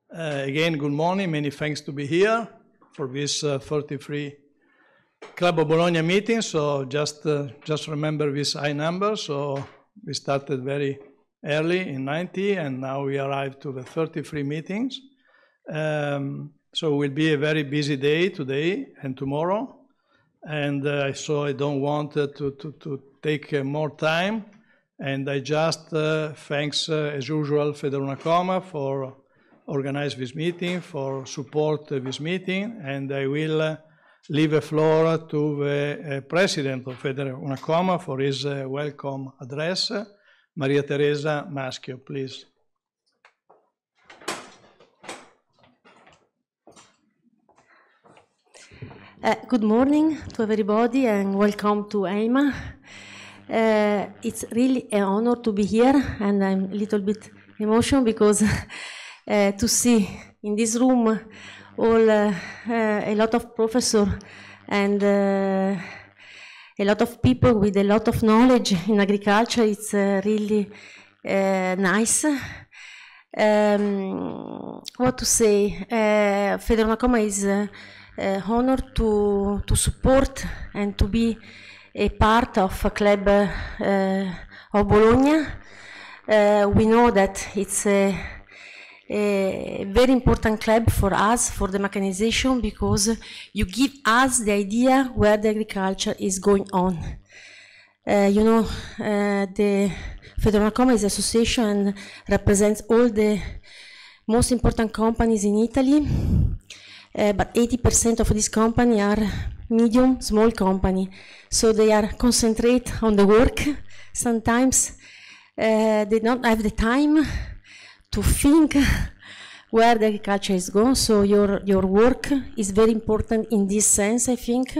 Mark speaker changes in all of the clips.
Speaker 1: Again, good morning. Many thanks to be here for this 33 Club of Bologna meeting. So just remember this high number. So we started very early in 90, and now we arrived to the 33 meetings. So it will be a very busy day today and tomorrow. And so I don't want to take more time. And I just thanks, as usual, Federunacoma for organize this meeting, for support this meeting. And I will leave the floor to the president of Federunacoma for his welcome address. Maria Teresa Maschio, please.
Speaker 2: Good morning to everybody and welcome to EIMA. It's really an honor to be here, and I'm a little bit emotional because to see in this room all a lot of professors and a lot of people with a lot of knowledge in agriculture. It's really nice. What to say? Federunacoma is honored to support and to be a part of a club of Bologna. We know that it's a very important club for us, for the mechanization, because you give us the idea where the agriculture is going on. The Federunacoma is an association and represents all the most important companies in Italy. But 80% of these companies are medium, small companies. So they are concentrated on the work. Sometimes they don't have the time to think where the agriculture is going. So your work is very important in this sense, I think.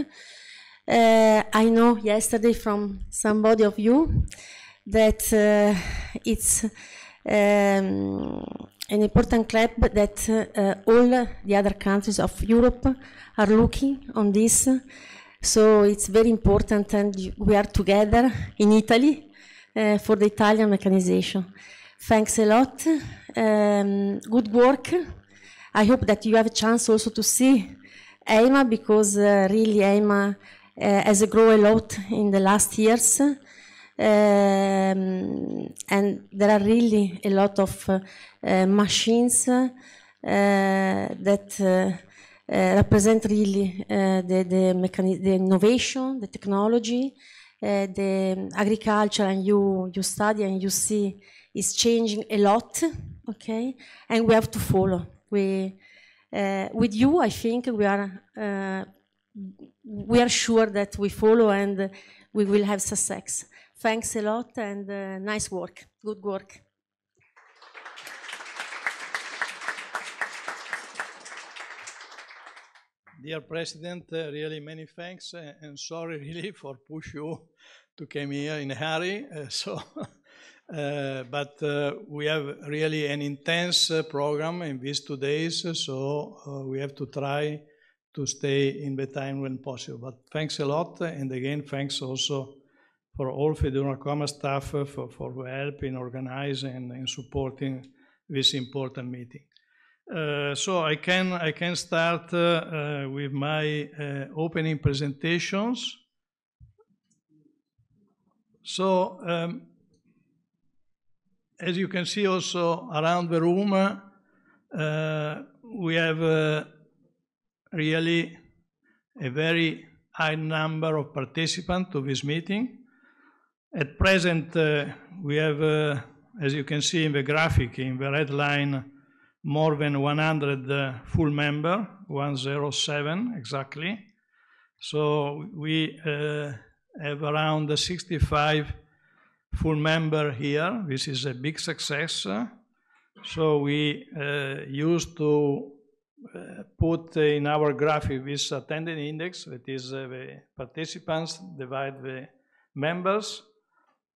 Speaker 2: I know yesterday from somebody of you that it's an important club that all the other countries of Europe are looking on this. So it's very important, and we are together in Italy for the Italian mechanization. Thanks a lot. Good work. I hope that you have a chance also to see EIMA, because really EIMA has grown a lot in the last years. And there are really a lot of machines that represent really the innovation, the technology, the agriculture, and you study and you see is changing a lot, okay? And we have to follow. With you, I think we are sure that we follow and we will have success. Thanks a lot, and nice work. Good work.
Speaker 1: Dear President, really many thanks, and sorry really for push you to come here in a hurry. But we have really an intense program in these 2 days, so we have to try to stay in the time when possible. But thanks a lot, and again, thanks also for all Federunacoma staff for help in organizing and in supporting this important meeting. So I can start with my opening presentations. So as you can see also around the room, we have really a very high number of participants to this meeting. At present, we have, as you can see in the graphic, in the red line, more than 100 full members, 107 exactly. So we have around 65 full members here. This is a big success. So we used to put in our graphic this attendance index, that is the participants divide the members.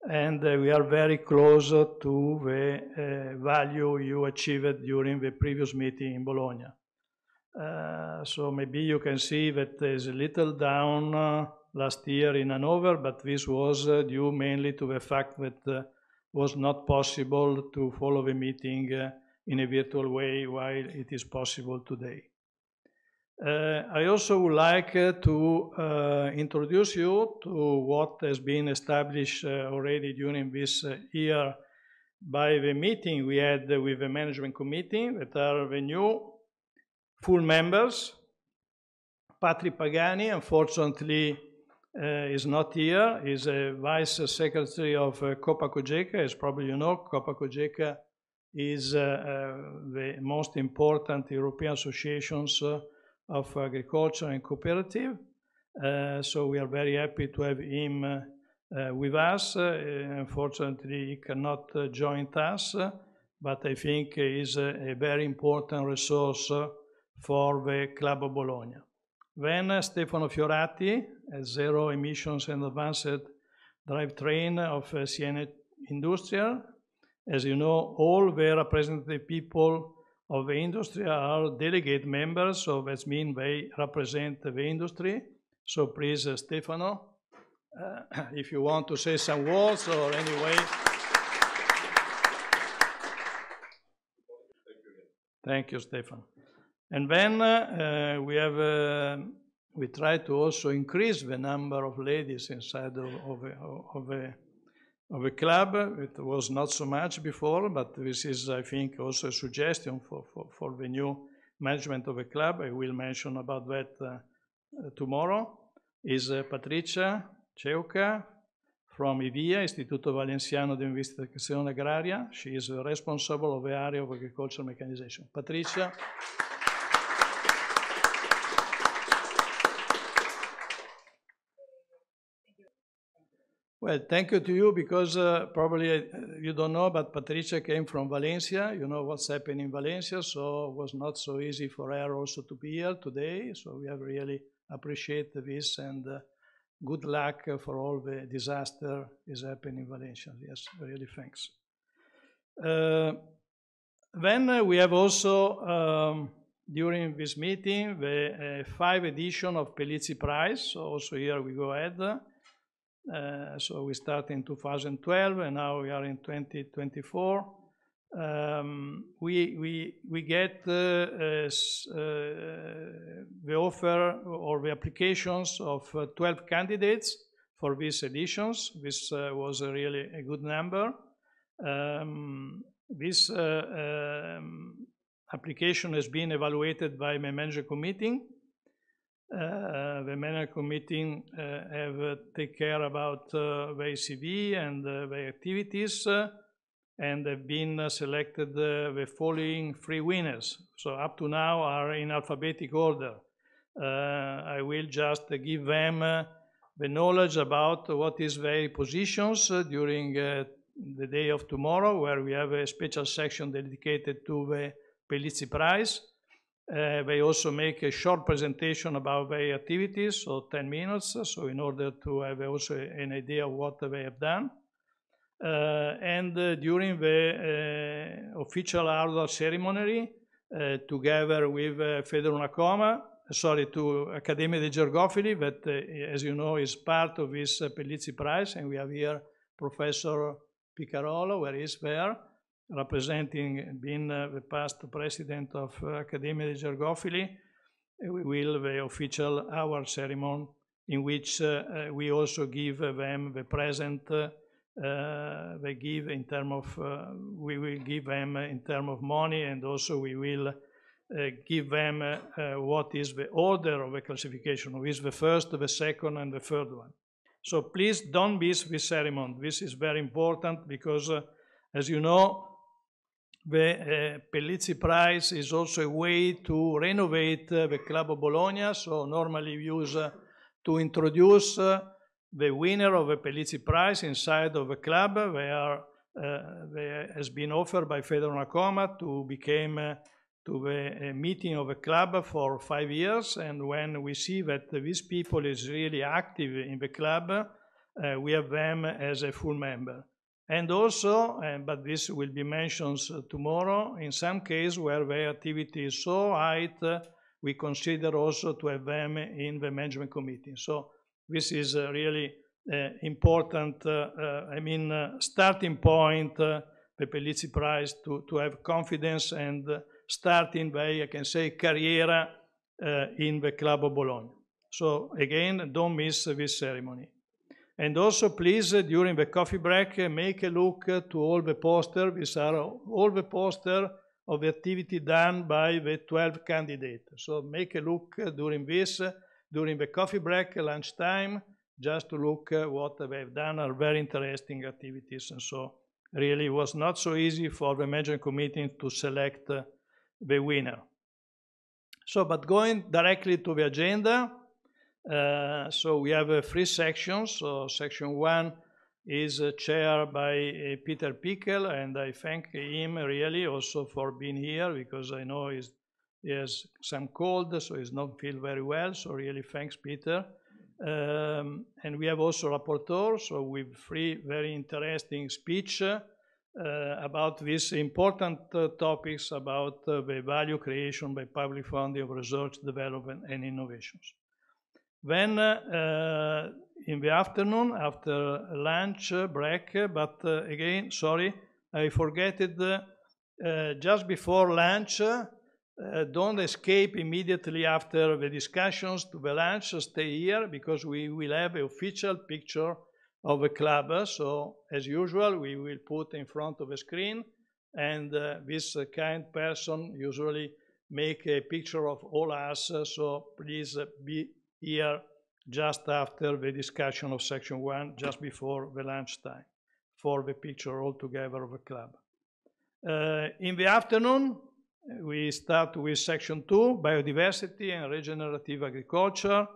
Speaker 1: And we are very close to the value you achieved during the previous meeting in Bologna. So maybe you can see that there's a little down last year in Hanover, but this was due mainly to the fact that it was not possible to follow the meeting in a virtual way while it is possible today. I also would like to introduce you to what has been established already during this year by the meeting we had with the management committee, that are the new full members. Patrick Pagani, unfortunately, is not here. He's a vice secretary of Copa Cogeca. As probably you know, Copa Cogeca is the most important European associations of agriculture and cooperative. So we are very happy to have him with us. Unfortunately, he cannot join us, but I think he is a very important resource for the Club of Bologna. Then Stefano Fiorati, a zero emissions and advanced drivetrain of Siena Industrial. As you know, all the representative people of the industry are delegate members, so that means they represent the industry. So please, Stefano, if you want to say some words or anyway. Thank you, Stefano. And then we try to also increase the number of ladies inside of a club. It was not so much before, but this is, I think, also a suggestion for the new management of the club. I will mention about that tomorrow. Is Patricia Ceuca from IVIA, Istituto Valenciano di Investigazione Agraria. She is responsible of the area of agricultural mechanization. Patricia. Well, thank you to you, because probably you don't know, but Patricia came from Valencia. You know what's happening in Valencia, so it was not so easy for her also to be here today. So we have really appreciate this, and good luck for all the disaster is happening in Valencia. Yes, really thanks. Then we have also, during this meeting, the 5th edition of Pellizzi Prize. So also here we go ahead. So we start in 2012, and now we are in 2024. We get the offer or the applications of 12 candidates for these editions. This was really a good number. This application has been evaluated by the management committee. The management committee have take care about the CV and the activities, and have been selected the following 3 winners. So up to now are in alphabetic order. I will just give them the knowledge about what is their positions during the day of tomorrow, where we have a special section dedicated to the Pellizzi Prize. They also make a short presentation about their activities, so 10 minutes, so in order to have also an idea of what they have done. And during the official award ceremony, together with to Accademia dei Georgofili, that, as you know, is part of this Pellizzi Prize, and we have here Professor Picarolo, where he is there, representing, being the past president of Accademia dei Georgofili. We will the official award ceremony, in which we also give them the present they give in terms of, we will give them in terms of money, and also we will give them what is the order of the classification, who is the first, the second, and the third one. So please don't miss this ceremony. This is very important because, as you know, the Pellizzi Prize is also a way to renovate the Club of Bologna. So normally we use to introduce the winner of the Pellizzi Prize inside of the club, where has been offered by Federonacoma to become to the meeting of the club for 5 years. And when we see that these people is really active in the club, we have them as a full member. And also, but this will be mentioned tomorrow, in some case where their activity is so high, we consider also to have them in the management committee. So this is really important, starting point, the the Pellizi Prize to have confidence and starting by, I can say, career in the Club of Bologna. So again, don't miss this ceremony. And also, please, during the coffee break, make a look to all the posters. These are all the posters of the activity done by the 12 candidates. So make a look during this, during the coffee break, lunchtime, just to look what they've done. Are very interesting activities. And so really was not so easy for the management committee to select the winner. So, but going directly to the agenda, so we have 3 sections. So section 1 is chaired by Peter Pickel, and I thank him really also for being here, because I know he has some cold, so he's not feel very well. So really thanks, Peter. And we have also rapporteurs, so with 3 very interesting speech about these important topics about the value creation by public funding of research, development, and innovations. Then in the afternoon, after lunch break, but again, sorry, I forget it, just before lunch, don't escape immediately after the discussions to the lunch, stay here, because we will have an official picture of the club. So as usual, we will put in front of the screen, and this kind person usually make a picture of all us, so please be here just after the discussion of section 1, just before the lunchtime, for the picture all together of the club. In the afternoon, we start with section 2, biodiversity and regenerative agriculture.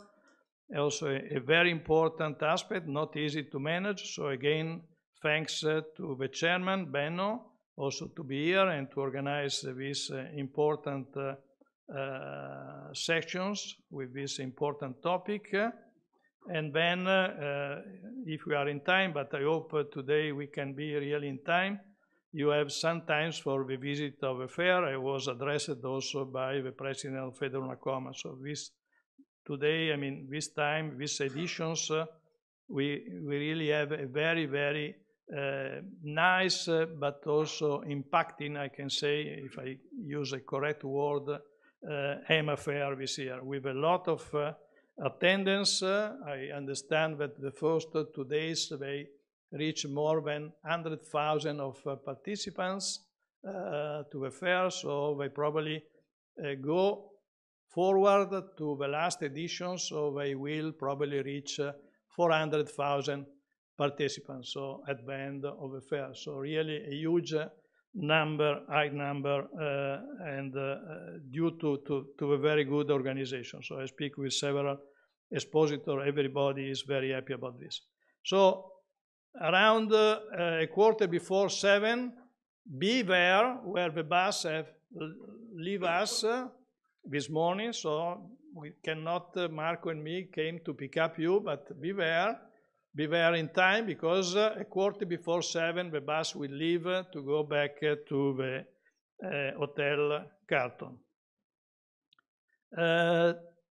Speaker 1: Also a very important aspect, not easy to manage. So again, thanks to the chairman, Benno, also to be here and to organize these important sections with this important topic. And then, if we are in time, but I hope today we can be really in time, you have some times for the visit of the fair. I was addressed also by the president of Federal. So this today, I mean, this time, these editions, we really have a very, very nice, but also impacting, I can say, if I use a correct word, EMA fair this year, with a lot of attendance. I understand that the first 2 days, they reach more than 100,000 of participants to the fair, so they probably go forward to the last edition, so they will probably reach 400,000 participants, so at the end of the fair. So really a huge number, high number, and due to a very good organization. So I speak with several expositors, everybody is very happy about this. So around a quarter before 7, be there where the bus have leave us this morning, so we cannot, Marco and me came to pick up you, but be there in time, because a quarter before 7 the bus will leave to go back to the Hotel Carlton.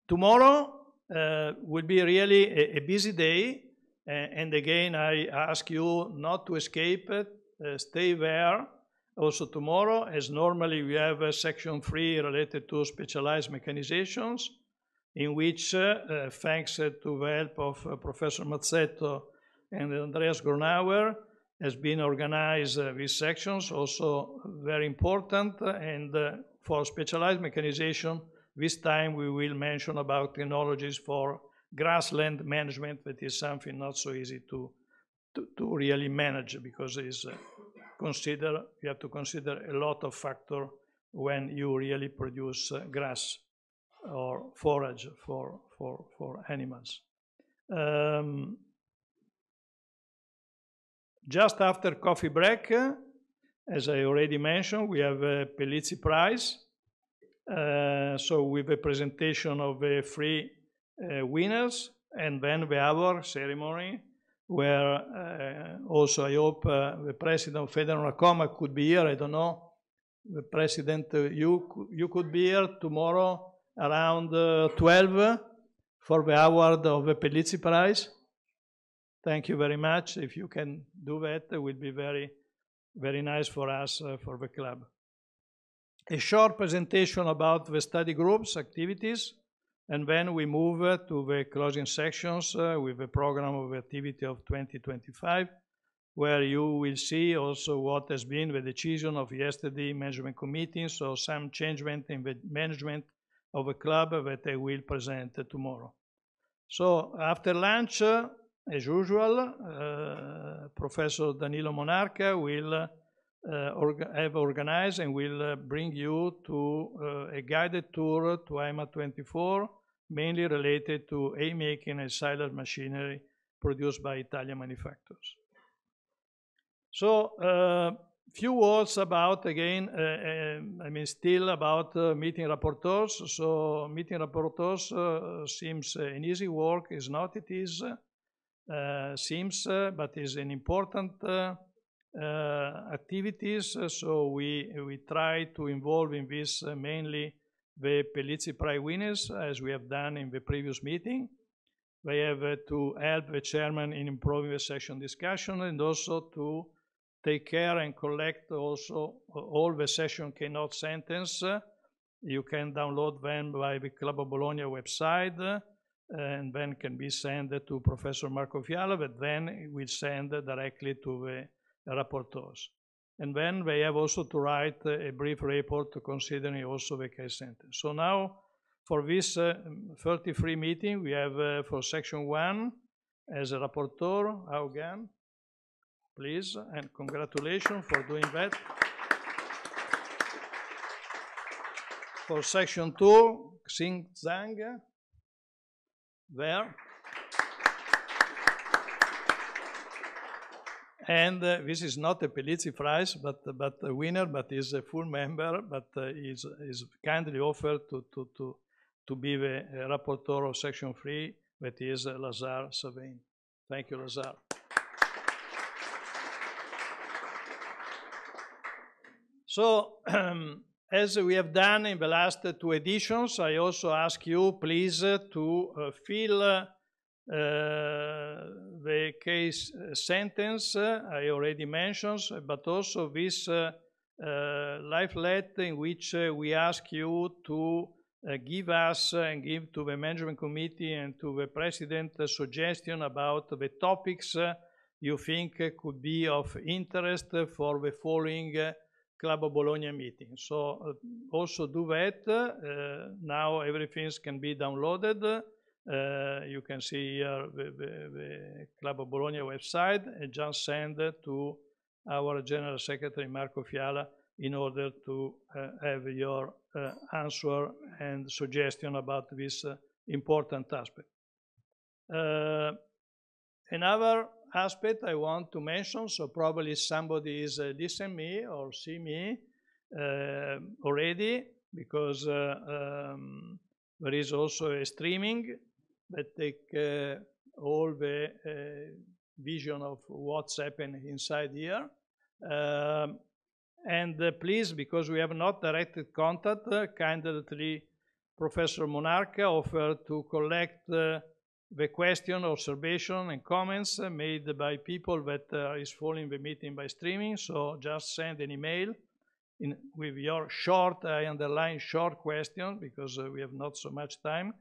Speaker 1: Tomorrow will be really a busy day, and again I ask you not to escape it, stay there also tomorrow, as normally we have section 3 related to specialized mechanizations, in which, thanks to the help of Professor Mazzetto and Andreas Gronauer, has been organized these sections, also very important. And for specialized mechanization, this time we will mention about technologies for grassland management, that is something not so easy to really manage, because it's you have to consider a lot of factors when you really produce grass or forage for animals. Just after coffee break, as I already mentioned, we have a Pellizi Prize. So with a presentation of the 3 winners, and then the hour ceremony, where also I hope the president of Federal could be here. I don't know, the president, you could be here tomorrow around 12 for the award of the Pellizi Prize. Thank you very much. If you can do that, it will be very very nice for us, for the club. A short presentation about the study groups activities, and then we move to the closing sections with the program of activity of 2025, where you will see also what has been the decision of yesterday management committee, so some changement in the management of the club that I will present tomorrow. So after lunch, as usual, Professor Danilo Monarca will have organized and will bring you to a guided tour to IMA 24, mainly related to haymaking and silage machinery produced by Italian manufacturers. So, few words about, again, still about meeting rapporteurs. So, meeting rapporteurs seems an easy work, is not, it is, but is an important activities. So, we try to involve in this mainly the Pellizzi Prize winners, as we have done in the previous meeting. They have to help the chairman in improving the session discussion and also to take care and collect also all the session keynote sentence. You can download them by the Club of Bologna website and then can be sent to Professor Marco Fiala, but then we send directly to the rapporteurs. And then they have also to write a brief report considering also the case sentence. So now for this 33 meeting, we have for section 1 as a rapporteur, Augan. Please, and congratulations for doing that. For section 2, Xing Zhang, there. And this is not a Pellizzi Prize, but a winner, but is a full member, but is kindly offered to be the rapporteur of section 3, that is Lazare Savain. Thank you, Lazare. So, as we have done in the last 2 editions, I also ask you, please, to fill the case sentence I already mentioned, but also this leaflet in which we ask you to give us and give to the management committee and to the president a suggestion about the topics you think could be of interest for the following Club of Bologna meeting. So also do that. Now everything can be downloaded. You can see here the Club of Bologna website and just send to our General Secretary Marco Fiala in order to have your answer and suggestion about this important aspect. Another aspect I want to mention, so probably somebody is listening me or see me already, because there is also a streaming that take all the vision of what's happening inside here. And please, because we have not directed contact, kindly Professor Monarca offered to collect the question, observation, and comments made by people that is following the meeting by streaming. So just send an email with your short, I underline short question, because we have not so much time,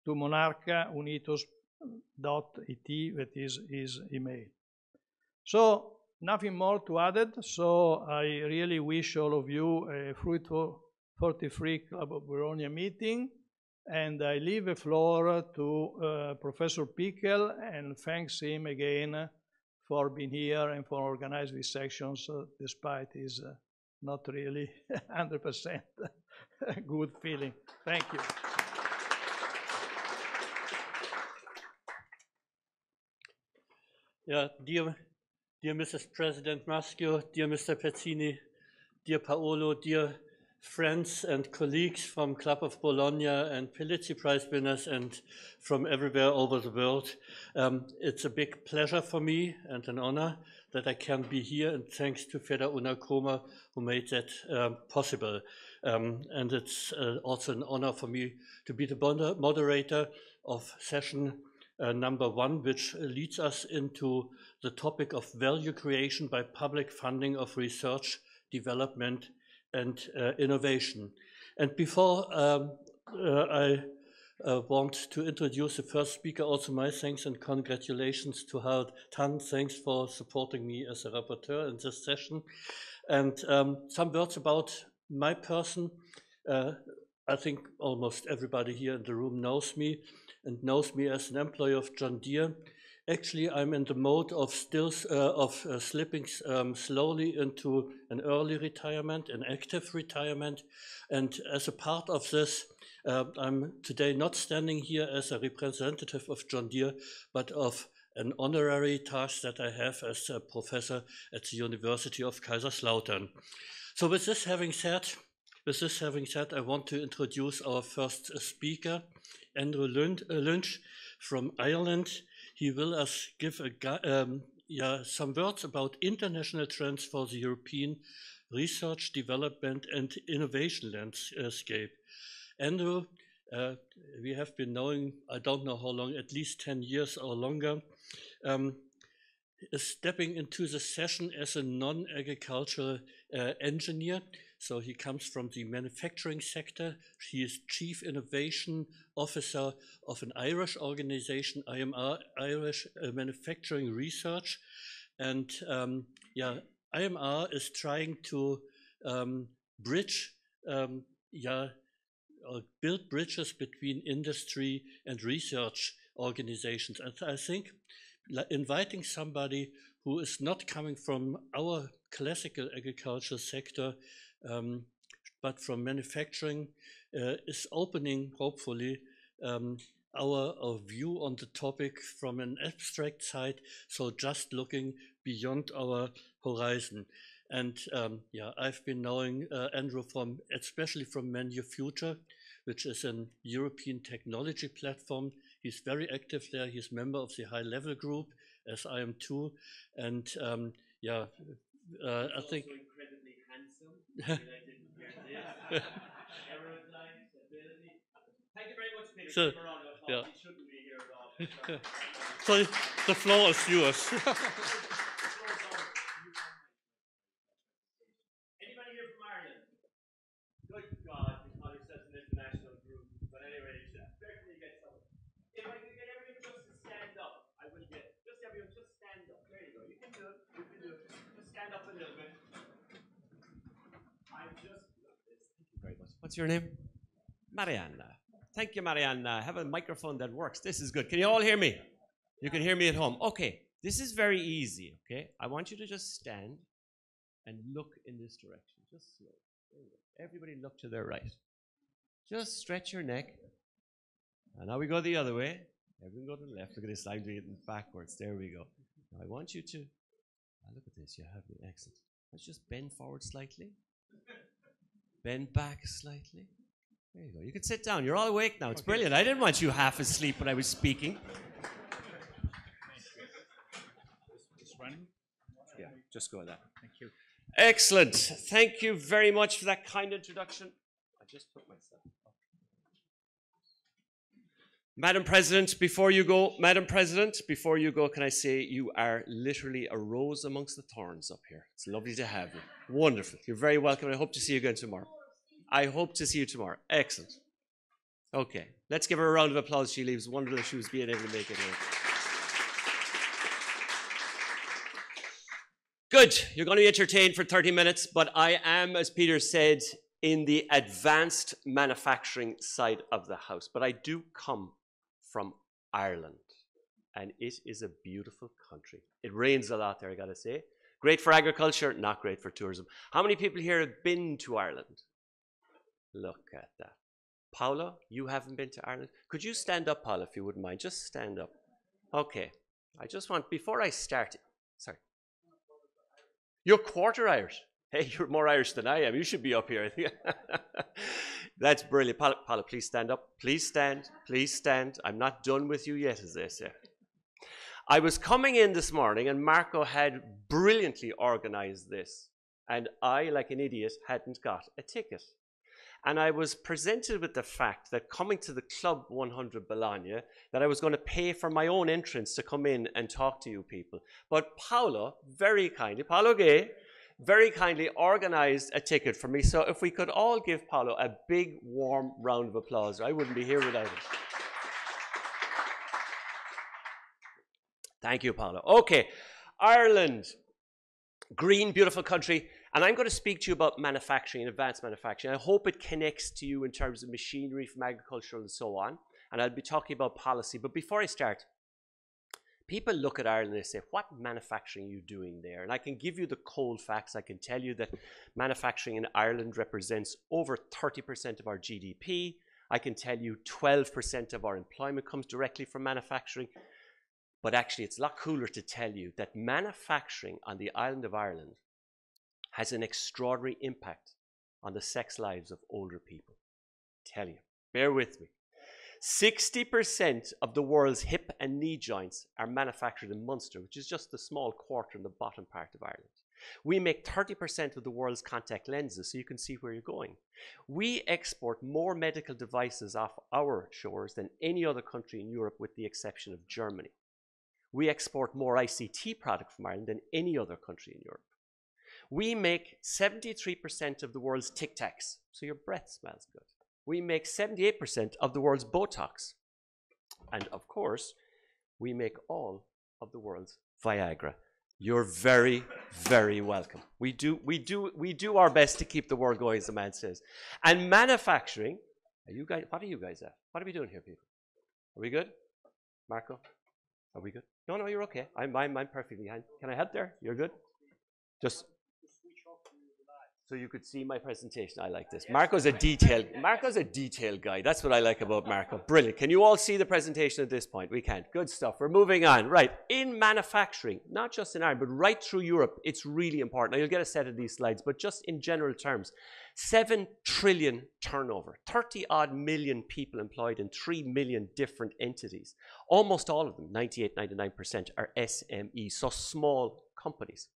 Speaker 1: to monarcaunitos.it, that is his email. So nothing more to add. So I really wish all of you a fruitful 43 Club of Bologna meeting. And I leave the floor to Professor Pickel and thanks him again for being here and for organizing these sections, despite his not really 100% good feeling. Thank you.
Speaker 3: Yeah, dear Mrs. President Maschio, dear Mr. Pezzini, dear Paolo, dear friends and colleagues from Club of Bologna and Pellizzi Prize winners and from everywhere over the world. It's a big pleasure for me and an honor that I can be here, and thanks to Feder Unakoma who made that possible. And it's also an honor for me to be the moderator of session number 1, which leads us into the topic of value creation by public funding of research, development, and innovation. And before I want to introduce the first speaker, also my thanks and congratulations to Harald Tan. Thanks for supporting me as a rapporteur in this session. And some words about my person. I think almost everybody here in the room knows me and knows me as an employee of John Deere. Actually, I'm in the mode of slipping slowly into an early retirement, an active retirement. And as a part of this, I'm today not standing here as a representative of John Deere, but of an honorary task that I have as a professor at the University of Kaiserslautern. So with this having said, I want to introduce our first speaker, Andrew Lynch from Ireland. He will give some words about international trends for the European research, development, and innovation landscape. Andrew, we have been knowing, I don't know how long, at least 10 years or longer, is stepping into the session as a non-agricultural engineer. So he comes from the manufacturing sector. He is Chief Innovation Officer of an Irish organization, IMR, Irish Manufacturing Research. And IMR is trying to build bridges between industry and research organizations. And I think inviting somebody who is not coming from our classical agriculture sector, but from manufacturing, is opening, hopefully, our view on the topic from an abstract side, so just looking beyond our horizon. And I've been knowing Andrew especially from Menu Future, which is an European technology platform. He's very active there. He's a member of the high-level group, as I am too. And I think
Speaker 4: also incredibly handsome. I didn't hear this. Aerodynamic ability. Thank you very much, Peter.
Speaker 3: So,
Speaker 4: yeah. He shouldn't be here at all.
Speaker 3: So the floor is yours.
Speaker 4: Anybody here from Ireland? Good God, you call yourself an international group. But anyway, certainly get some. If I can get everyone just to stand up, I will get just everyone just stand up. There you go. You can do it. You can do it. Just stand up a little bit. I just love this. Thank you very much. What's your name? Marianna. Thank you, Marianna. Have a microphone that works. This is good. Can you all hear me? You can hear me at home. Okay. This is very easy, okay? I want you to just stand and look in this direction. Just slow. There you go. Everybody look to their right. Just stretch your neck. And now we go the other way. Everyone go to the left. Look at this. I'm doing it backwards. There we go. Now I want you to, look at this. You have me. Excellent. Let's just bend forward slightly. Bend back slightly. There you go. You can sit down. You're all awake now. It's brilliant. I didn't want you half asleep when I was speaking. Yeah, just go with that. Thank you. Excellent. Thank you very much for that kind introduction. I just put myself up. Madam President, before you go, can I say you are literally a rose amongst the thorns up here. It's lovely to have you. Wonderful. You're very welcome. I hope to see you again tomorrow. I hope to see you tomorrow. Excellent. Okay. Let's give her a round of applause. She leaves wonderful shoes being able to make it here. Good. You're going to be entertained for 30 minutes, but I am, as Peter said, in the advanced manufacturing side of the house. But I do come from Ireland, and it is a beautiful country. It rains a lot there, I got to say. Great for agriculture, not great for tourism. How many people here have been to Ireland? Look at that. Paula, you haven't been to Ireland? Could you stand up, Paula, if you wouldn't mind? Just stand up. Okay. I just want, before I start, sorry. You're quarter Irish. Hey, you're more Irish than I am. You should be up here, I think. That's brilliant. Paula, please stand up. Please stand. Please stand. I'm not done with you yet, as they say. I was coming in this morning, and Marco had brilliantly organized this. And I, like an idiot, hadn't got a ticket. And I was presented with the fact that coming to the Club 100 Bologna, that I was going to pay for my own entrance to come in and talk to you people. But Paolo, very kindly, Paolo Gay, very kindly organized a ticket for me. So if we could all give Paolo a big, warm round of applause, I wouldn't be here without him. Thank you, Paolo. Okay, Ireland, green, beautiful country. And I'm going to speak to you about manufacturing and advanced manufacturing. I hope it connects to you in terms of machinery from agriculture and so on. And I'll be talking about policy. But before I start, people look at Ireland and they say, what manufacturing are you doing there? And I can give you the cold facts. I can tell you that manufacturing in Ireland represents over 30% of our GDP. I can tell you 12% of our employment comes directly from manufacturing. But actually, it's a lot cooler to tell you that manufacturing on the island of Ireland has an extraordinary impact on the sex lives of older people. Tell you, bear with me. 60% of the world's hip and knee joints are manufactured in Munster, which is just the small quarter in the bottom part of Ireland. We make 30% of the world's contact lenses, so you can see where you're going. We export more medical devices off our shores than any other country in Europe, with the exception of Germany. We export more ICT product from Ireland than any other country in Europe. We make 73% of the world's Tic Tacs, so your breath smells good. We make 78% of the world's Botox. And of course, we make all of the world's Viagra. You're very, very welcome. We do our best to keep the world going, as the man says. And manufacturing, what are you guys at? What are we doing here, people? Are we good? Marco? Are we good? No, you're okay. I'm perfectly fine. Can I help there? You're good? Just so you could see my presentation. I like this. Marco's a detailed guy. That's what I like about Marco. Brilliant. Can you all see the presentation at this point? We can. Good stuff. We're moving on. Right. In manufacturing, not just in Ireland, but right through Europe, it's really important. Now, you'll get a set of these slides, but just in general terms, 7 trillion turnover, 30-odd million people employed in 3 million different entities. Almost all of them, 98, 99%, are SMEs, so small companies.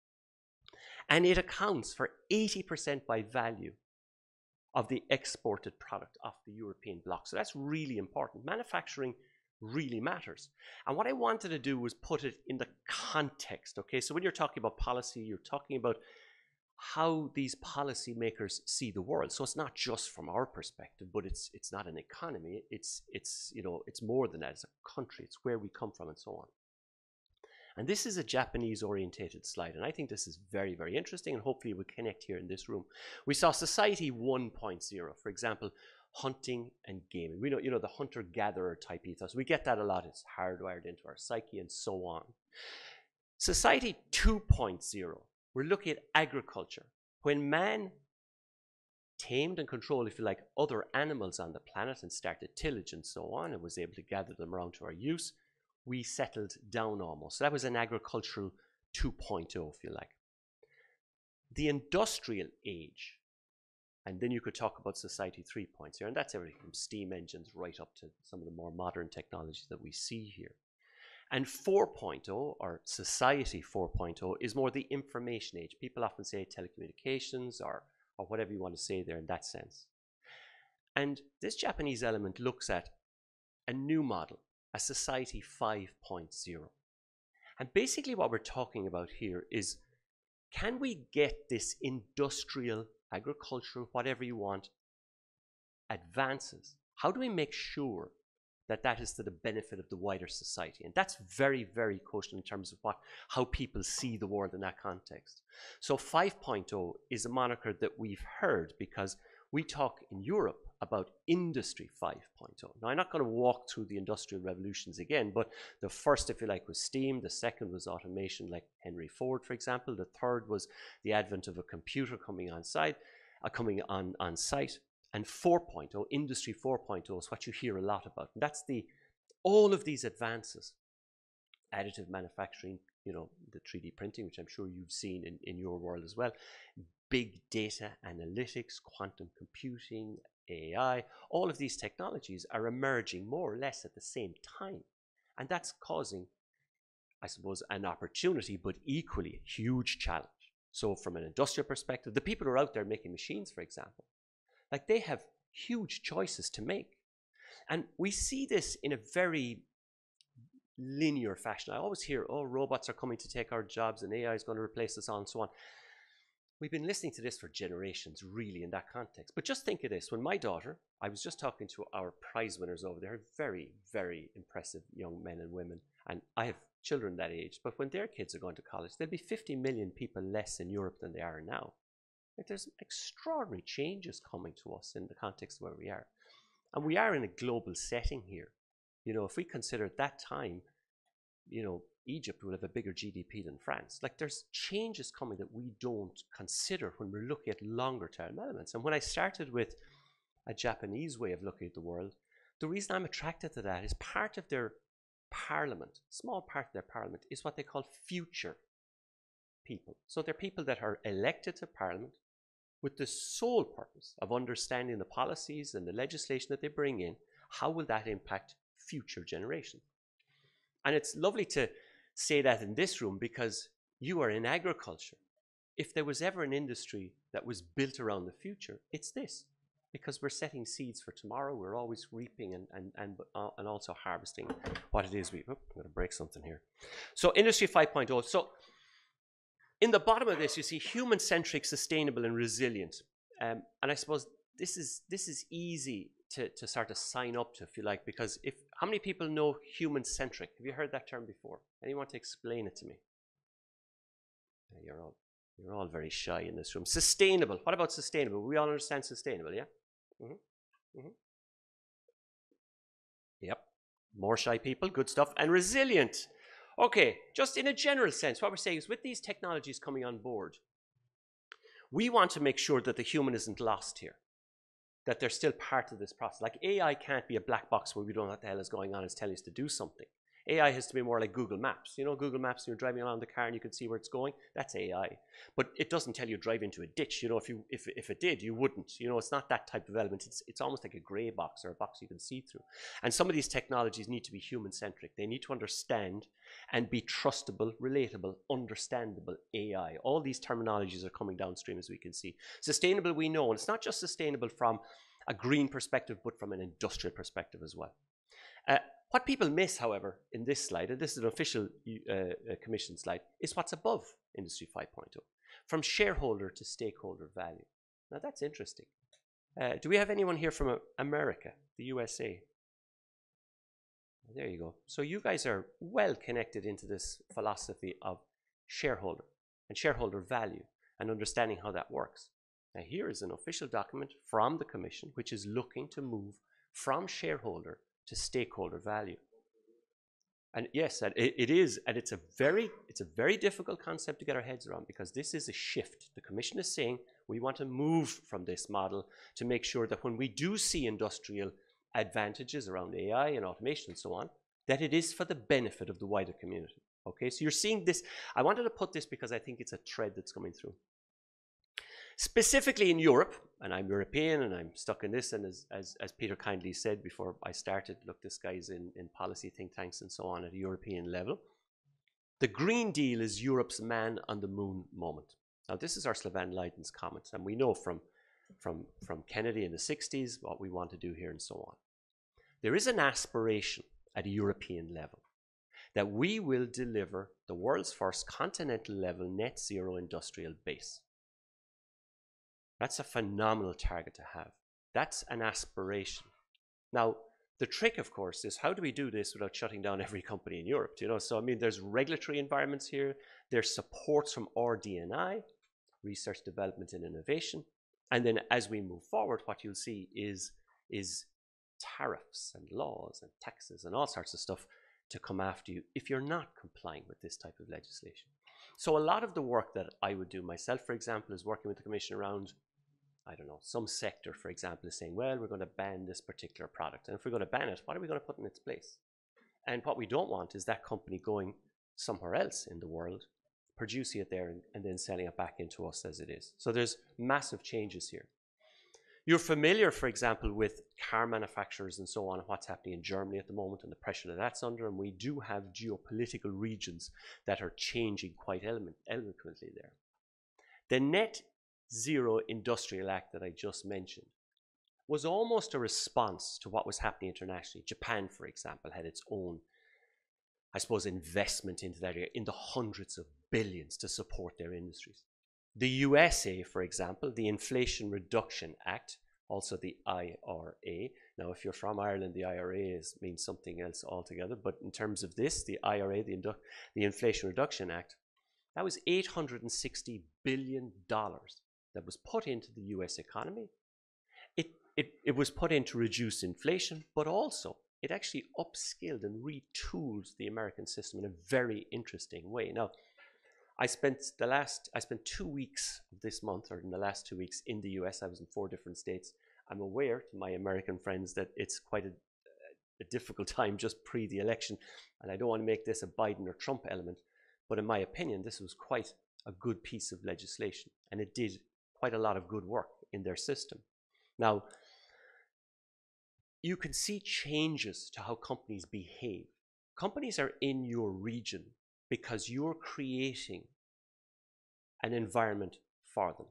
Speaker 4: And it accounts for 80% by value of the exported product off the European bloc. So that's really important. Manufacturing really matters. And what I wanted to do was put it in the context, okay? So when you're talking about policy, you're talking about how these policymakers see the world. So it's not just from our perspective, but it's not an economy. It's more than that. It's a country. It's where we come from and so on. And this is a Japanese-orientated slide, and I think this is very, very interesting, and hopefully it will connect here in this room. We saw Society 1.0, for example, hunting and gaming. We know, the hunter-gatherer type ethos. We get that a lot. It's hardwired into our psyche and so on. Society 2.0, we're looking at agriculture. When man tamed and controlled, if you like, other animals on the planet and started tillage and so on, and was able to gather them around to our use, we settled down almost. So that was an agricultural 2.0, if you like. The industrial age, and then you could talk about Society 3.0, and that's everything from steam engines right up to some of the more modern technologies that we see here. And 4.0, or Society 4.0, is more the information age. People often say telecommunications or whatever you want to say there in that sense. And this Japanese element looks at a new model, a Society 5.0. And basically what we're talking about here is, can we get this industrial, agricultural, whatever you want, advances? How do we make sure that that is to the benefit of the wider society? And that's very, very crucial in terms of how people see the world in that context. So 5.0 is a moniker that we've heard because we talk in Europe about Industry 5.0. Now, I'm not going to walk through the industrial revolutions again, but the first, if you like, was steam. The second was automation, like Henry Ford, for example. The third was the advent of a computer coming on site. And 4.0, Industry 4.0, is what you hear a lot about. And that's all of these advances. Additive manufacturing, the 3D printing, which I'm sure you've seen in your world as well. Big data analytics, quantum computing, AI, all of these technologies are emerging more or less at the same time. And that's causing, I suppose, an opportunity, but equally a huge challenge. So from an industrial perspective, the people who are out there making machines, for example, like they have huge choices to make. And we see this in a very linear fashion. I always hear, oh, robots are coming to take our jobs and AI is going to replace us all and so on. We've been listening to this for generations, really, in that context. But just think of this. When my daughter, I was just talking to our prize winners over there, very, very impressive young men and women. And I have children that age. But when their kids are going to college, there'll be 50 million people less in Europe than they are now. Like, there's extraordinary changes coming to us in the context of where we are. And we are in a global setting here. You know, if we consider at that time, you know, Egypt will have a bigger GDP than France. Like, there's changes coming that we don't consider when we're looking at longer term elements. And when I started with a Japanese way of looking at the world, the reason I'm attracted to that is part of their parliament, small part of their parliament, is what they call future people. So they're people that are elected to parliament with the sole purpose of understanding the policies and the legislation that they bring in. How will that impact future generations? And it's lovely to say that in this room because you are in agriculture. If there was ever an industry that was built around the future, it's this. Because we're setting seeds for tomorrow, we're always reaping and also harvesting what it is we... Oh, I'm going to break something here. So Industry 5.0. So in the bottom of this, you see human-centric, sustainable, and resilient. And I suppose this is easy to sort of sign up to, if you like, because how many people know human-centric? Have you heard that term before? Anyone want to explain it to me? You're all very shy in this room. Sustainable. What about sustainable? We all understand sustainable, yeah? Yep. More shy people, good stuff. And resilient. Okay, just in a general sense, what we're saying is with these technologies coming on board, we want to make sure that the human isn't lost here, that they're still part of this process. Like, AI can't be a black box where we don't know what the hell is going on. It's telling us to do something. AI has to be more like Google Maps. You know, Google Maps, you're driving around the car and you can see where it's going. That's AI. But it doesn't tell you drive into a ditch. You know, if it did, you wouldn't. You know, it's not that type of element. It's almost like a gray box or a box you can see through. And some of these technologies need to be human-centric. They need to understand and be trustable, relatable, understandable AI. All these terminologies are coming downstream, as we can see. Sustainable, we know, and it's not just sustainable from a green perspective, but from an industrial perspective as well. What people miss, however, in this slide, and this is an official commission slide, is what's above Industry 5.0, from shareholder to stakeholder value. Now that's interesting. Do we have anyone here from America, the USA? There you go. So you guys are well connected into this philosophy of shareholder and shareholder value and understanding how that works. Now here is an official document from the Commission which is looking to move from shareholder to stakeholder value. And yes, it is, and it's a very difficult concept to get our heads around, because this is a shift. The Commission is saying we want to move from this model to make sure that when we do see industrial advantages around AI and automation and so on, that it is for the benefit of the wider community. Okay, so you're seeing this. I wanted to put this because I think it's a thread that's coming through. Specifically in Europe, and I'm European and I'm stuck in this, and as Peter kindly said before I started, look, this guy's in policy think tanks and so on at a European level. The Green Deal is Europe's man on the moon moment. Now this is Ursula von der Leyen's comments, and we know from Kennedy in the 60s what we want to do here and so on. There is an aspiration at a European level that we will deliver the world's first continental level net zero industrial base. That's a phenomenal target to have. That's an aspiration. Now, the trick, of course, is how do we do this without shutting down every company in Europe? You know, so I mean, there's regulatory environments here. There's supports from RD&I, research, development, and innovation. And then as we move forward, what you'll see is tariffs and laws and taxes and all sorts of stuff to come after you if you're not complying with this type of legislation. So a lot of the work that I would do myself, for example, is working with the Commission around, I don't know, some sector, for example, is saying, well, we're going to ban this particular product. And if we're going to ban it, what are we going to put in its place? And what we don't want is that company going somewhere else in the world, producing it there and then selling it back into us as it is. So there's massive changes here. You're familiar, for example, with car manufacturers and so on, and what's happening in Germany at the moment and the pressure that that's under. And we do have geopolitical regions that are changing quite eloquently there. The Net Zero Industrial Act that I just mentioned was almost a response to what was happening internationally. Japan, for example, had its own, I suppose, investment into that area in the hundreds of billions to support their industries. The USA, for example, the Inflation Reduction Act, also the IRA. Now, if you're from Ireland, the IRA means something else altogether. But in terms of this, the IRA, the Inflation Reduction Act, that was $860 billion that was put into the US economy. It was put in to reduce inflation, but also it actually upskilled and retooled the American system in a very interesting way. Now, I spent 2 weeks of this month, or in the last 2 weeks, in the US. I was in 4 different states. I'm aware to my American friends that it's quite a difficult time just pre the election, and I don't want to make this a Biden or Trump element, but in my opinion, this was quite a good piece of legislation, and it did quite a lot of good work in their system. Now, you can see changes to how companies behave. Companies are in your region because you're creating an environment for them.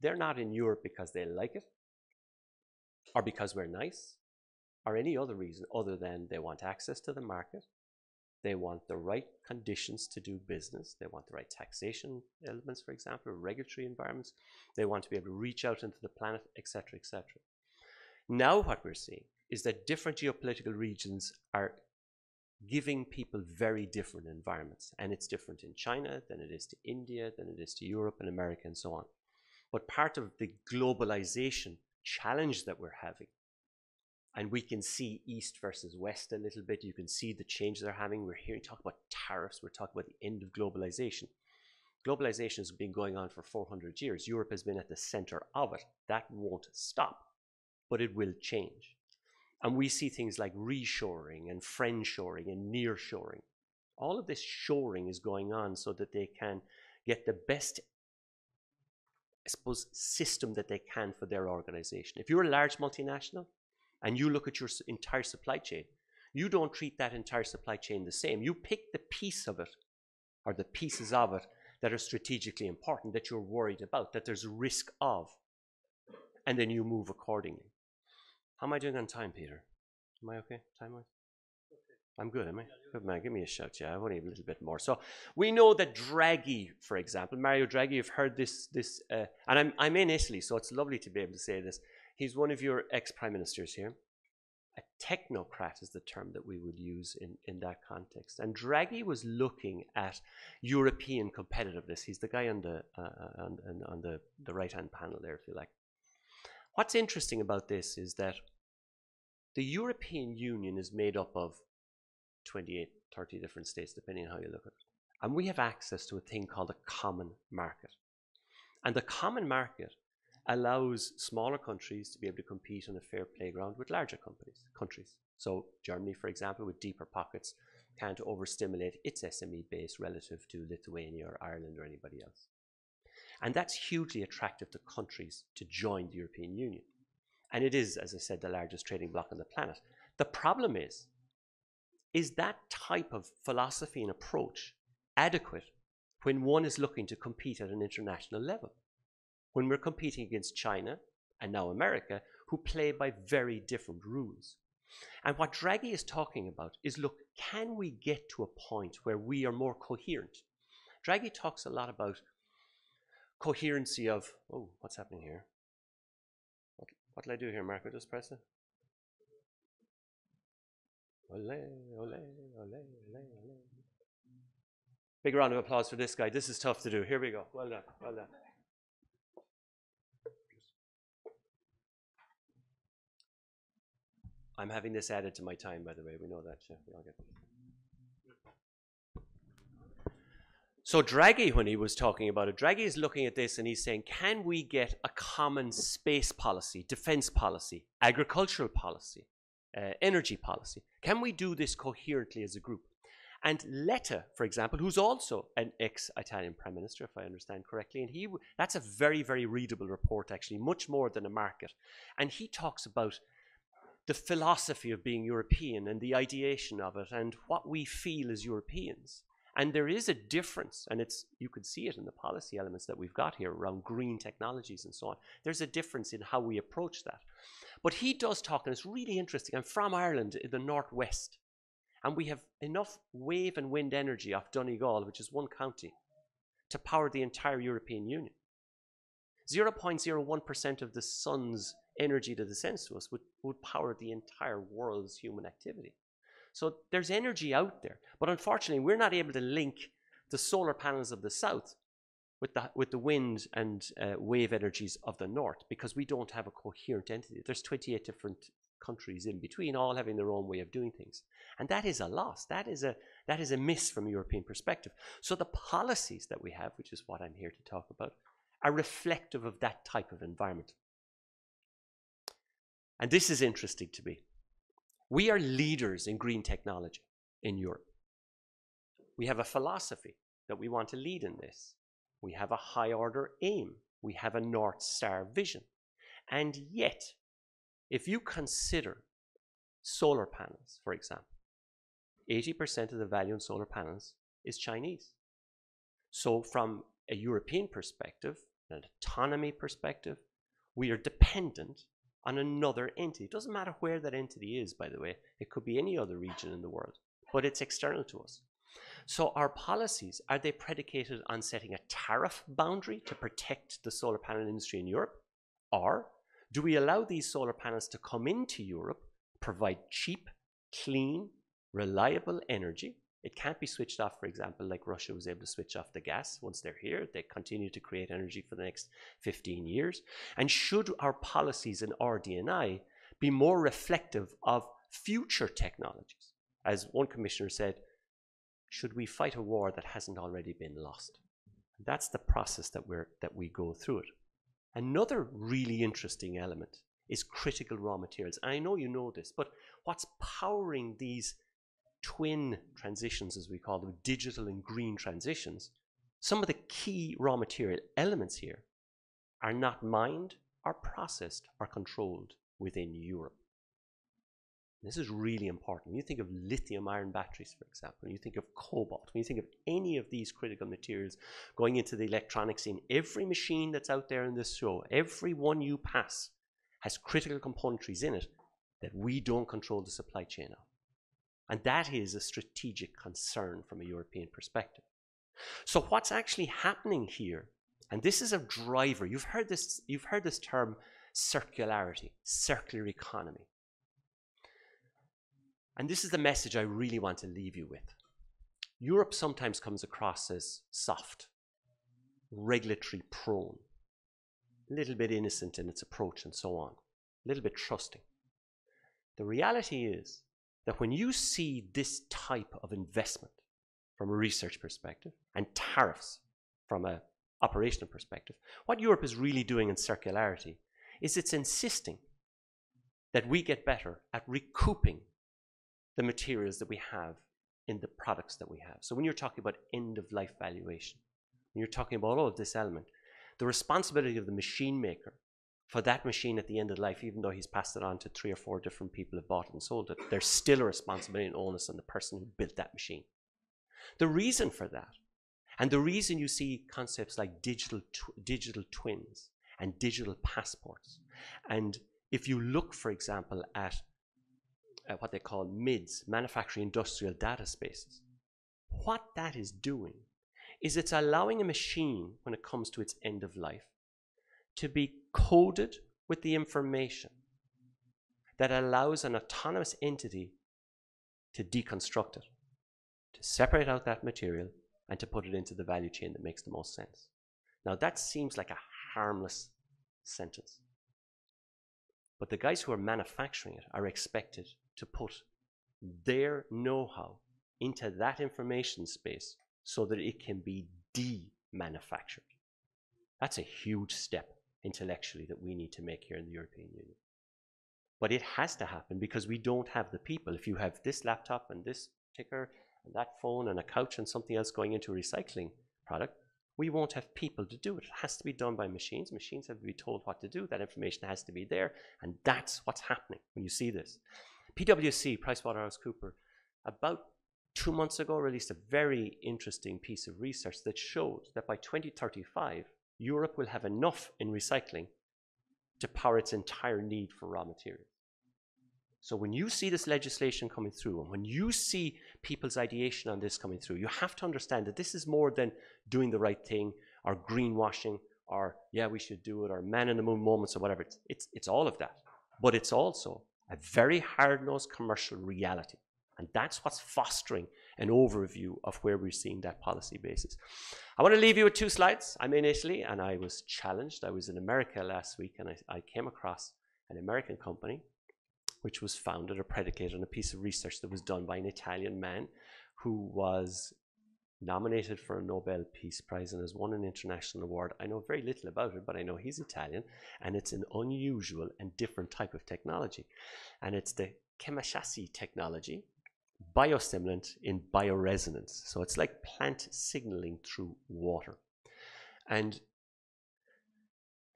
Speaker 4: They're not in Europe because they like it, or because we're nice, or any other reason other than they want access to the market, they want the right conditions to do business, they want the right taxation elements, for example, regulatory environments, they want to be able to reach out into the planet, etc., etc. Now what we're seeing is that different geopolitical regions are giving people very different environments. And it's different in China than it is to India, than it is to Europe and America and so on. But part of the globalization challenge that we're having, and we can see East versus West a little bit, you can see the changes they're having. We're hearing talk about tariffs, we're talking about the end of globalization. Globalization has been going on for 400 years. Europe has been at the center of it. That won't stop, but it will change. And we see things like reshoring and friendshoring and nearshoring. All of this shoring is going on so that they can get the best, I suppose, system that they can for their organization. If you're a large multinational and you look at your entire supply chain, you don't treat that entire supply chain the same. You pick the piece of it, or the pieces of it, that are strategically important, that you're worried about, that there's a risk of, and then you move accordingly. How am I doing on time, Peter? Am I okay, time-wise? Okay. I'm good, am I? Good man, give me a shout, yeah, I want a little bit more. So we know that Draghi, for example, Mario Draghi, you've heard this, and I'm in Italy, so it's lovely to be able to say this. He's one of your ex-prime ministers here. A technocrat is the term that we would use in that context. And Draghi was looking at European competitiveness. He's the guy on the right-hand panel there, if you like. What's interesting about this is that the European Union is made up of 28, 30 different states, depending on how you look at it. And we have access to a thing called a common market. And the common market allows smaller countries to be able to compete on a fair playground with larger countries. So Germany, for example, with deeper pockets, can't overstimulate its SME base relative to Lithuania or Ireland or anybody else. And that's hugely attractive to countries to join the European Union. And it is, as I said, the largest trading bloc on the planet. The problem is that type of philosophy and approach adequate when one is looking to compete at an international level? When we're competing against China and now America, who play by very different rules. And what Draghi is talking about is, look, can we get to a point where we are more coherent? Draghi talks a lot about coherency of, oh, what's happening here? What did I do here, Marco? Just press it. Ole, ole, ole, ole, ole. Big round of applause for this guy. This is tough to do. Here we go. Well done, well done. I'm having this added to my time, by the way. We know that, yeah. We all get this. So Draghi, when he was talking about it, Draghi is looking at this and he's saying, can we get a common space policy, defense policy, agricultural policy, energy policy? Can we do this coherently as a group? And Letta, for example, who's also an ex-Italian prime minister, if I understand correctly, and that's a very, very readable report, actually, much more than a market. And he talks about the philosophy of being European and the ideation of it and what we feel as Europeans. And there is a difference, and you can see it in the policy elements that we've got here around green technologies and so on. There's a difference in how we approach that. But he does talk, and it's really interesting. I'm from Ireland in the northwest, and we have enough wave and wind energy off Donegal, which is one county, to power the entire European Union. 0.01% of the sun's energy that descends to us would power the entire world's human activity. So there's energy out there, but unfortunately we're not able to link the solar panels of the south with the wind and wave energies of the north, because we don't have a coherent entity. There's 28 different countries in between, all having their own way of doing things. And that is a loss. That is a miss from a European perspective. So the policies that we have, which is what I'm here to talk about, are reflective of that type of environment. And this is interesting to me. We are leaders in green technology in Europe. We have a philosophy that we want to lead in this. We have a high order aim. We have a North Star vision. And yet, if you consider solar panels, for example, 80% of the value in solar panels is Chinese. So from a European perspective, an autonomy perspective, we are dependent on another entity. It doesn't matter where that entity is, by the way. It could be any other region in the world, but it's external to us. So our policies, are they predicated on setting a tariff boundary to protect the solar panel industry in Europe? Or do we allow these solar panels to come into Europe, provide cheap, clean, reliable energy? It can't be switched off, for example, like Russia was able to switch off the gas once they're here. They continue to create energy for the next 15 years. And should our policies in RD&I be more reflective of future technologies? As one commissioner said, should we fight a war that hasn't already been lost? That's the process that we go through it. Another really interesting element is critical raw materials. And I know you know this, but what's powering these twin transitions, as we call them, digital and green transitions, some of the key raw material elements here are not mined or processed or controlled within Europe. This is really important. When you think of lithium ion batteries, for example, when you think of cobalt, when you think of any of these critical materials going into the electronics in every machine that's out there in this show, every one you pass has critical componentries in it that we don't control the supply chain of. And that is a strategic concern from a European perspective. So what's actually happening here, and this is a driver, you've heard this term circularity, circular economy. And this is the message I really want to leave you with. Europe sometimes comes across as soft, regulatory prone, a little bit innocent in its approach and so on, a little bit trusting. The reality is that when you see this type of investment from a research perspective and tariffs from an operational perspective, what Europe is really doing in circularity is it's insisting that we get better at recouping the materials that we have in the products that we have. So when you're talking about end-of-life valuation, when you're talking about all of this element, the responsibility of the machine maker for that machine at the end of life, even though he's passed it on to 3 or 4 different people who bought and sold it, there's still a responsibility and onus on the person who built that machine. The reason for that, and the reason you see concepts like digital twins and digital passports, and if you look, for example, at what they call MIDS, manufacturing industrial data spaces, what that is doing is it's allowing a machine, when it comes to its end of life, to be coded with the information that allows an autonomous entity to deconstruct it, to separate out that material, and to put it into the value chain that makes the most sense. Now that seems like a harmless sentence, but the guys who are manufacturing it are expected to put their know-how into that information space so that it can be de-manufactured. That's a huge step intellectually that we need to make here in the European Union. But it has to happen because we don't have the people. If you have this laptop and this ticker and that phone and a couch and something else going into a recycling product, we won't have people to do it. It has to be done by machines. Machines have to be told what to do. That information has to be there. And that's what's happening when you see this. PwC, PricewaterhouseCoopers, about 2 months ago released a very interesting piece of research that showed that by 2035, Europe will have enough in recycling to power its entire need for raw materials. So when you see this legislation coming through, and when you see people's ideation on this coming through, you have to understand that this is more than doing the right thing, or greenwashing, or yeah, we should do it, or man in the moon moments, or whatever. It's all of that. But it's also a very hard-nosed commercial reality. And that's what's fostering an overview of where we're seeing that policy basis. I want to leave you with 2 slides. I'm in Italy, and I was challenged. I was in America last week, and I came across an American company which was founded or predicated on a piece of research that was done by an Italian man who was nominated for a Nobel Peace Prize and has won an international award. I know very little about it, but I know he's Italian, and it's an unusual and different type of technology. And it's the chemachassis technology, biostimulant in bioresonance. So it's like plant signaling through water. And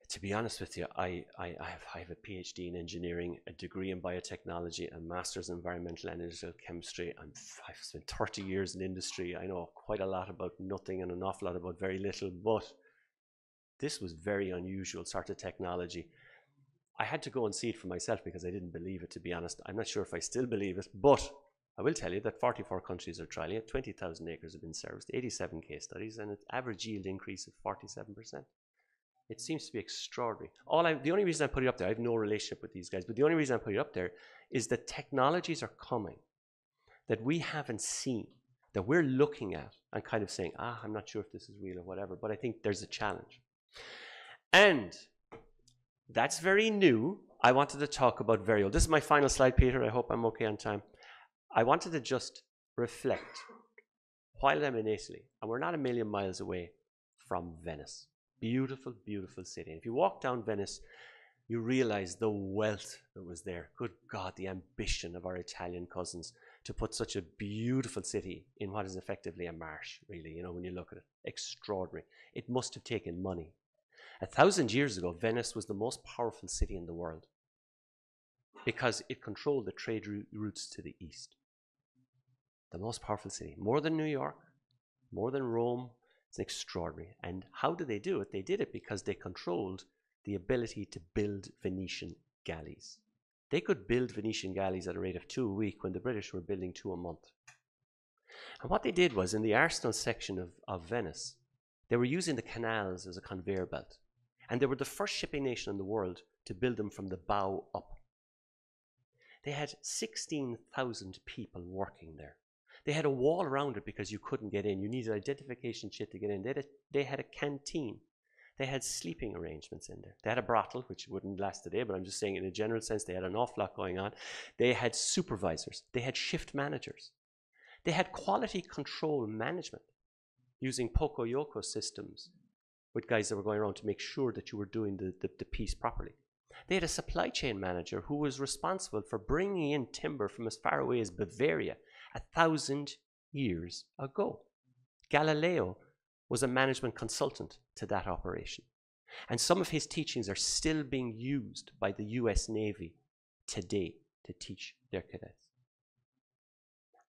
Speaker 4: to be honest with you, I have a PhD in engineering, a degree in biotechnology, a master's in environmental and analytical chemistry. I've spent 30 years in industry. I know quite a lot about nothing and an awful lot about very little, but this was very unusual sort of technology. I had to go and see it for myself because I didn't believe it, to be honest. I'm not sure if I still believe it, but I will tell you that 44 countries are trialing it, 20,000 acres have been serviced, 87 case studies, and an average yield increase of 47%. It seems to be extraordinary. The only reason I put it up there, I have no relationship with these guys, but the only reason I put it up there is that technologies are coming that we haven't seen, that we're looking at and kind of saying, I'm not sure if this is real or whatever, but I think there's a challenge. And that's very new. I wanted to talk about very old. This is my final slide, Peter. I hope I'm okay on time. I wanted to just reflect while I'm in Italy, and we're not a million miles away from Venice. Beautiful, beautiful city. And if you walk down Venice, you realize the wealth that was there. Good God, the ambition of our Italian cousins to put such a beautiful city in what is effectively a marsh, really, you know, when you look at it. Extraordinary. It must have taken money. 1,000 years ago, Venice was the most powerful city in the world because it controlled the trade routes to the east. The most powerful city. More than New York, more than Rome. It's extraordinary. And how did they do it? They did it because they controlled the ability to build Venetian galleys. They could build Venetian galleys at a rate of 2 a week when the British were building 2 a month. And what they did was, in the arsenal section of Venice, they were using the canals as a conveyor belt. And they were the first shipping nation in the world to build them from the bow up. They had 16,000 people working there. They had a wall around it because you couldn't get in. You needed identification shit to get in. They had a canteen. They had sleeping arrangements in there. They had a brothel, which wouldn't last today, but I'm just saying in a general sense, they had an awful lot going on. They had supervisors. They had shift managers. They had quality control management using Pocoyoco systems with guys that were going around to make sure that you were doing the piece properly. They had a supply chain manager who was responsible for bringing in timber from as far away as Bavaria 1,000 years ago. Galileo was a management consultant to that operation. And some of his teachings are still being used by the US Navy today to teach their cadets.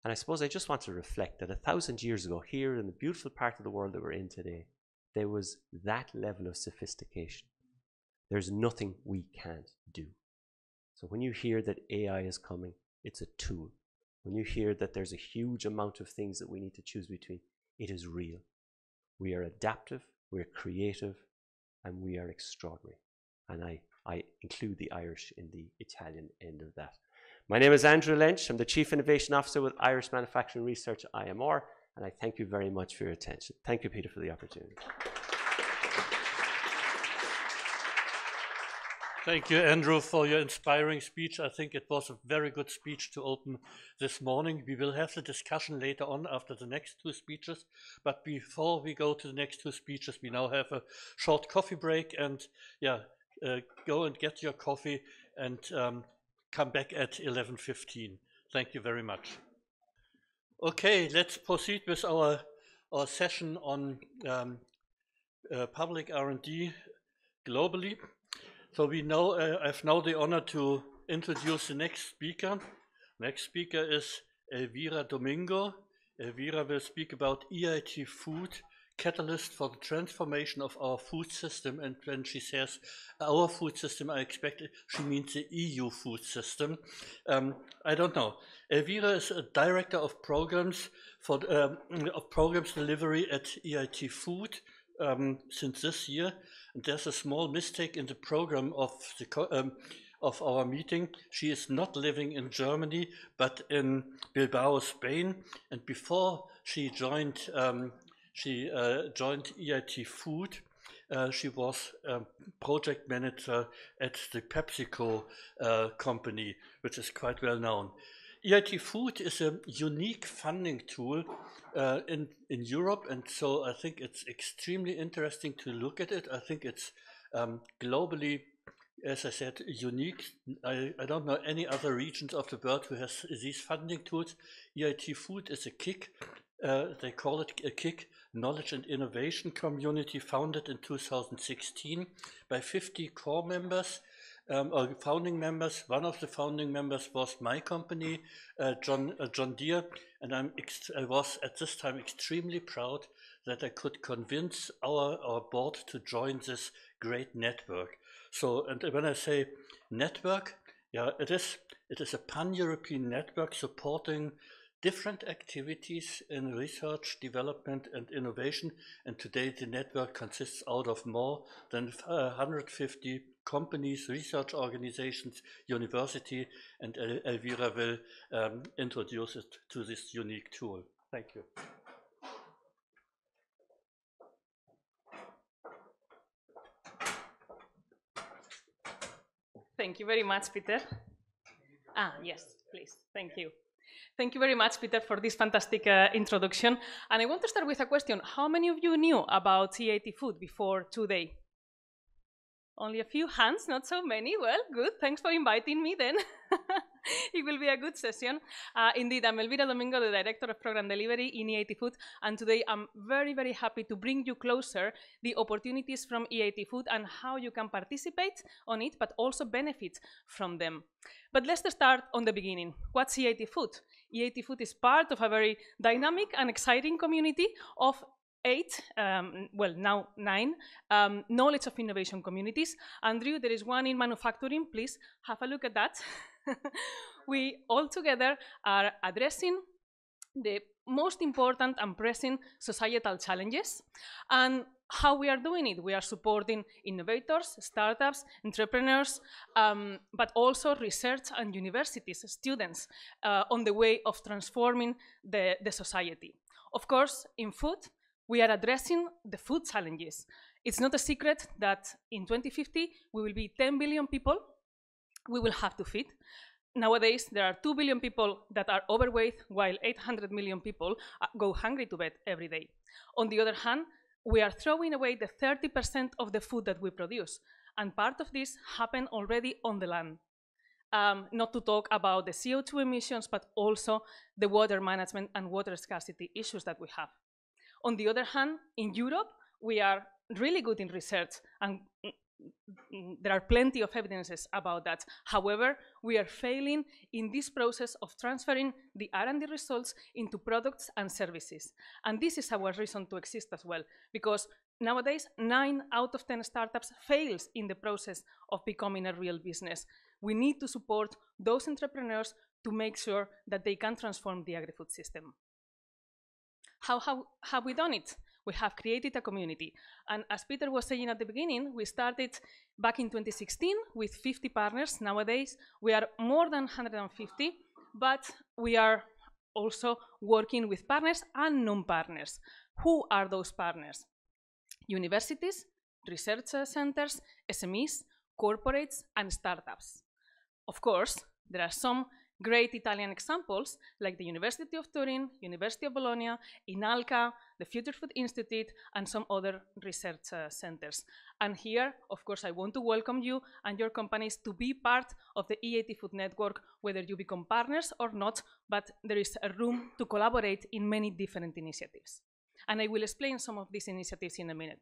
Speaker 4: And I suppose I just want to reflect that 1,000 years ago, here in the beautiful part of the world that we're in today, there was that level of sophistication. There's nothing we can't do. So when you hear that AI is coming, it's a tool. When you hear that there's a huge amount of things that we need to choose between, it is real. We are adaptive, we're creative, and we are extraordinary. And I include the Irish in the Italian end of that. My name is Andrew Lynch. I'm the Chief Innovation Officer with Irish Manufacturing Research, IMR, and I thank you very much for your attention. Thank you, Peter, for the opportunity.
Speaker 3: Thank you, Andrew, for your inspiring speech. I think it was a very good speech to open this morning. We will have the discussion later on after the next 2 speeches. But before we go to the next 2 speeches, we now have a short coffee break. And yeah, go and get your coffee and come back at 11:15. Thank you very much. Okay, let's proceed with our session on public R&D globally. So I've now the honor to introduce the next speaker. Next speaker is Elvira Domingo. Elvira will speak about EIT Food, catalyst for the transformation of our food system. And when she says our food system, I expect she means the EU food system. I don't know. Elvira is a director of programs for programs delivery at EIT Food since this year. And there's a small mistake in the program of the of our meeting. She is not living in Germany, but in Bilbao, Spain. And before she joined EIT Food, she was project manager at the PepsiCo company, which is quite well known. EIT Food is a unique funding tool in Europe, and so I think it's extremely interesting to look at it. I think it's globally, as I said, unique. I don't know any other regions of the world who has these funding tools. EIT Food is a KIC, they call it a KIC, Knowledge and Innovation Community, founded in 2016 by 50 core members, or founding members. One of the founding members was my company, John Deere, and I was at this time extremely proud that I could convince our board to join this great network. So, and when I say network, yeah, it is a pan-European network supporting different activities in research, development, and innovation. And today the network consists out of more than 150 companies, research organizations, university, and Elvira will introduce it to this unique tool. Thank you.
Speaker 5: Thank you very much, Peter. Yes, please. Thank you. Thank you very much, Peter, for this fantastic introduction. And I want to start with a question. How many of you knew about EIT Food before today? Only a few hands, not so many. Well, good. Thanks for inviting me then. It will be a good session. Indeed, I'm Elvira Domingo, the Director of Program Delivery in EIT Food, and today I'm very, very happy to bring you closer the opportunities from EIT Food and how you can participate on it, but also benefit from them. But let's start on the beginning. What's EIT Food? EIT Food is part of a very dynamic and exciting community of 8, well, now 9, knowledge of innovation communities. Andrew, there is one in manufacturing. Please have a look at that. We all together are addressing the most important and pressing societal challenges. And how we are doing it? We are supporting innovators, startups, entrepreneurs, but also research and universities, students, on the way of transforming the society. Of course, in food, we are addressing the food challenges. It's not a secret that in 2050, we will be 10 billion people we will have to feed. Nowadays, there are 2 billion people that are overweight, while 800 million people go hungry to bed every day. On the other hand, we are throwing away the 30% of the food that we produce. And part of this happened already on the land. Not to talk about the CO2 emissions, but also the water management and water scarcity issues that we have. On the other hand, in Europe, we are really good in research, and there are plenty of evidences about that. However, we are failing in this process of transferring the R&D results into products and services. And this is our reason to exist as well, because nowadays, 9 out of 10 startups fails in the process of becoming a real business. We need to support those entrepreneurs to make sure that they can transform the agri-food system. How have we done it? We have created a community. And as Peter was saying at the beginning, we started back in 2016 with 50 partners. Nowadays, we are more than 150, but we are also working with partners and non-partners. Who are those partners? Universities, research centers, SMEs, corporates, and startups. Of course, there are some great Italian examples, like the University of Turin, University of Bologna, Inalca, the Future Food Institute, and some other research centers. And here, of course, I want to welcome you and your companies to be part of the EIT Food Network, whether you become partners or not, but there is a room to collaborate in many different initiatives. And I will explain some of these initiatives in a minute.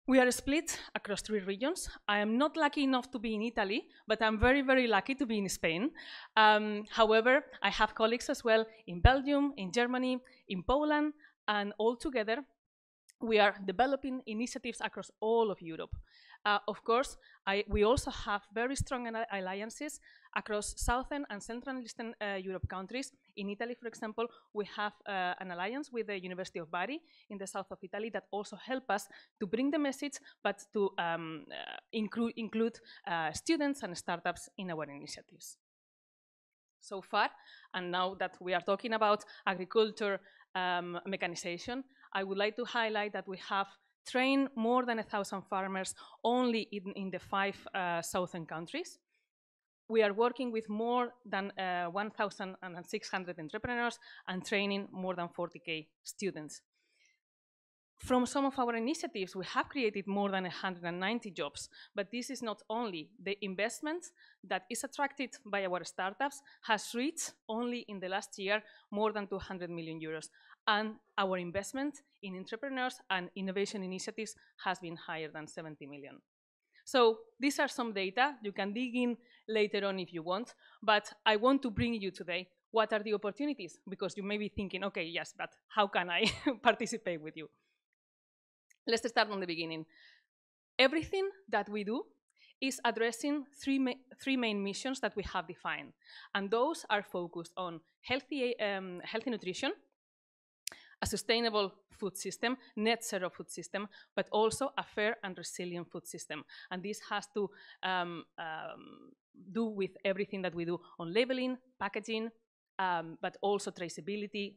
Speaker 5: We are split across 3 regions. I am not lucky enough to be in Italy, but I'm very, very lucky to be in Spain. However, I have colleagues as well in Belgium, in Germany, in Poland, and all together, we are developing initiatives across all of Europe. Of course, we also have very strong alliances across Southern and Central and Eastern Europe countries. In Italy, for example, we have an alliance with the University of Bari in the south of Italy that also help us to bring the message, but to include students and startups in our initiatives. So far, and now that we are talking about agriculture mechanization, I would like to highlight that we have trained more than 1,000 farmers only in the 5 southern countries. We are working with more than 1,600 entrepreneurs and training more than 40,000 students. From some of our initiatives, we have created more than 190 jobs, but this is not only. The investment that is attracted by our startups has reached only in the last year more than 200 million euros. And our investment in entrepreneurs and innovation initiatives has been higher than 70 million. So these are some data. You can dig in later on if you want, but I want to bring you today what are the opportunities, because you may be thinking, okay, yes, but how can I participate with you? Let's start from the beginning. Everything that we do is addressing three main missions that we have defined, and those are focused on healthy nutrition, a sustainable food system, net zero food system, but also a fair and resilient food system. And this has to do with everything that we do on labeling, packaging, but also traceability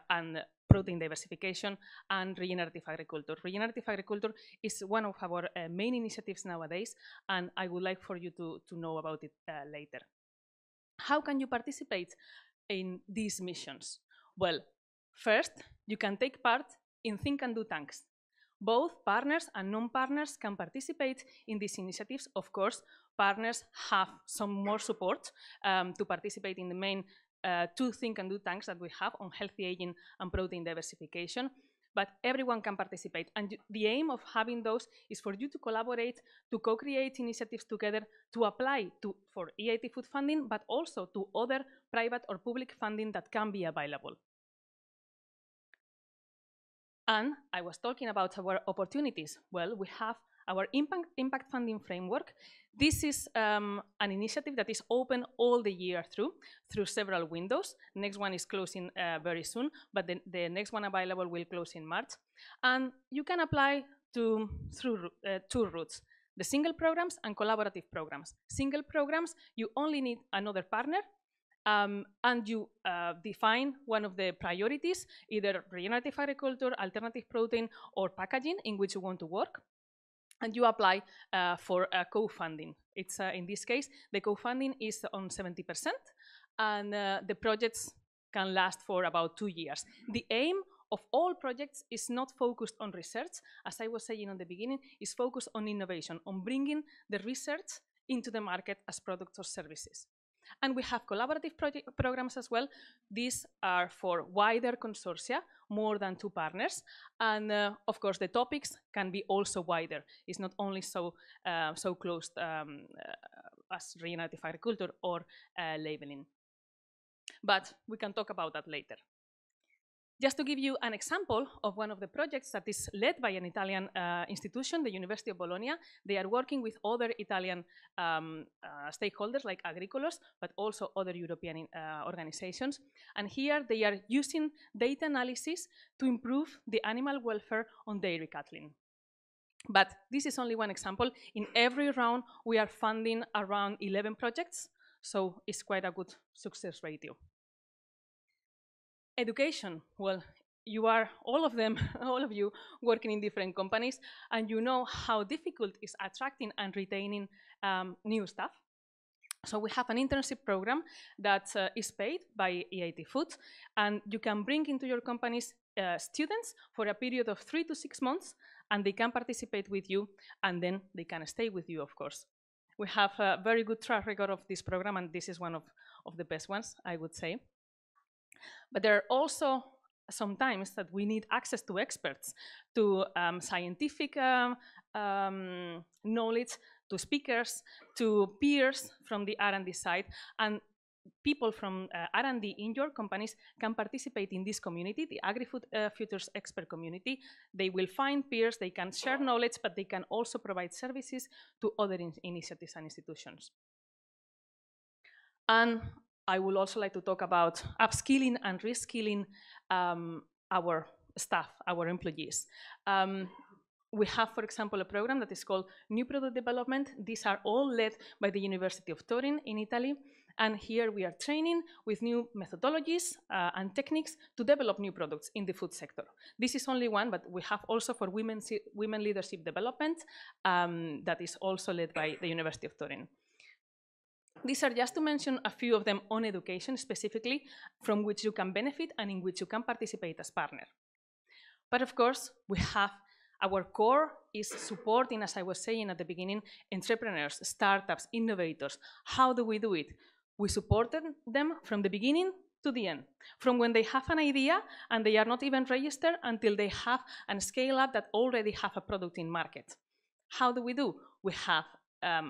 Speaker 5: and protein diversification and regenerative agriculture. Regenerative agriculture is one of our main initiatives nowadays, and I would like for you to know about it later. How can you participate in these missions? Well, first, you can take part in Think and Do tanks. Both partners and non-partners can participate in these initiatives. Of course, partners have some more support to participate in the main 2 Think and Do tanks that we have on healthy aging and protein diversification, but everyone can participate. And the aim of having those is for you to collaborate, to co-create initiatives together, to apply for EIT food funding, but also to other private or public funding that can be available. And I was talking about our opportunities. Well, we have our impact funding framework. This is an initiative that is open all the year through several windows. Next one is closing very soon, but the next one available will close in March. And you can apply through 2 routes, the single programs and collaborative programs. Single programs, you only need another partner, and you define one of the priorities, either regenerative agriculture, alternative protein, or packaging in which you want to work. And you apply for co-funding. It's in this case, the co-funding is on 70%, and the projects can last for about 2 years. The aim of all projects is not focused on research, as I was saying on the beginning, is focused on innovation, on bringing the research into the market as products or services. And we have collaborative programs as well. These are for wider consortia, more than 2 partners. And of course, the topics can be also wider. It's not only so closed as regenerative agriculture or labeling. But we can talk about that later. Just to give you an example of one of the projects that is led by an Italian institution, the University of Bologna. They are working with other Italian stakeholders like Agricolos, but also other European organizations. And here they are using data analysis to improve the animal welfare on dairy cattle. But this is only one example. In every round, we are funding around 11 projects, so it's quite a good success ratio. Education, well, you are, all of you, working in different companies, and you know how difficult it is attracting and retaining new staff. So we have an internship program that is paid by EIT Food, and you can bring into your companies students for a period of 3 to 6 months, and they can participate with you, and then they can stay with you, of course. We have a very good track record of this program, and this is one of the best ones, I would say. But there are also sometimes that we need access to experts, to scientific knowledge, to speakers, to peers from the R&D side, and people from R&D in your companies can participate in this community, the Agri-Food Futures Expert Community. They will find peers, they can share knowledge, but they can also provide services to other initiatives and institutions. And I would also like to talk about upskilling and reskilling our staff, our employees. We have, for example, a program that is called New Product Development. These are all led by the University of Turin in Italy. And here we are training with new methodologies and techniques to develop new products in the food sector. This is only one, but we have also for women leadership development that is also led by the University of Turin. These are just to mention a few of them on education specifically, from which you can benefit and in which you can participate as partner. But of course, we have our core is supporting, as I was saying at the beginning, entrepreneurs, startups, innovators. How do we do it? We supported them from the beginning to the end, from when they have an idea and they are not even registered until they have a scale up that already have a product in market. How do we do? We have a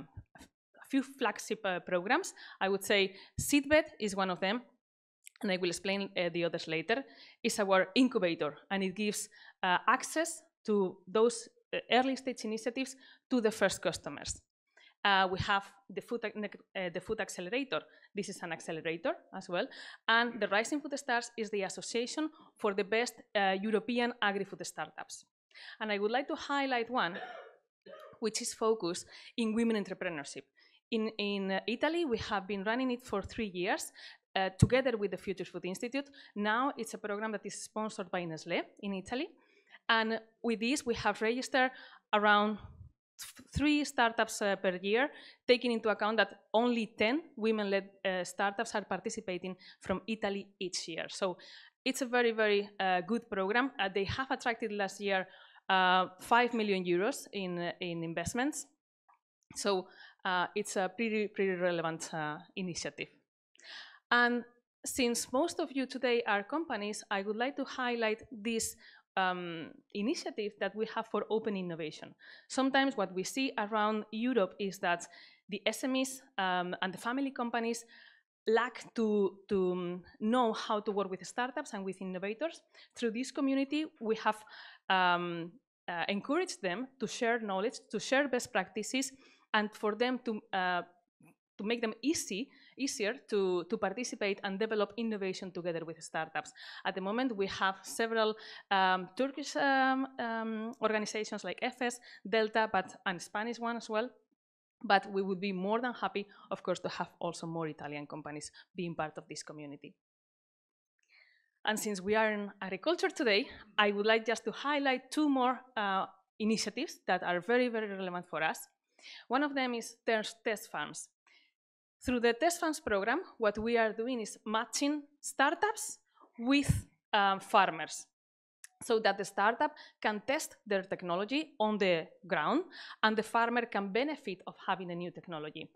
Speaker 5: few flagship programs. I would say Seedbed is one of them, and I will explain the others later. It's our incubator, and it gives access to those early stage initiatives to the first customers. We have the Food Accelerator. This is an accelerator as well. And the Rising Food Stars is the association for the best European agri-food startups. And I would like to highlight one which is focused in women entrepreneurship. In Italy, we have been running it for 3 years together with the Future Food Institute. Now it's a program that is sponsored by Nestlé in Italy. And with this, we have registered around 3 startups per year, taking into account that only 10 women-led startups are participating from Italy each year. So it's a very, very good program. They have attracted last year 5 million euros in investments. So it's a pretty relevant initiative. And since most of you today are companies, I would like to highlight this initiative that we have for open innovation. Sometimes what we see around Europe is that the SMEs and the family companies lack to know how to work with startups and with innovators. Through this community, we have encouraged them to share knowledge, to share best practices, and for them to make them easier to participate and develop innovation together with startups. At the moment, we have several Turkish organizations like EFES, Delta, and Spanish one as well. But we would be more than happy, of course, to have also more Italian companies being part of this community. And since we are in agriculture today, I would like just to highlight 2 more initiatives that are very, very relevant for us. One of them is test farms. Through the Test Farms program, what we are doing is matching startups with farmers so that the startup can test their technology on the ground and the farmer can benefit of having a new technology.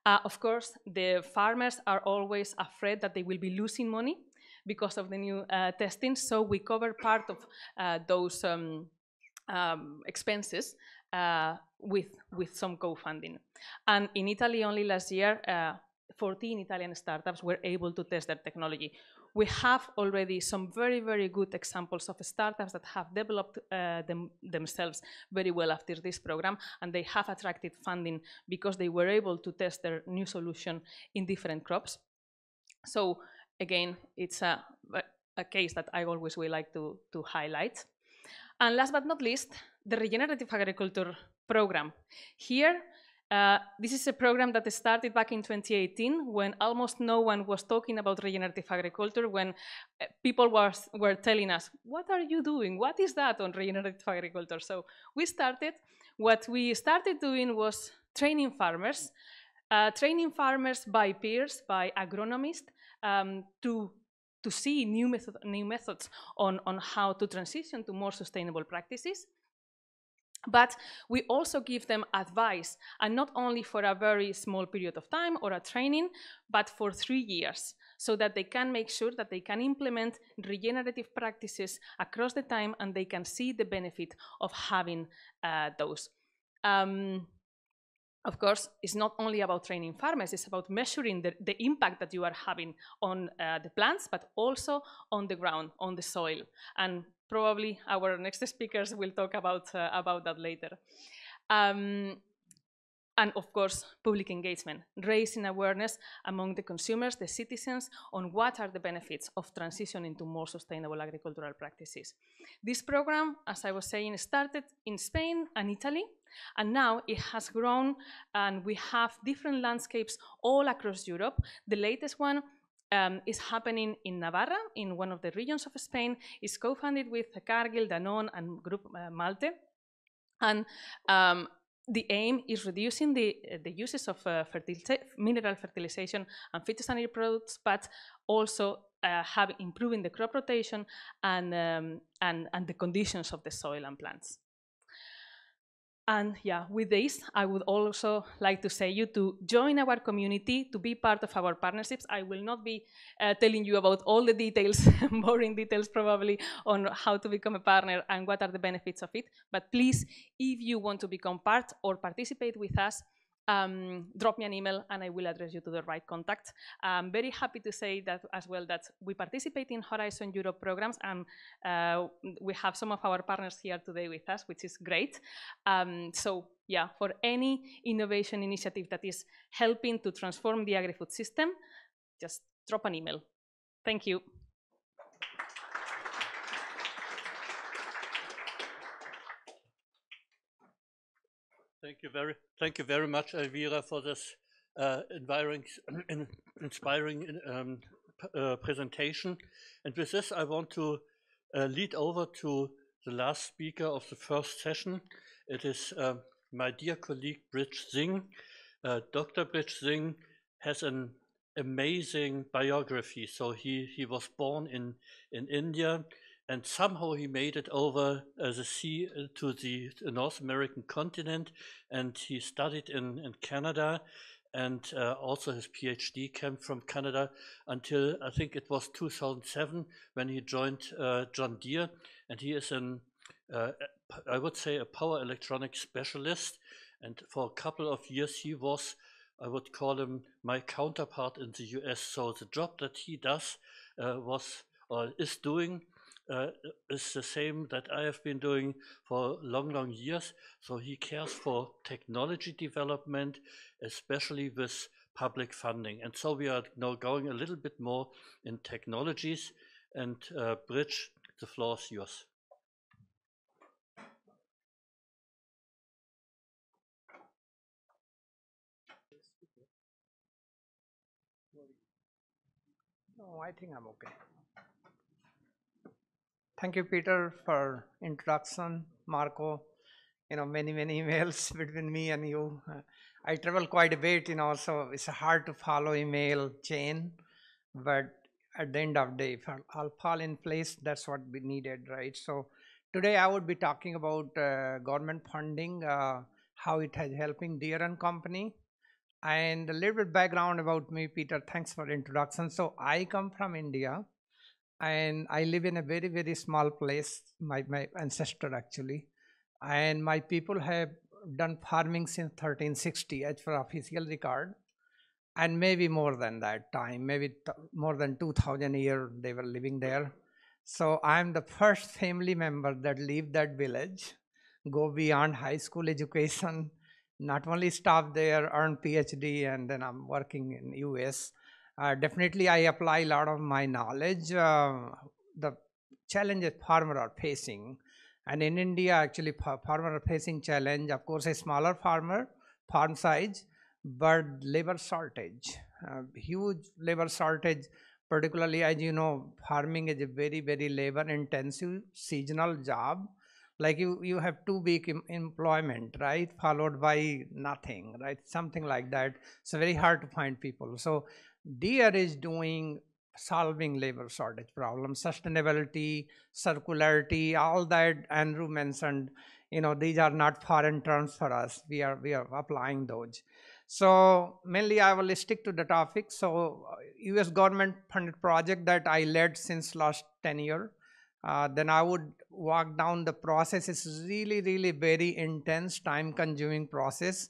Speaker 5: Of course, the farmers are always afraid that they will be losing money because of the new testing, so we cover part of those expenses with some co-funding. And in Italy, only last year, 14 Italian startups were able to test their technology. We have already some very, very good examples of startups that have developed themselves very well after this program, and they have attracted funding because they were able to test their new solution in different crops. So again, it's a case that I always will like to highlight. And last but not least, the Regenerative Agriculture program. Here, this is a program that started back in 2018 when almost no one was talking about regenerative agriculture, when people were telling us, what are you doing? What is that on regenerative agriculture? So what we started doing was training farmers by peers, by agronomists, to see new methods on how to transition to more sustainable practices. But we also give them advice, and not only for a very small period of time or a training, but for 3 years. so that they can make sure that they can implement regenerative practices across the time and they can see the benefit of having those. Of course, it's not only about training farmers, it's about measuring the impact that you are having on the plants, but also on the ground, on the soil. And probably our next speakers will talk about that later. And of course, public engagement, raising awareness among the consumers, the citizens, on what are the benefits of transitioning to more sustainable agricultural practices. This program, as I was saying, started in Spain and Italy, and now it has grown, and we have different landscapes all across Europe. The latest one is happening in Navarra, in one of the regions of Spain. It's co-funded with Cargill, Danone, and Group Malte. And the aim is reducing the uses of mineral fertilization and phytosanitary products, but also improving the crop rotation and the conditions of the soil and plants. And yeah, with this, I would also like to say you to join our community, to be part of our partnerships. I will not be telling you about all the details, boring details probably, on how to become a partner and what are the benefits of it. But please, if you want to become part or participate with us, drop me an email and I will address you to the right contact. I'm very happy to say that as well that we participate in Horizon Europe programs, and we have some of our partners here today with us, which is great. So yeah, for any innovation initiative that is helping to transform the agri-food system, just drop an email. Thank you.
Speaker 3: Thank you very much, Elvira, for this inspiring presentation. And with this, I want to lead over to the last speaker of the first session. It is my dear colleague, Brij Singh. Dr. Brij Singh has an amazing biography. So he was born in India, and somehow he made it over the sea to the North American continent, and he studied in Canada, and also his PhD came from Canada until I think it was 2007 when he joined John Deere, and he is I would say a power electronics specialist, and for a couple of years he was, I would call him my counterpart in the US. So the job that he does is doing is the same that I have been doing for long years. So he cares for technology development, especially with public funding. And so we are now going a little bit more in technologies. And Brij, the floor is yours.
Speaker 6: No, I think I'm okay. Thank you, Peter, for introduction. Marco, many emails between me and you. I travel quite a bit, so it's hard to follow email chain, but at the end of the day, if I'll fall in place, that's what we needed, right? So today I would be talking about government funding, how it is helping Deere and Company, and a little bit background about me, Peter. Thanks for the introduction. So I come from India, and I live in a very small place, my ancestor actually, and my people have done farming since 1360 as per official record, and maybe more than that time, maybe more than 2000 years they were living there. So I'm the first family member that leave that village, go beyond high school education, not only stop there, earn PhD, and then I'm working in US. Definitely I apply a lot of my knowledge. The challenges farmers are facing, and in India actually farmers are facing challenge, of course a smaller farm size, but labor shortage, huge labor shortage, particularly as you know, farming is a very labor intensive seasonal job. Like you have 2 week employment, right, followed by nothing, right, something like that. So very hard to find people. So Deere is solving labor shortage problem, sustainability, circularity, all that Andrew mentioned. These are not foreign terms for us. We are applying those. So mainly I will stick to the topic. So US government funded project that I led since last 10 years. Then I would walk down the process. It's really very intense, time consuming process.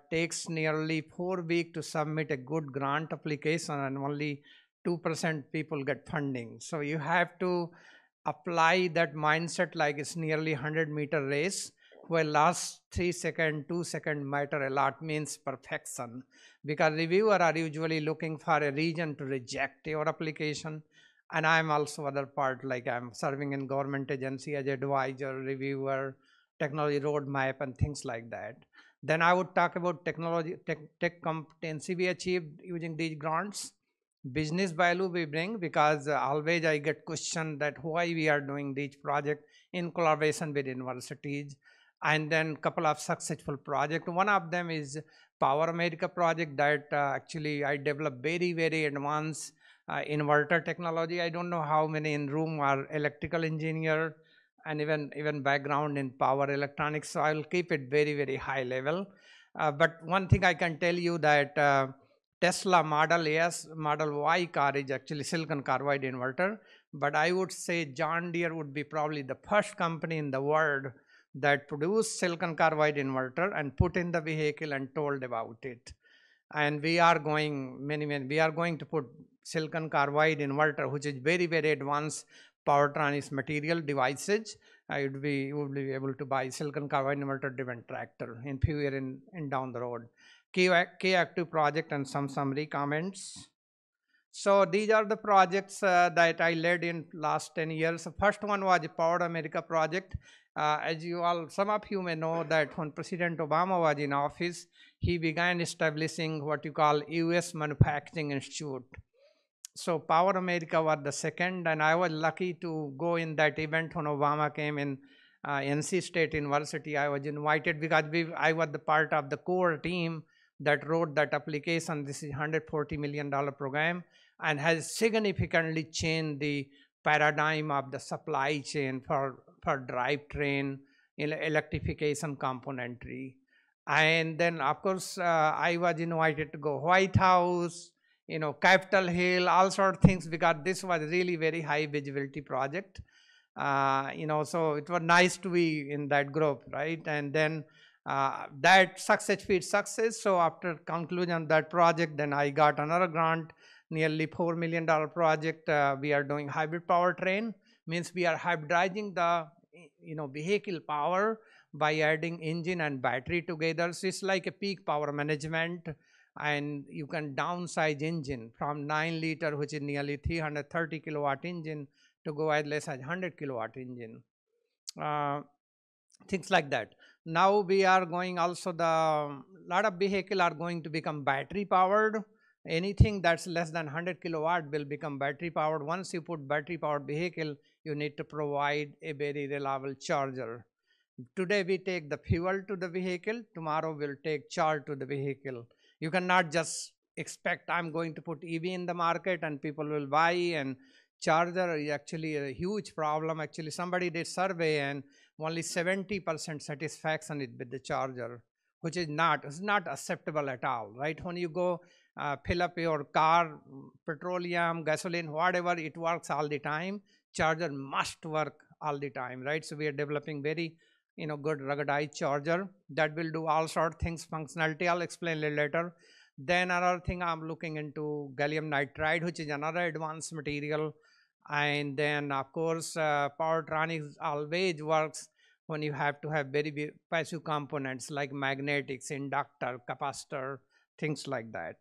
Speaker 6: Takes nearly 4 weeks to submit a good grant application, and only 2% people get funding. So you have to apply that mindset like it's nearly 100-meter race, where last 3 seconds, 2 seconds matter a lot, means perfection. Because reviewer are usually looking for a reason to reject your application. And I'm also other part, like I'm serving in government agency as advisor, reviewer, technology roadmap, and things like that. Then I would talk about technology, tech competency we achieved using these grants, business value we bring, because always I get questioned that why we are doing these projects in collaboration with universities. And then couple of successful projects. One of them is Power America project that actually I developed very advanced inverter technology. I don't know how many in room are electrical engineer and even background in power electronics, so I will keep it very high level. But one thing I can tell you that Tesla Model S, Model Y car is actually silicon carbide inverter, but I would say John Deere would be probably the first company in the world that produced silicon carbide inverter and put in the vehicle and told about it. And we are going we are going to put silicon carbide inverter, which is very advanced powertrain material devices. You would be able to buy silicon carbide inverter driven tractor in few years in down the road. K active project and some summary comments. So these are the projects that I led in last 10 years. The first one was the Power America project. As you all, some of you may know that when President Obama was in office, he began establishing what you call US Manufacturing Institute. So Power America was the second, and I was lucky to go in that event when Obama came in NC State University. I was invited because I was the part of the core team that wrote that application. This is $140 million program and has significantly changed the paradigm of the supply chain for drivetrain, electrification componentry. And then of course I was invited to go White House, Capitol Hill, all sort of things, because this was really very high visibility project. So it was nice to be in that group, right? And then that success feeds success. So after conclusion of that project, then I got another grant, nearly $4 million project. We are doing hybrid powertrain, means we are hybridizing the vehicle power by adding engine and battery together. So it's like a peak power management, and you can downsize engine from 9 liter, which is nearly 330 kilowatt engine, to go as less as 100 kilowatt engine. Things like that. Now we are going also, lot of vehicles are going to become battery powered. Anything that's less than 100 kilowatt will become battery powered. Once you put battery powered vehicle, you need to provide a very reliable charger. Today we take the fuel to the vehicle, tomorrow we'll take charge to the vehicle. You cannot just expect I'm going to put EV in the market and people will buy, and charger is actually a huge problem. Actually, somebody did survey and only 70% satisfaction is with the charger, which is not acceptable at all, right? When you go fill up your car, petroleum, gasoline, whatever, it works all the time. Charger must work all the time, right? So we are developing very good ruggedized charger that will do all sort of things, functionality. I'll explain a little later. Then another thing I'm looking into, gallium nitride, which is another advanced material. And then of course powertronics always works when you have to have very passive components like magnetics, inductor, capacitor, things like that.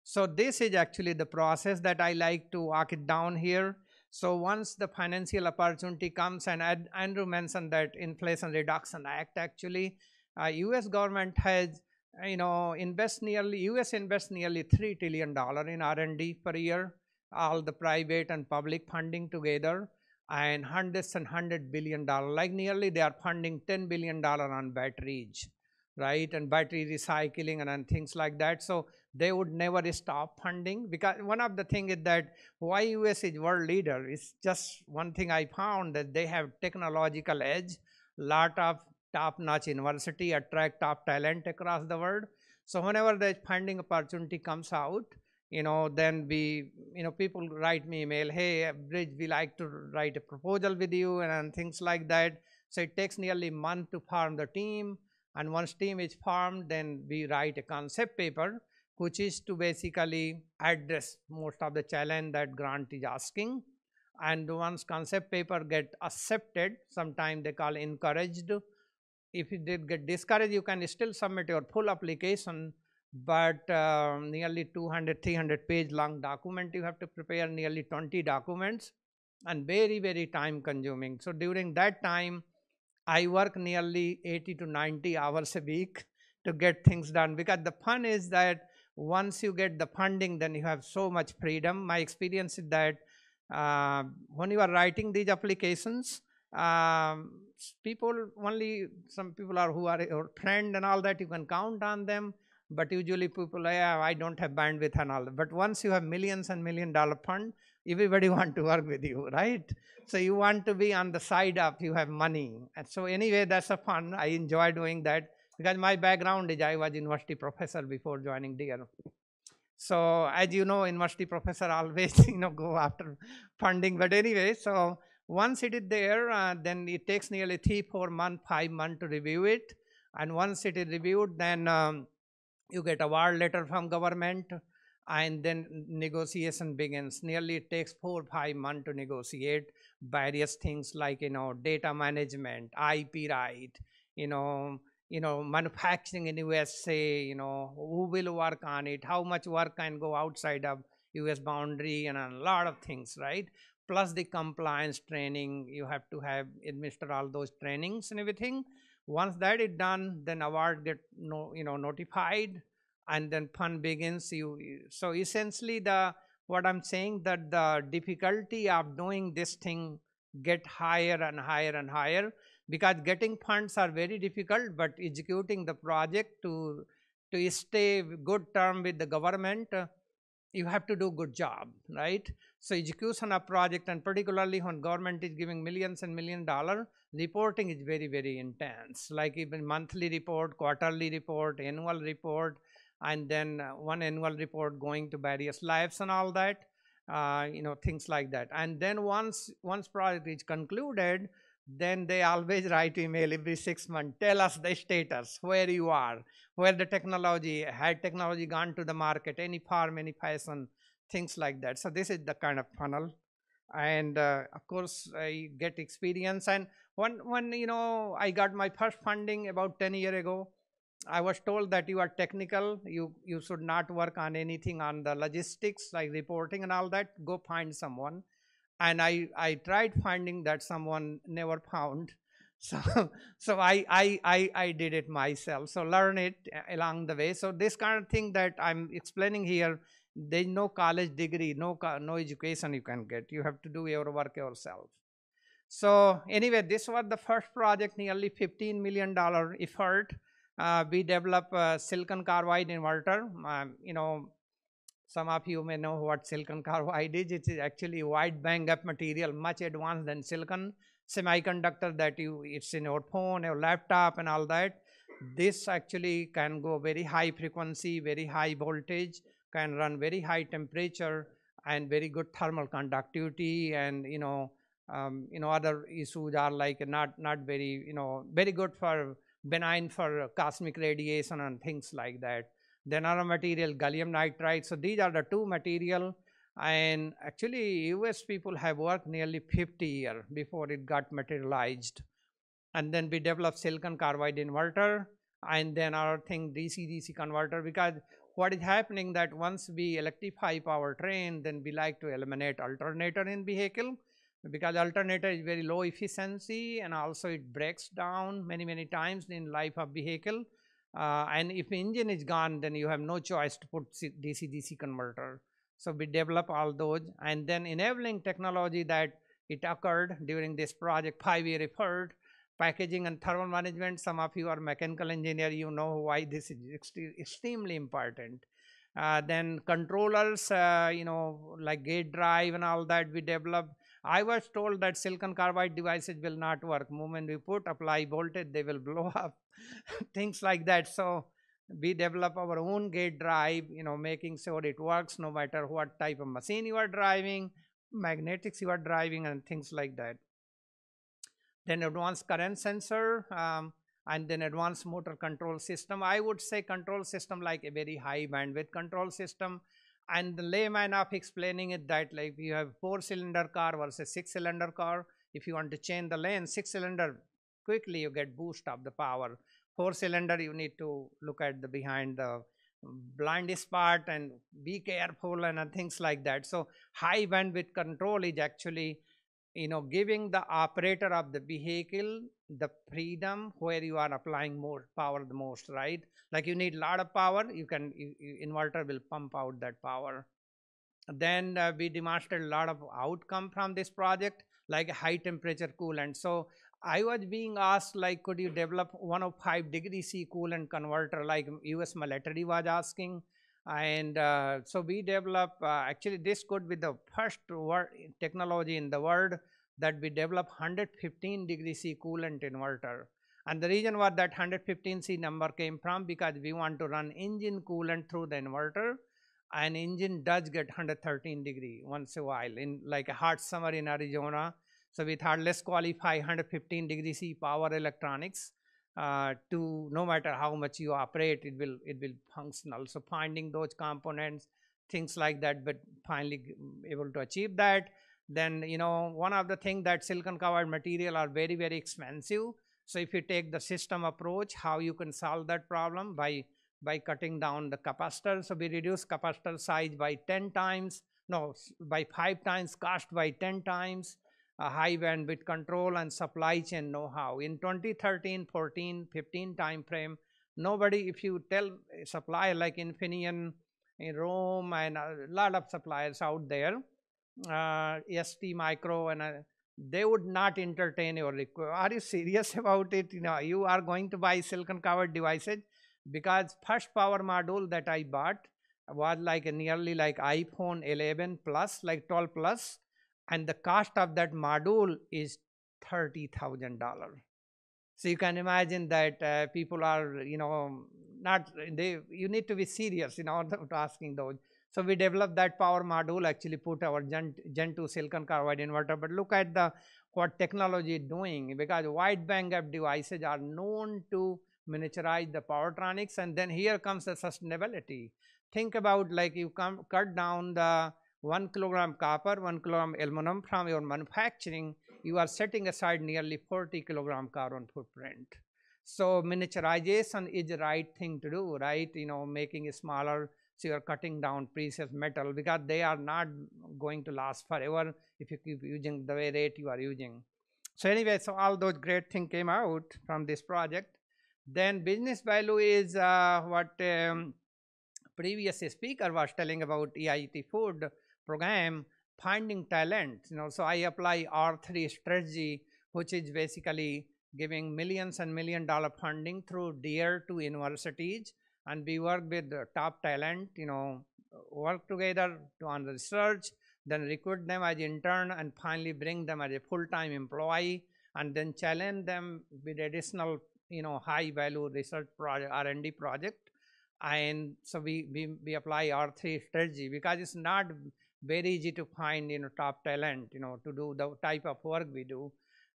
Speaker 6: So this is actually the process that I like to walk it down here. So once the financial opportunity comes, and Andrew mentioned that Inflation Reduction Act, actually US government has invest nearly $3 trillion in R&D per year, all the private and public funding together, and $100 billion, like nearly they are funding $10 billion on batteries, right, and battery recycling and things like that. So they would never stop funding, because one of the things is that why US is world leader is just one thing I found, that they have technological edge, lot of top-notch university, attract top talent across the world. So whenever the funding opportunity comes out, then people write me email, hey, Bridge, we like to write a proposal with you and things like that. So it takes nearly a month to form the team. And once team is formed, then we write a concept paper, which is to basically address most of the challenge that grant is asking. And once concept paper get accepted, sometimes they call encouraged. If it did get discouraged, you can still submit your full application, but nearly 200, 300 page long document you have to prepare, nearly 20 documents, and very, very time consuming. So during that time, I work nearly 80 to 90 hours a week to get things done, because the fun is that once you get the funding, then you have so much freedom. My experience is that when you are writing these applications, some people are who are your friend and all that, you can count on them, but usually people, yeah, I don't have bandwidth and all that. But once you have millions and $1 million fund, everybody want to work with you, right? So you want to be on the side up, you have money. And so anyway, that's a fun. I enjoy doing that, because my background is I was university professor before joining DL. So as you know, university professor always go after funding. But anyway, so once it is there, then it takes nearly 3, 4 months, 5 months to review it. And once it is reviewed, then you get award letter from government, and then negotiation begins. Nearly it takes 4 or 5 months to negotiate various things like data management, IP right, manufacturing in USA, who will work on it, how much work can go outside of US boundary, and a lot of things, right? Plus the compliance training, you have to have administer all those trainings and everything. Once that is done, then award get notified, and then fund begins. So essentially what I'm saying, that the difficulty of doing this thing get higher and higher and higher, because getting funds are very difficult, but executing the project to stay good term with the government, you have to do good job, right? So execution of project, and particularly when government is giving millions and $1 million, reporting is very, very intense, like even monthly report, quarterly report, annual report, and then one annual report going to various labs and all that, things like that. And then once project is concluded, then they always write email every 6 months, tell us the status, where you are, where the technology, had technology gone to the market, any form, any fashion, things like that. So this is the kind of funnel. And of course, I get experience. And when I got my first funding about 10 years ago, I was told that you are technical, you should not work on anything on the logistics like reporting and all that, go find someone. And I tried finding that, someone never found. So I did it myself. So learn it along the way. So this kind of thing that I'm explaining here, there's no college degree, no education you can get. You have to do your work yourself. So anyway, this was the first project, nearly $15 million effort. We developed a silicon carbide inverter. Some of you may know what silicon carbide is. It is actually wide bandgap material, much advanced than silicon semiconductor that it's in your phone, your laptop and all that. This actually can go very high frequency, very high voltage, can run very high temperature, and very good thermal conductivity, and other issues are like not very, very good for benign for cosmic radiation and things like that. Then other material, gallium nitride. So these are the two material, and actually US people have worked nearly 50 years before it got materialized. And then we developed silicon carbide inverter, and then our thing DC-DC converter, because what is happening that once we electrify powertrain, then we like to eliminate alternator in vehicle, because alternator is very low efficiency, and also it breaks down many times in life of vehicle. And if engine is gone, then you have no choice to put DC-DC converter. So we develop all those, and then enabling technology that it occurred during this project, 5-year effort, packaging and thermal management. Some of you are mechanical engineer, you know why this is extremely important. Then controllers, like gate drive and all that we developed. I was told that silicon carbide devices will not work. Moment we apply voltage, they will blow up, things like that. So we develop our own gate drive, making sure it works no matter what type of machine you are driving, magnetics you are driving, and things like that. Then advanced current sensor, and then advanced motor control system. I would say control system like a very high bandwidth control system. And the layman of explaining it that like you have 4-cylinder car versus 6-cylinder car. If you want to change the lane, 6-cylinder, quickly you get boost of the power. 4-cylinder, you need to look at the behind the blind spot and be careful and things like that. So high bandwidth control is actually giving the operator of the vehicle the freedom where you are applying more power the most, right? Like you need a lot of power, inverter will pump out that power. Then we demonstrated a lot of outcome from this project, like high temperature coolant. So I was being asked, like, could you develop 105 degree C coolant converter, like US military was asking. And so we develop, actually this could be the first technology in the world that we develop 115 degree C coolant inverter. And the reason why that 115 C number came from, because we want to run engine coolant through the inverter, and engine does get 113 degree once a while in like a hot summer in Arizona. So we thought let's qualify 115 degree C power electronics to no matter how much you operate, it will functional. So finding those components, things like that, but finally able to achieve that. Then one of the things that silicon carbide material are very, very expensive. So if you take the system approach, how you can solve that problem by cutting down the capacitor. So we reduce capacitor size by 10 times, no, by 5 times, cost by 10 times, high bandwidth control and supply chain know-how. In 2013, 14, 15 time frame, nobody, if you tell a supplier like Infineon in Rome and a lot of suppliers out there, ST Micro, and they would not entertain your request. Are you serious about it? You are going to buy silicon carbide devices? Because first power module that I bought was like nearly like iPhone 11 plus, like 12 plus, and the cost of that module is $30,000. So you can imagine that people are, not, you need to be serious in order to asking those. So we developed that power module, actually put our Gen 2 silicon carbide inverter. But look at what technology is doing, because wide bandgap devices are known to miniaturize the powertronics. And then here comes the sustainability. Think about like you cut down the 1 kilogram copper, 1 kilogram aluminum from your manufacturing, you are setting aside nearly 40 kilogram carbon footprint. So miniaturization is the right thing to do, right? Making it smaller, so you are cutting down precious metal, because they are not going to last forever if you keep using the way rate you are using. So anyway, so all those great things came out from this project. Then business value is what previous speaker was telling about EIT food program, finding talent. So I apply R3 strategy, which is basically giving millions and $1 million funding through DEAR to universities, and we work with the top talent, work together on research, then recruit them as intern, and finally bring them as a full-time employee, and then challenge them with additional, high value research project, R&D project. And so we apply R3 strategy, because it's not very easy to find top talent to do the type of work we do,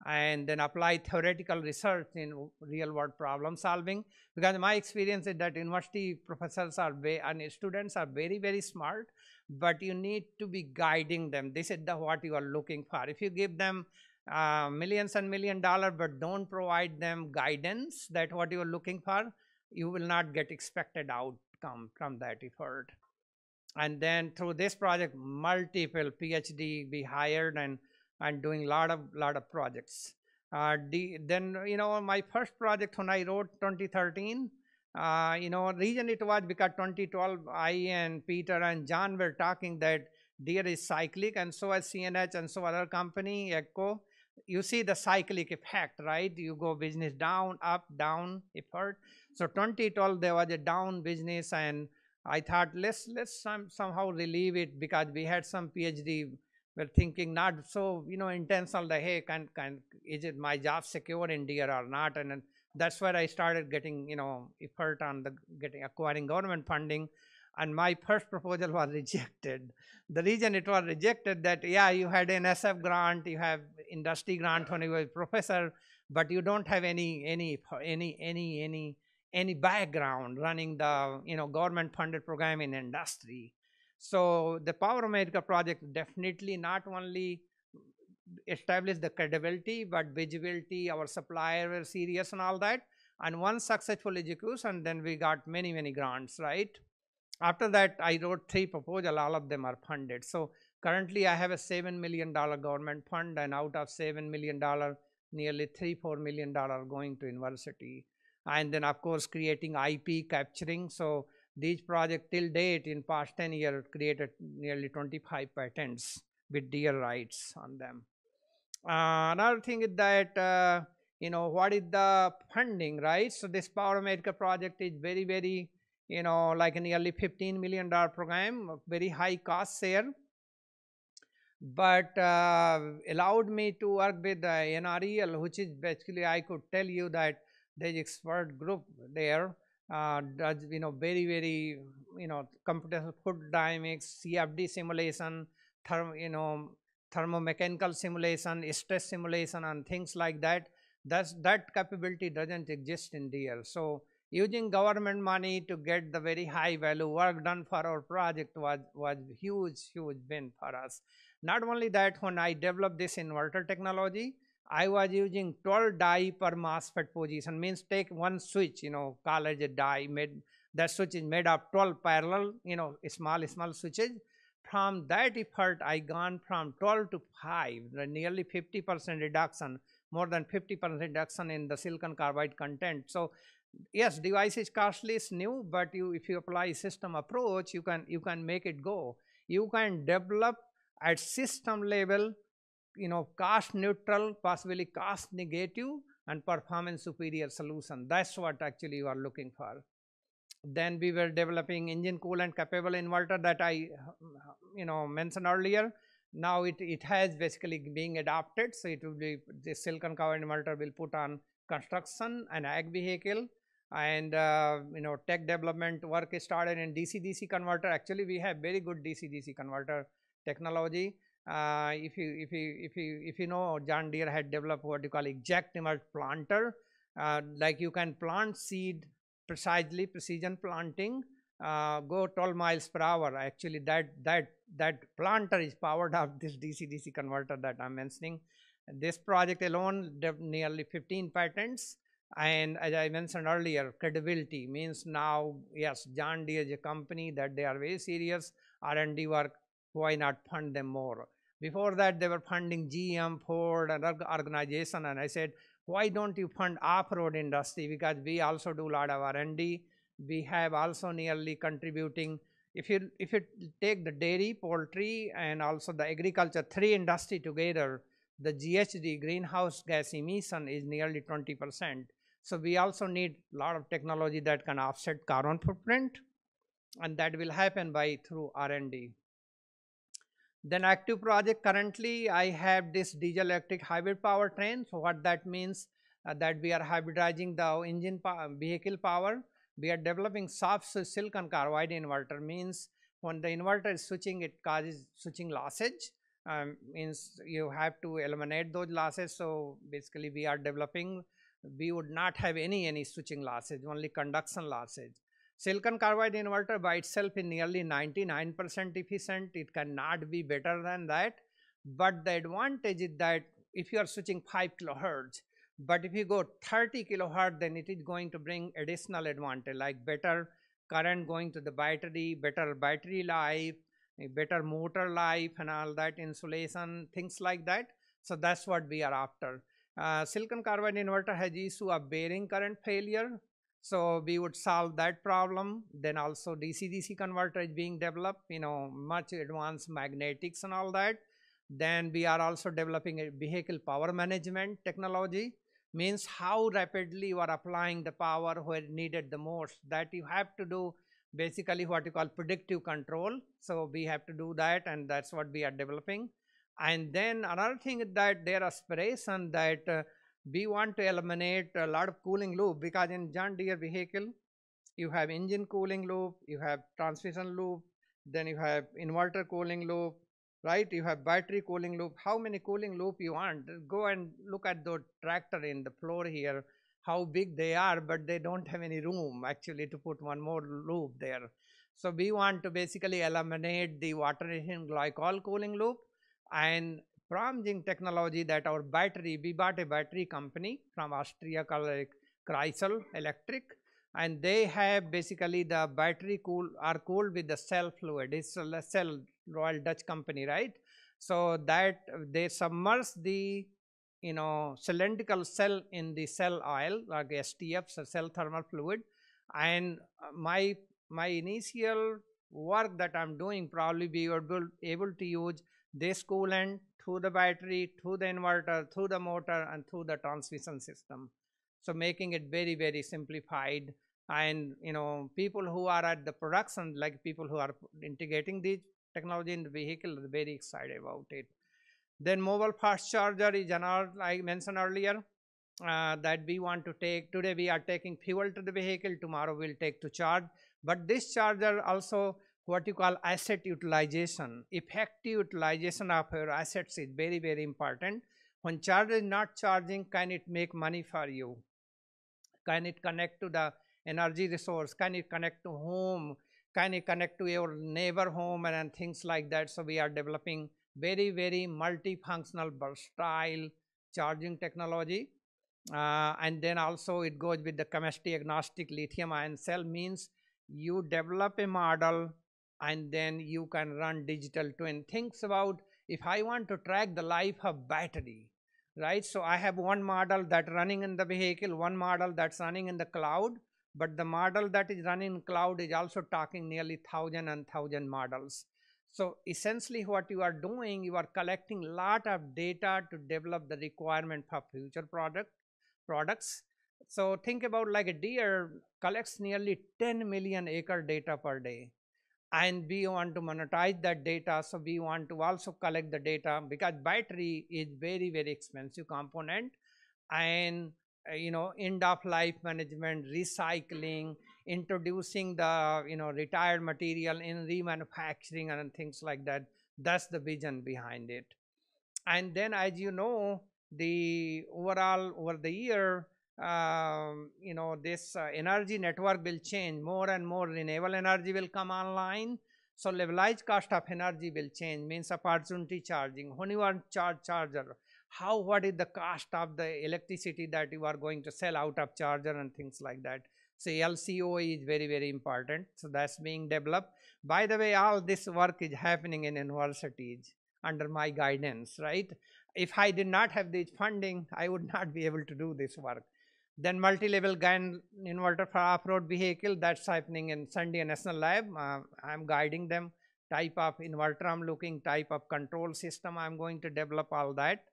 Speaker 6: and then apply theoretical research in real world problem solving. Because my experience is that university professors and students are very, very smart, but you need to be guiding them. This is what you are looking for. If you give them millions and $1 million but don't provide them guidance that what you are looking for, you will not get expected outcome from that effort. And then through this project, multiple PhD we hired and doing lot of projects. Then my first project when I wrote 2013, reason it was because 2012 I and Peter and John were talking that DEAR is cyclic, and so as CNH and so other company Echo. You see the cyclic effect, right? You go business down, up, down effort. So 2012 there was a down business, and I thought let's somehow relieve it, because we had some PhD We're thinking not so, intentional that, hey, is it my job secure in India or not? And then that's where I started getting, effort on acquiring government funding. And my first proposal was rejected. The reason it was rejected that, yeah, you had an SF grant, you have industry grant when you were a professor, but you don't have any background running the, government funded program in industry. So the Power America project definitely not only established the credibility, but visibility, our supplier were serious and all that. And one successful execution, then we got many grants, right? After that, I wrote 3 proposals, all of them are funded. So currently I have a $7 million government fund, and out of $7 million, nearly $3-4 million going to university. And then of course creating IP capturing. So these projects till date in past 10 years created nearly 25 patents with dear rights on them. Another thing is that, what is the funding, right? So this Power America project is very, like a nearly $15 million program, very high cost share, but allowed me to work with the NREL, which is basically, I could tell you that there's expert group there, does, very, computational fluid dynamics, CFD simulation, thermomechanical simulation, stress simulation, and things like that. That capability doesn't exist in DL. So using government money to get the very high value work done for our project was huge win for us. Not only that, when I developed this inverter technology, I was using 12 die per MOSFET position. Means take one switch, call it a die, that switch is made of 12 parallel, small switches. From that effort, I gone from 12 to 5, nearly 50% reduction, more than 50% reduction in the silicon carbide content. So yes, device is costly, it's new, but if you apply system approach, you can make it go. You can develop at system level, cost neutral, possibly cost negative, and performance superior solution. That's what actually you are looking for. Then we were developing engine coolant capable inverter that I mentioned earlier. Now it has basically being adopted. So it will be, the silicon carbide inverter will put on construction and ag vehicle, and tech development work is started in DC-DC converter. Actually, we have very good DC-DC converter technology. If you know, John Deere had developed what you call exact image planter, like you can plant seed precisely, precision planting, go 12 miles per hour. Actually, that planter is powered up this DC-DC converter that I'm mentioning. This project alone nearly 15 patents. And as I mentioned earlier, credibility means now, yes, John Deere is a company that they are very serious R&D work. Why not fund them more? Before that, they were funding GM, Ford, and other organization, and I said, why don't you fund off-road industry? Because we also do a lot of R&D. We have also nearly contributing. If you take the dairy, poultry, and also the agriculture, 3 industry together, the GHG, greenhouse gas emission, is nearly 20%. So we also need a lot of technology that can offset carbon footprint, and that will happen through R&D. Then active project, currently I have this diesel electric hybrid powertrain. So what that means, that we are hybridizing the engine vehicle power. We are developing soft silicon carbide inverter. Means when the inverter is switching, it causes switching losses. Means you have to eliminate those losses. So basically we are developing, we would not have any switching losses, only conduction losses. Silicon carbide inverter by itself is nearly 99% efficient. It cannot be better than that. But the advantage is that if you are switching 5 kilohertz, but if you go 30 kilohertz, then it is going to bring additional advantage, like better current going to the battery, better battery life, better motor life, and all that, insulation, things like that. So that's what we are after. Silicon carbide inverter has issue of bearing current failure. So we would solve that problem. Then also DC-DC converter is being developed, much advanced magnetics and all that. Then we are also developing a vehicle power management technology. Means how rapidly you are applying the power where needed the most. That you have to do basically what you call predictive control. So we have to do that, and that's what we are developing. And then another thing is that their aspiration that we want to eliminate a lot of cooling loop, because in John Deere vehicle, you have engine cooling loop, you have transmission loop, then you have inverter cooling loop, right? You have battery cooling loop. How many cooling loop you want? Go and look at the tractor in the floor here, how big they are, but they don't have any room actually to put one more loop there. So we want to basically eliminate the water retention glycol cooling loop. And promising technology that our battery, we bought a battery company from Austria called Chrysler Electric, and they have basically the battery are cooled with the cell fluid. It's a cell, Royal Dutch company, right? So that they submerge the cylindrical cell in the cell oil, like STF, so cell thermal fluid. And my initial work that I'm doing, probably be able to use this coolant through the battery, through the inverter, through the motor, and through the transmission system. So making it very, very simplified. And people who are at the production, like people who are integrating the technology in the vehicle, are very excited about it. Then mobile fast charger is another, I mentioned earlier, that we want to take. Today we are taking fuel to the vehicle, tomorrow we'll take to charge. But this charger also, what you call asset utilization, effective utilization of your assets is very, very important. When charger is not charging, can it make money for you? Can it connect to the energy resource? Can it connect to home? Can it connect to your neighbor home and things like that? So we are developing very, very multifunctional, versatile charging technology. And then also it goes with the chemistry agnostic lithium ion cell, means you develop a model and then you can run digital twin. Thinks about, if I want to track the life of battery, right? So I have one model that's running in the vehicle, one model that's running in the cloud, but the model that is running in cloud is also talking nearly 1,000 models. So essentially what you are doing, you are collecting a lot of data to develop the requirement for future products. So think about, like a Deere collects nearly 10 million acre data per day. And we want to monetize that data, so we want to also collect the data, because battery is very, very expensive component. And end of life management, recycling, introducing the retired material in remanufacturing and things like that. That's the vision behind it. And then, as you know, the overall over the year, this energy network will change. More and more renewable energy will come online. So levelized cost of energy will change, means opportunity charging. When you are charger, what is the cost of the electricity that you are going to sell out of charger and things like that. So LCOE is very, very important. So that's being developed. By the way, all this work is happening in universities under my guidance, right? If I did not have this funding, I would not be able to do this work. Then multi-level GAN inverter for off-road vehicle, that's happening in Sandia National Lab. I'm guiding them. Type of inverter I'm looking, type of control system I'm going to develop, all that.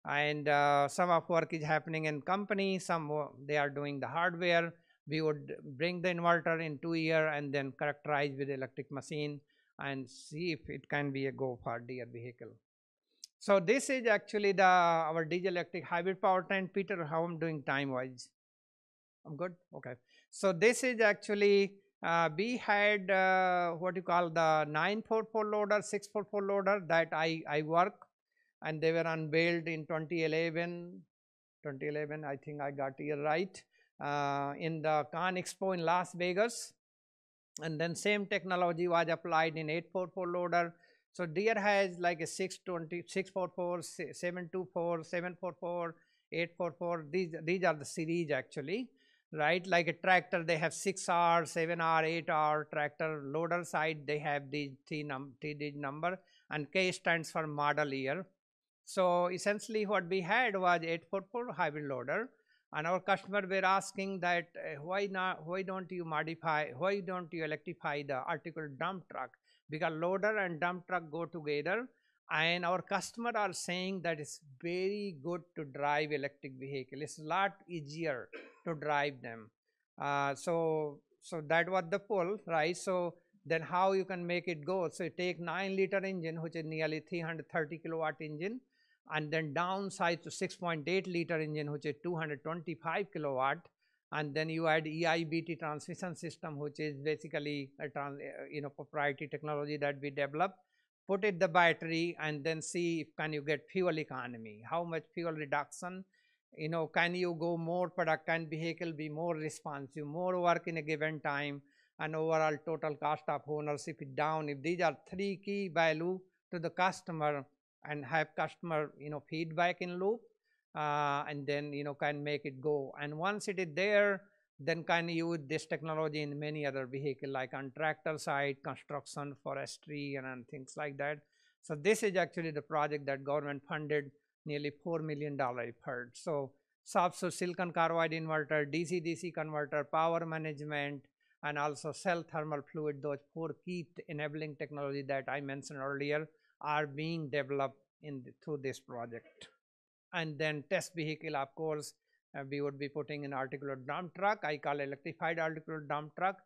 Speaker 6: And some of work is happening in company, some they are doing the hardware. We would bring the inverter in 2 years and then characterize with the electric machine and see if it can be a go for Deere vehicle. So this is actually our diesel electric hybrid powertrain. Peter, how I'm doing time wise? I'm good? Okay. So this is actually, we had what you call the 944 loader, 644 loader that I work, and they were unveiled in 2011, I think I got year right, in the Cannes Expo in Las Vegas. And then same technology was applied in 844 loader. So Deere has like a 620, 644, 724, 744, 844. These are the series actually, right? Like a tractor, they have 6R, 7R, 8R. Tractor loader side, they have these three number, and K stands for model year. So essentially what we had was 844 hybrid loader, and our customer were asking that why don't you electrify the article dump truck, because loader and dump truck go together. And our customer are saying that it's very good to drive electric vehicle. It's a lot easier to drive them. So that was the pull, right? So then how you can make it go. So you take 9-liter engine, which is nearly 330 kilowatt engine, and then downsize to 6.8-liter engine, which is 225 kilowatt, and then you add EIBT transmission system, which is basically a proprietary technology that we developed. Put it the battery and then see if can you get fuel economy, how much fuel reduction, can you go more product, can vehicle be more responsive, more work in a given time, and overall total cost of ownership is down. If these are three key value to the customer, and have customer feedback in loop, and then can make it go. And once it is there, then can use this technology in many other vehicles, like on tractor side, construction, forestry, and things like that. So this is actually the project that government funded nearly $4 million effort. So soft silicon carbide inverter, DC-DC converter, power management, and also cell thermal fluid, those 4 key enabling technology that I mentioned earlier are being developed through this project. And then test vehicle, of course, we would be putting an articulate dump truck. I call electrified articulate dump truck.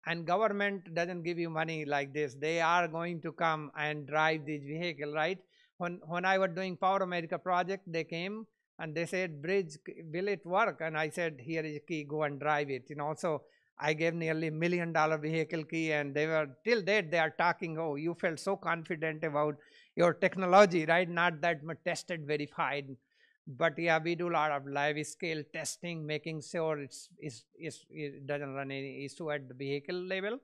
Speaker 6: And government doesn't give you money like this. They are going to come and drive this vehicle, right? When I was doing Power America project, they came and they said, "Bridge, will it work?" And I said, "Here is a key, go and drive it." So I gave nearly $1 million vehicle key, and they were, till date, they are talking, "Oh, you felt so confident about your technology, right? Not that much tested, verified." But yeah, we do a lot of live scale testing, making sure it doesn't run any issue at the vehicle level.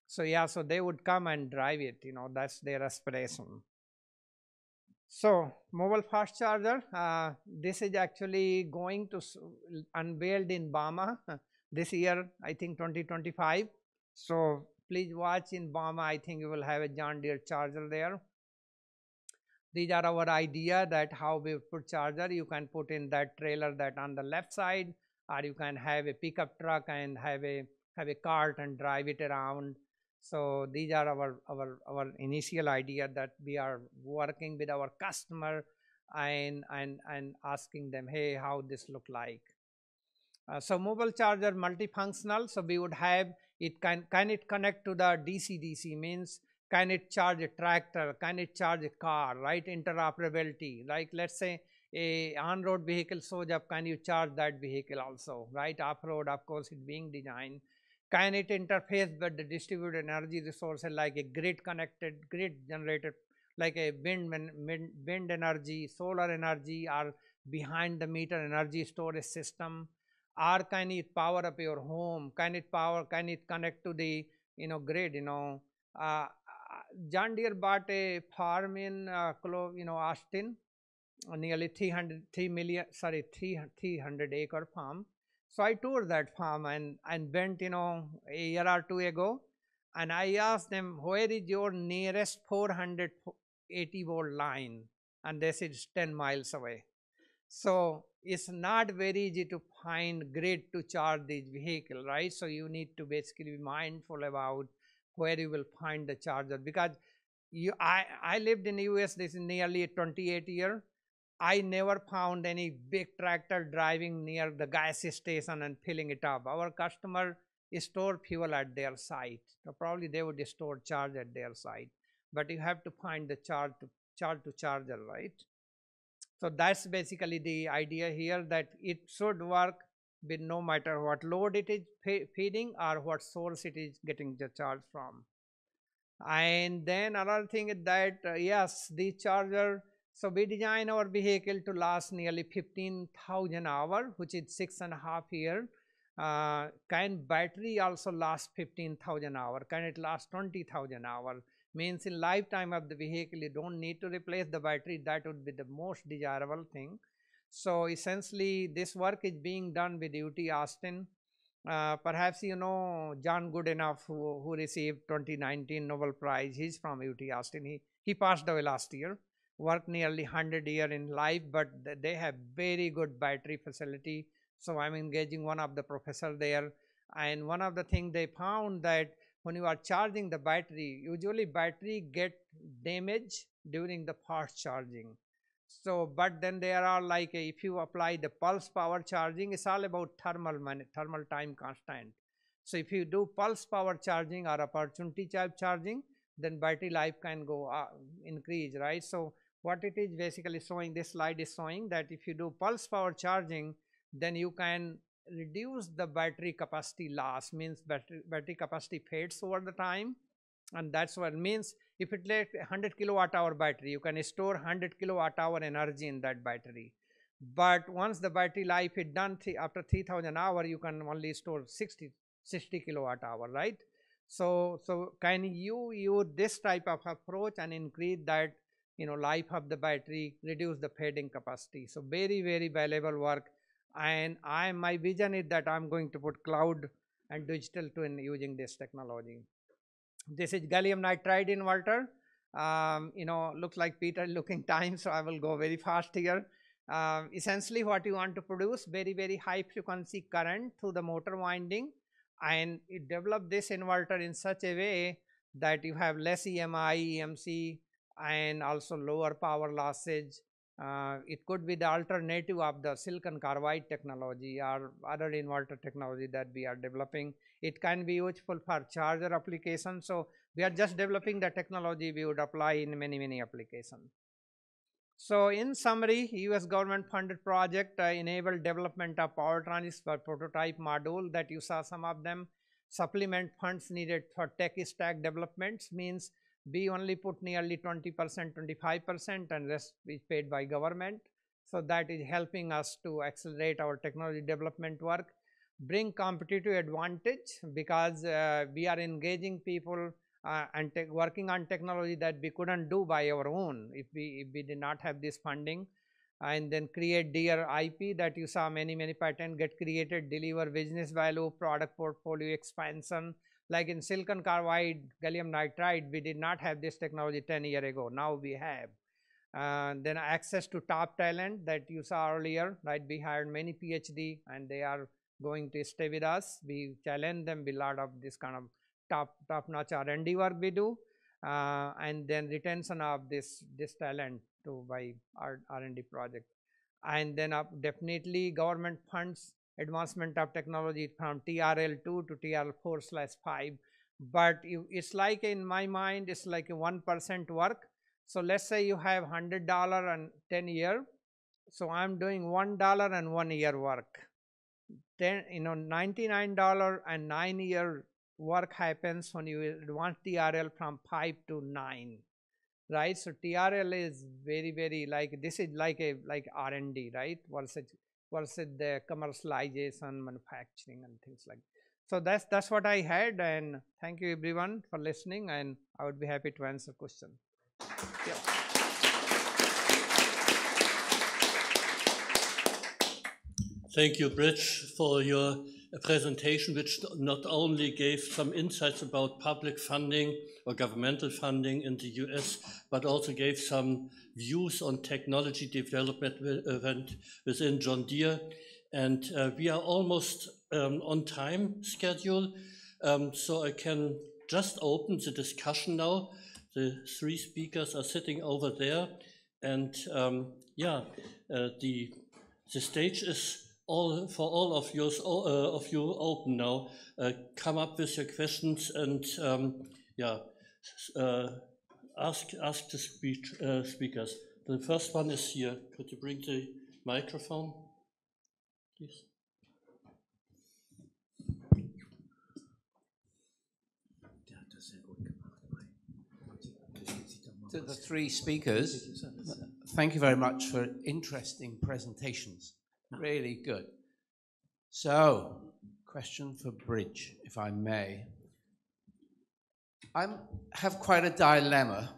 Speaker 6: So yeah, so they would come and drive it, that's their aspiration. So mobile fast charger, this is actually going to unveiled in Bama this year, I think 2025. So please watch in Bama. I think you will have a John Deere charger there. These are our idea that how we put charger. You can put in that trailer that on the left side, or you can have a pickup truck and have a cart and drive it around. So these are our initial idea that we are working with our customer and asking them, hey, how this look like. So mobile charger multifunctional. So we would have it can it connect to the DC-DC, means can it charge a tractor, can it charge a car, right? Interoperability. Like let's say a on-road vehicle shows up, can you charge that vehicle also, right? Off-road, of course, it's being designed. Can it interface with the distributed energy resources, like a grid connected, grid generated, like a wind energy, solar energy, or behind the meter energy storage system? Or can it power up your home? Can it connect to the grid? John Deere bought a farm in Austin, nearly 300 acre farm. So I toured that farm and went a year or two ago, and I asked them, where is your nearest 480 volt line? And they said it's 10 miles away. So it's not very easy to find grid to charge this vehicle, right? So you need to basically be mindful about where you will find the charger, because I lived in the US, this is nearly 28 years. I never found any big tractor driving near the gas station and filling it up. Our customer store fuel at their site. So probably they would store charge at their site, but you have to find the charge to charger, right? So that's basically the idea here, that it should work with no matter what load it is feeding or what source it is getting the charge from. And then another thing is that, yes, the charger, so we design our vehicle to last nearly 15,000 hours, which is 6.5 years. Can battery also last 15,000 hours? Can it last 20,000 hours? Means in lifetime of the vehicle, you don't need to replace the battery. That would be the most desirable thing. So essentially, this work is being done with UT Austin. Perhaps you know John Goodenough, who received 2019 Nobel Prize. He's from UT Austin. He passed away last year. Worked nearly 100 years in life, but they have very good battery facility. So I'm engaging one of the professors there. And one of the things they found that when you are charging the battery, usually battery get damaged during the fast charging. So, but then there are like, if you apply the pulse power charging, it's all about thermal time constant. So if you do pulse power charging or opportunity type charging, then battery life can go increase, right? So what it is basically showing, this slide is showing that if you do pulse power charging, then you can reduce the battery capacity loss, means battery capacity fades over the time. And that's what it means. If it like 100 kilowatt hour battery, you can store 100 kilowatt hour energy in that battery. But once the battery life is done, after 3000 hours, you can only store 60 kilowatt hour, right? So can you use this type of approach and increase that, life of the battery, reduce the fading capacity? So very, very valuable work. And my vision is that I'm going to put cloud and digital twin using this technology. This is gallium nitride inverter. Looks like Peter looking time, so I will go very fast here. Essentially what you want to produce, very, very high frequency current through the motor winding, and it develop this inverter in such a way that you have less EMI, EMC, and also lower power losses. It could be the alternative of the silicon carbide technology or other inverter technology that we are developing. It can be useful for charger applications. So we are just developing the technology we would apply in many, many applications. So in summary, US government funded project enabled development of power transistor prototype module that you saw some of them. Supplement funds needed for tech stack developments, means we only put nearly 20%, 25%, and rest is paid by government. So that is helping us to accelerate our technology development work, bring competitive advantage, because we are engaging people and working on technology that we couldn't do by our own if we did not have this funding. And then create dear IP that you saw many patents get created, deliver business value, product portfolio expansion. Like in silicon carbide, gallium nitride, we did not have this technology 10 years ago. Now we have. Then access to top talent that you saw earlier, right? We hired many PhD and they are going to stay with us. We challenge them with a lot of this kind of top-notch R&D work we do, and then retention of this talent by our R&D project. And then definitely government funds advancement of technology from TRL2 to TRL4/5. But it's like, in my mind, it's like a 1% work. So let's say you have $100 and 10 years. So I'm doing $1 and 1 year work. Then, $99 and 9 year work happens when you advance TRL from 5 to 9, right? So TRL is very, very like, this is like R&D, right? Versus the commercialization, manufacturing, and things like that. So that's what I had, and thank you everyone for listening, and I would be happy to answer questions. Yeah.
Speaker 3: Thank you, Bridge, for your presentation, which not only gave some insights about public funding or governmental funding in the US, but also gave some views on technology development within John Deere. And we are almost on time schedule, so I can just open the discussion now. The three speakers are sitting over there, and the stage is for all of you open now. Come up with your questions and ask the speakers. The first one is here. Could you bring the microphone, please?
Speaker 7: To the three speakers, thank you very much for interesting presentations. Really good. So, question for Bridge, if I may. I have quite a dilemma.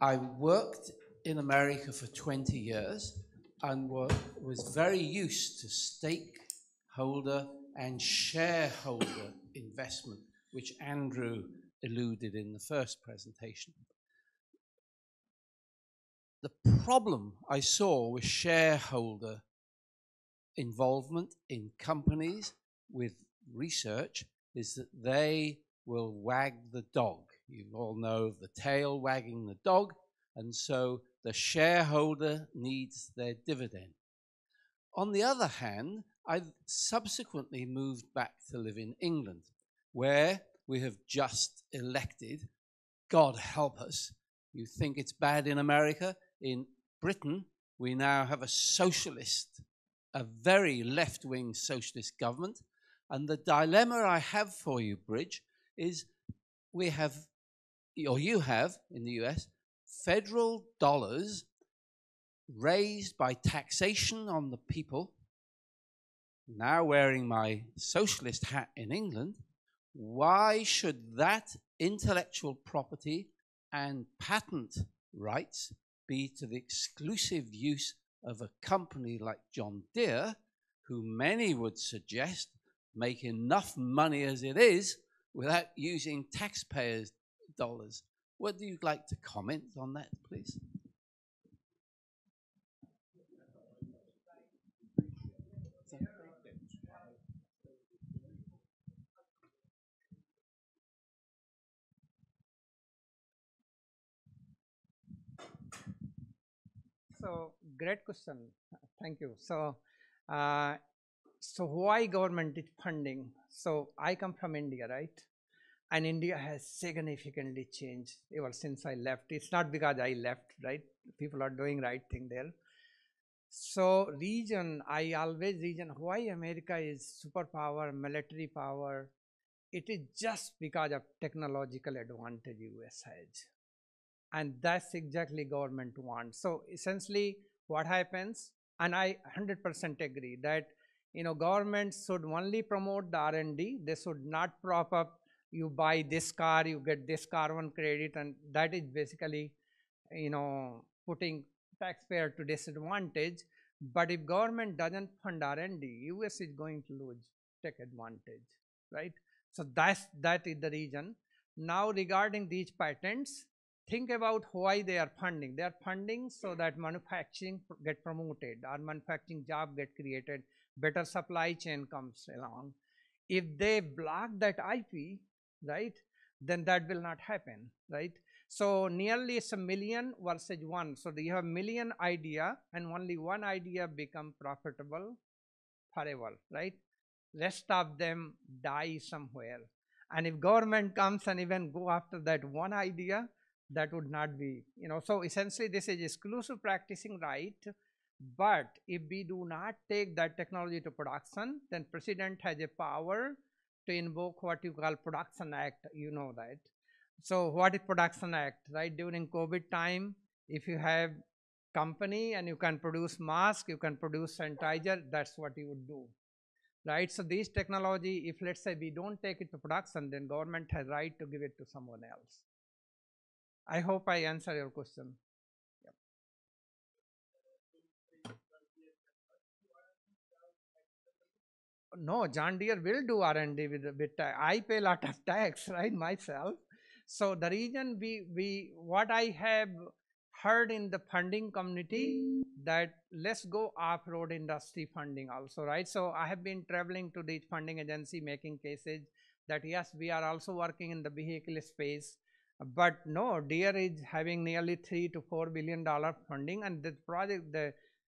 Speaker 7: I worked in America for 20 years and was very used to stakeholder and shareholder investment, which Andrew alluded in the first presentation. The problem I saw with shareholder involvement in companies with research is that they will wag the dog. You all know the tail wagging the dog, and so the shareholder needs their dividend. On the other hand, I subsequently moved back to live in England, where we have just elected, God help us, you think it's bad in America? In Britain, we now have a socialist, a very left-wing socialist government. And the dilemma I have for you, Bridge, is we have, or you have in the US, federal dollars raised by taxation on the people. Now wearing my socialist hat in England, why should that intellectual property and patent rights be to the exclusive use of a company like John Deere, who many would suggest make enough money as it is without using taxpayers' dollars? Would you like to comment on that, please?
Speaker 6: So great question. Thank you. So why government is funding? So I come from India, right? And India has significantly changed ever since I left. It's not because I left, right? People are doing right thing there. So I always why America is superpower, military power. It is just because of technological advantage US has. And that's exactly government wants. So essentially what happens, and I 100% agree that, governments should only promote the R&D. They should not prop up, you buy this car, you get this carbon credit, and that is basically, putting taxpayer to disadvantage. But if government doesn't fund R&D, US is going to lose tech advantage, right? So that is the reason. Now regarding these patents, think about why they are funding. They are funding so that manufacturing get promoted, or manufacturing job get created, better supply chain comes along. If they block that IP, right, then that will not happen, right? So nearly it's 1 million versus 1. So you have 1 million idea and only one idea become profitable forever, right? Rest of them die somewhere. And if government comes and even go after that one idea, that would not be, so essentially this is exclusive practicing right. But if we do not take that technology to production, then president has a power to invoke what you call Production Act, that. So what is Production Act, right? During COVID time, if you have company and you can produce mask, you can produce sanitizer, that's what you would do, right? So this technology, if let's say we don't take it to production, then government has right to give it to someone else. I hope I answer your question. Yep. No, John Deere will do R&D with I pay a lot of tax, right, myself. So the reason what I have heard in the funding community, that let's go off-road industry funding also, right? So I have been traveling to the funding agency making cases that yes, we are also working in the vehicle space. But no, Deere is having nearly $3 to $4 billion funding, and the project,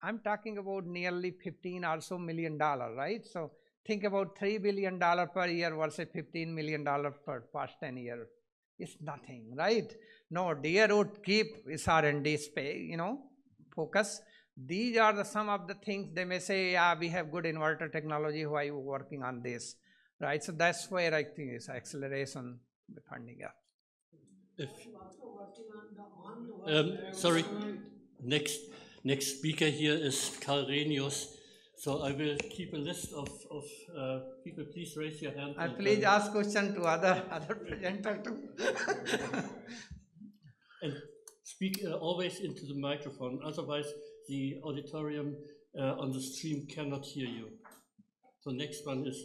Speaker 6: I'm talking about nearly $15 or so million, right? So think about $3 billion per year versus $15 million per past 10 years. It's nothing, right? No, Deere would keep its R&D space, focus. These are some of the things they may say, yeah, we have good inverter technology, why are you working on this, right? So that's where I think it's acceleration, the funding, yeah.
Speaker 3: Sorry, next speaker here is Karl Renius. So I will keep a list of people. Please raise your hand.
Speaker 6: And please ask question to other presenter too.
Speaker 3: And speak always into the microphone. Otherwise, the auditorium on the stream cannot hear you. So next one is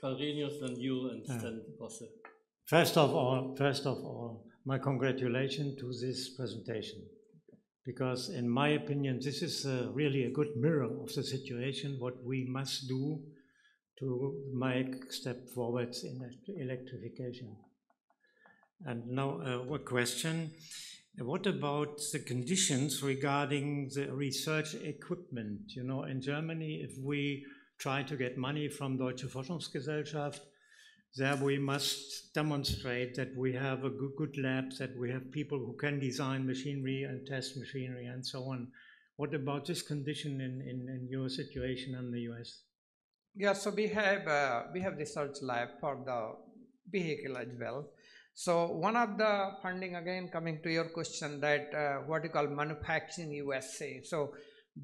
Speaker 3: Karl Renius, then you, and then Bosse.
Speaker 8: First of all, my congratulations to this presentation, because in my opinion, this is really a good mirror of the situation, what we must do to make step forwards in electrification. And now a question, what about the conditions regarding the research equipment? In Germany, if we try to get money from Deutsche Forschungsgesellschaft, there we must demonstrate that we have a good labs, that we have people who can design machinery and test machinery and so on. What about this condition in your situation in the US?
Speaker 6: Yeah, so we have research lab for the vehicle as well. So one of the funding, again coming to your question, that what you call manufacturing USA. So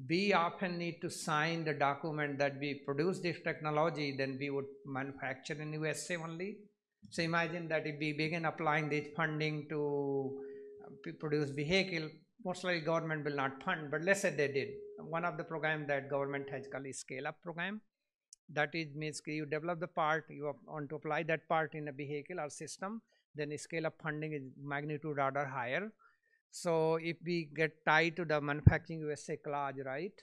Speaker 6: we often need to sign the document that we produce this technology, then we would manufacture in USA only. So imagine that if we begin applying this funding to produce vehicle, most likely government will not fund, but let's say they did. One of the program that government has called is scale up program. That is means you develop the part, you want to apply that part in a vehicle or system, then scale up funding is magnitude order higher. So if we get tied to the manufacturing USA clause, right,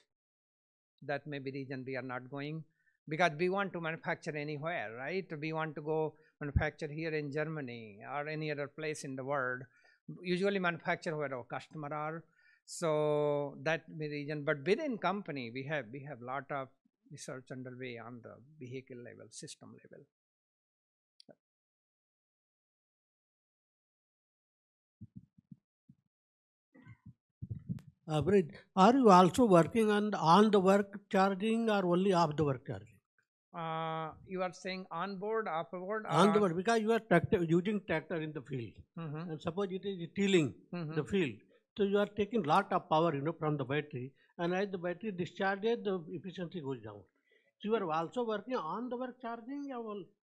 Speaker 6: that may be reason we are not going, because we want to manufacture anywhere, right? We want to go manufacture here in Germany or any other place in the world. Usually manufacture where our customer are. So that may be reason. But within company, we have lot of research underway on the vehicle level, system level.
Speaker 9: Abrid, are you also working on the work charging or only off the work charging?
Speaker 6: You are saying on board, off board?
Speaker 9: On the board, because you are using tractor in the field. And suppose it is tilling the field. So you are taking lot of power, from the battery. And as the battery discharges, the efficiency goes down. So you are also working on the work charging,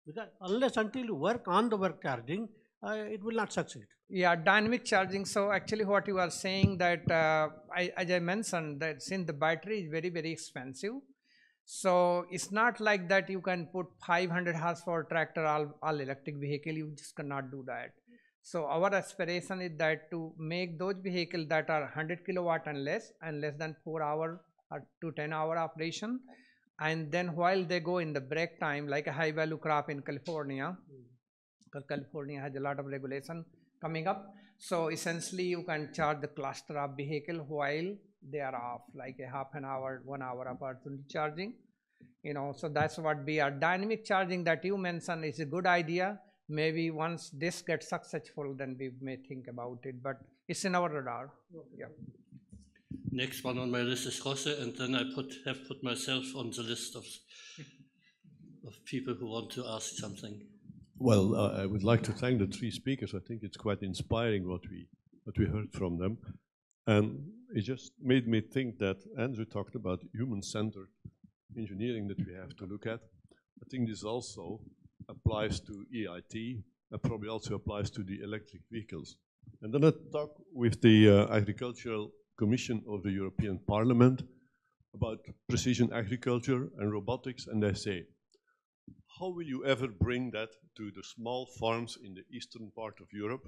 Speaker 9: because unless until you work on the work charging, it will not succeed.
Speaker 6: Yeah, dynamic charging. So actually what you are saying that, as I mentioned, that since the battery is very, very expensive, so it's not like that you can put 500 horsepower tractor all electric vehicle, you just cannot do that. So our aspiration is that to make those vehicles that are 100 kilowatt and less than 4 hour or to 10 hour operation. And then while they go in the break time, like a high value crop in California, because California has a lot of regulation coming up. So essentially you can charge the cluster of vehicle while they are off, like a half an hour, 1 hour opportunity charging. So that's what we are. Dynamic charging that you mentioned is a good idea. Maybe once this gets successful, then we may think about it, but it's in our radar. Yeah.
Speaker 3: Next one on my list is Rosse, and then I have put myself on the list of people who want to ask something.
Speaker 10: Well, I would like to thank the three speakers. I think it's quite inspiring what we heard from them. And it just made me think that Andrew talked about human-centered engineering that we have to look at. I think this also applies to EIT, and probably also applies to the electric vehicles. And then I talked with the Agricultural Commission of the European Parliament about precision agriculture and robotics, and they say, how will you ever bring that to the small farms in the eastern part of Europe?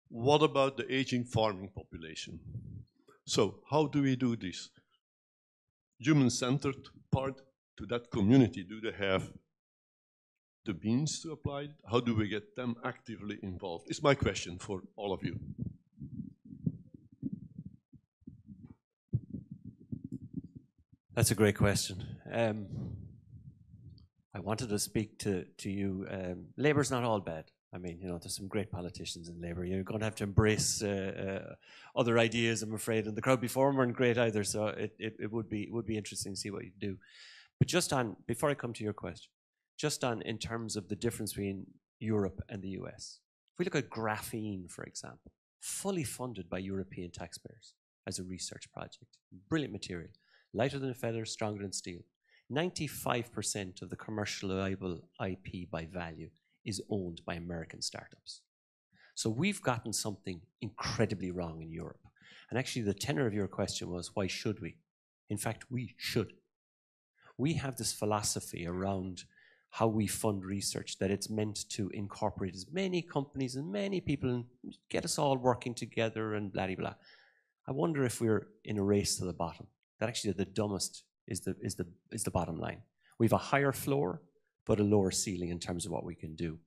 Speaker 10: What about the aging farming population? So how do we do this? Human-centered part to that community, do they have the means to apply it? How do we get them actively involved? It's my question for all of you.
Speaker 4: That's a great question. I wanted to speak to you. Labour's not all bad. I mean, there's some great politicians in Labour. You're going to have to embrace other ideas, I'm afraid. And the crowd before them weren't great either, so it would be interesting to see what you do. But before I come to your question, in terms of the difference between Europe and the US. If we look at graphene, for example, fully funded by European taxpayers as a research project, brilliant material, lighter than a feather, stronger than steel. 95% of the commercializable IP by value is owned by American startups. So we've gotten something incredibly wrong in Europe. And actually the tenor of your question was, why should we? In fact, we should. We have this philosophy around how we fund research, that it's meant to incorporate as many companies and many people and get us all working together and blah, blah, blah. I wonder if we're in a race to the bottom, that actually the dumbest is the bottom line. We have a higher floor, but a lower ceiling in terms of what we can do.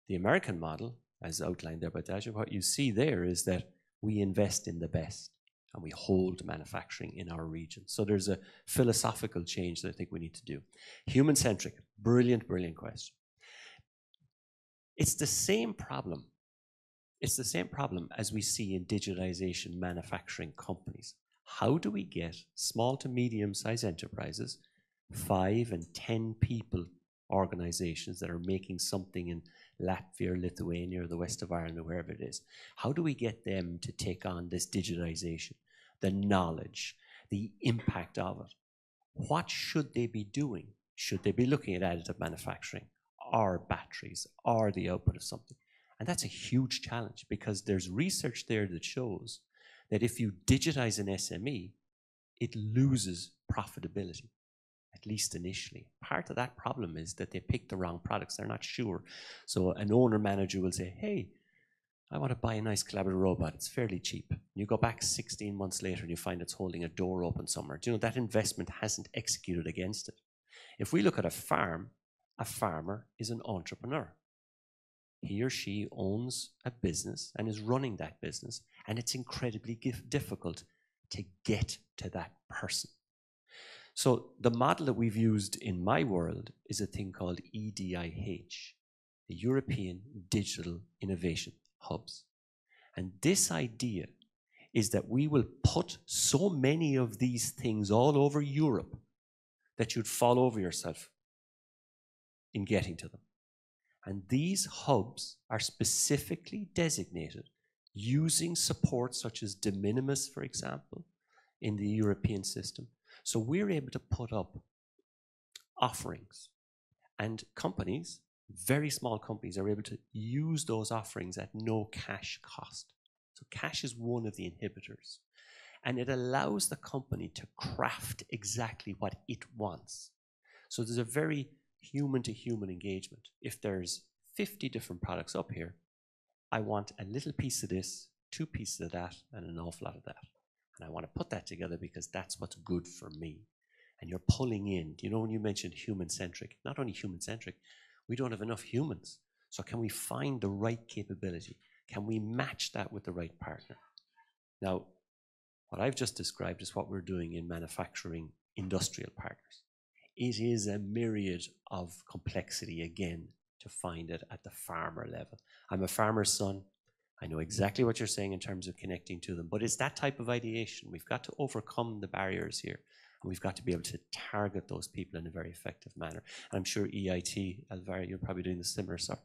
Speaker 4: The American model, as outlined there by Daja, what you see there is that we invest in the best and we hold manufacturing in our region. So there's a philosophical change that I think we need to do. Human-centric, brilliant, brilliant question. It's the same problem. It's the same problem as we see in digitization manufacturing companies. How do we get small to medium-sized enterprises, 5 and 10 people organizations that are making something in Latvia or Lithuania or the west of Ireland or wherever it is? How do we get them to take on this digitization, the knowledge, the impact of it? What should they be doing? Should they be looking at additive manufacturing or batteries or the output of something? And that's a huge challenge because there's research there that shows that if you digitize an SME, it loses profitability, at least initially. Part of that problem is that they pick the wrong products. They're not sure. So an owner manager will say, hey, I want to buy a nice collaborative robot. It's fairly cheap. And you go back 16 months later and you find it's holding a door open somewhere. Do you know, that investment hasn't executed against it. If we look at a farmer is an entrepreneur. He or she owns a business and is running that business, and it's incredibly difficult to get to that person. So the model that we've used in my world is a thing called EDIH, the European Digital Innovation Hubs. And this idea is that we will put so many of these things all over Europe that you'd fall over yourself in getting to them. And these hubs are specifically designated using support such as de minimis, for example, in the European system. So we're able to put up offerings, and companies, very small companies, are able to use those offerings at no cash cost. So cash is one of the inhibitors. And it allows the company to craft exactly what it wants. So there's a very human-to-human engagement. If there's 50 different products up here, I want a little piece of this, 2 pieces of that, and an awful lot of that. And I want to put that together because that's what's good for me. And you're pulling in, you know, when you mentioned human-centric, not only human-centric, we don't have enough humans. So can we find the right capability? Can we match that with the right partner? Now, what I've just described is what we're doing in manufacturing industrial partners. It is a myriad of complexity, again, to find it at the farmer level. I'm a farmer's son. I know exactly what you're saying in terms of connecting to them, but it's that type of ideation. We've got to overcome the barriers here, and we've got to be able to target those people in a very effective manner. And I'm sure EIT, Alvaro, you're probably doing the similar sort.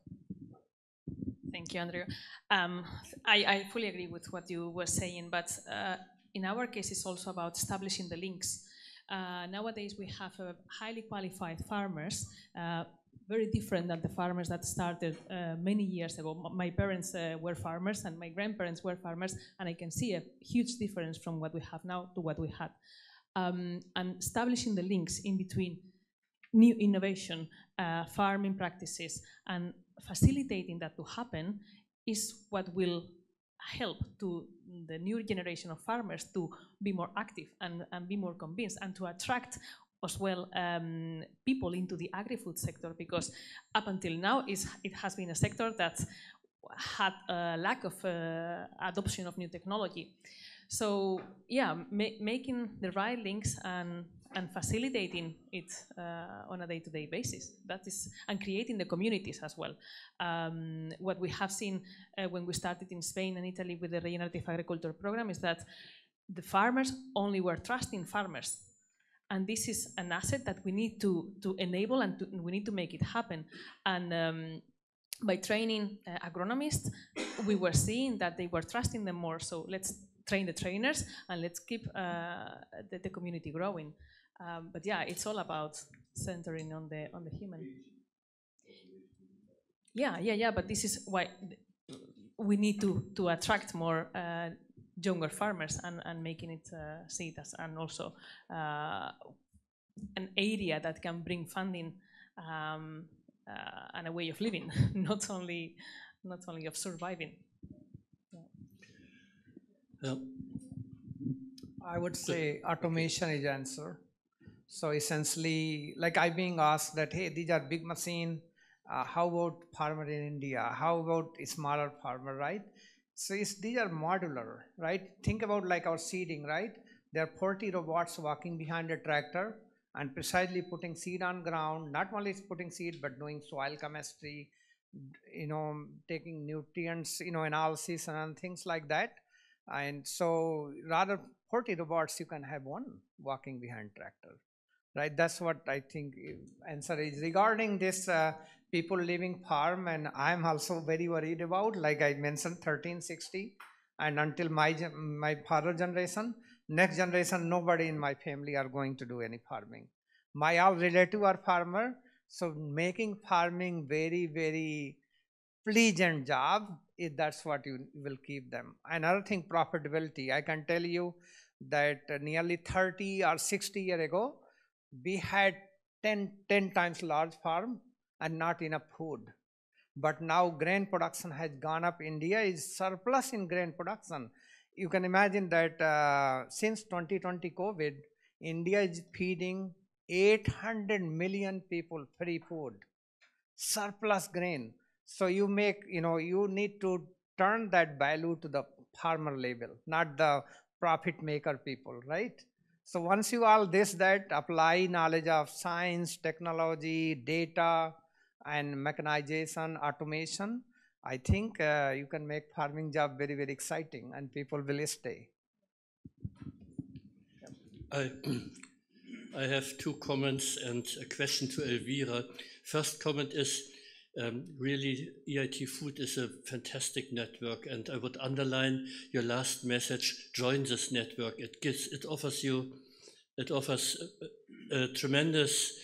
Speaker 5: Thank you, Andrew. I fully agree with what you were saying, but in our case, it's also about establishing the links. Nowadays, we have highly qualified farmers, very different than the farmers that started many years ago. My parents were farmers and my grandparents were farmers, and I can see a huge difference from what we have now to what we had. And establishing the links in between new innovation, farming practices, and facilitating that to happen is what will help to the new generation of farmers to be more active and be more convinced, and to attract as well people into the agri-food sector, because up until now it has been a sector that had a lack of adoption of new technology. So yeah, making the right links and facilitating it on a day-to-day basis. That is, and creating the communities as well. What we have seen when we started in Spain and Italy with the regenerative agriculture program is that the farmers only were trusting farmers. And this is an asset that we need to enable, and we need to make it happen. And by training agronomists, we were seeing that they were trusting them more. So let's train the trainers and let's keep the community growing. But yeah, it's all about centering on the human. Yeah. But this is why we need to attract more younger farmers and making it see it as, and also an area that can bring funding and a way of living, not only of surviving.
Speaker 6: Yeah. I would say automation is answer. So essentially, like I'm being asked that, hey, these are big machine. How about farmer in India? How about a smaller farmer, right? So these are modular, right? Think about like our seeding, right? There are 40 robots walking behind a tractor and precisely putting seed on ground. Not only putting seed, but doing soil chemistry, taking nutrients, analysis and things like that. And so rather 40 robots, you can have one walking behind tractor, right? That's what I think answer is. Regarding this people living farm, and I'm also very worried about, like I mentioned, 1360, and until my father generation, next generation, nobody in my family are going to do any farming. My all relative are farmer, so making farming very, very pleasant job, that's what you will keep them. Another thing, profitability. I can tell you that nearly 30 or 60 years ago, we had 10 times large farm and not enough food. But now grain production has gone up. India is surplus in grain production. You can imagine that since 2020 COVID, India is feeding 800 million people free food, surplus grain. So you need to turn that value to the farmer level, not the profit maker people, right? So once you all that, apply knowledge of science, technology, data, and mechanization, automation, I think you can make farming job very, very exciting and people will stay.
Speaker 3: I have two comments and a question to Elvira. First comment is, really, EIT Food is a fantastic network, and I would underline your last message: join this network. It offers tremendous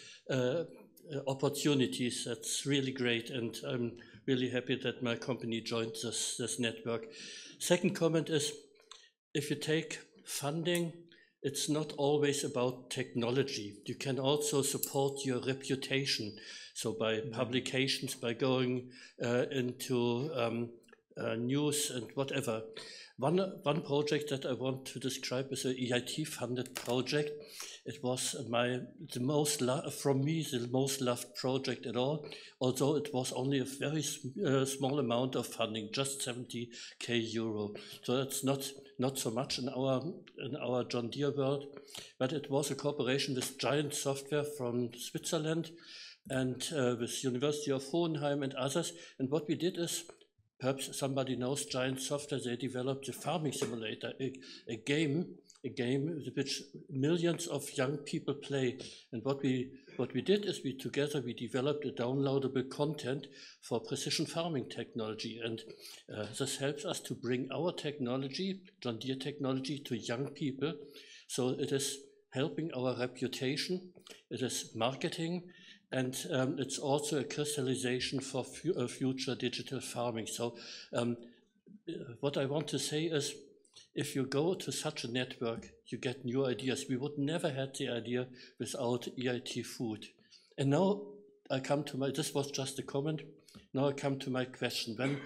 Speaker 3: opportunities. That's really great, and I'm really happy that my company joined this network. Second comment is, if you take funding, it's not always about technology. You can also support your reputation. So by publications, by going into news and whatever. One project that I want to describe is an EIT-funded project. It was the most loved project at all, although it was only a very small amount of funding, just 70,000 euro. So that's not so much in our John Deere world, but it was a cooperation with Giant Software from Switzerland and with University of Hohenheim and others. And what we did is, perhaps somebody knows Giant Software, they developed a farming simulator, a game which millions of young people play. And what we did is we developed a downloadable content for precision farming technology. And this helps us to bring our technology, John Deere technology, to young people. So it is helping our reputation, it is marketing, and it's also a crystallization for future digital farming. So what I want to say is, if you go to such a network, you get new ideas. We would never had the idea without EIT Food. And now I come to this was just a comment. Now I come to my question. When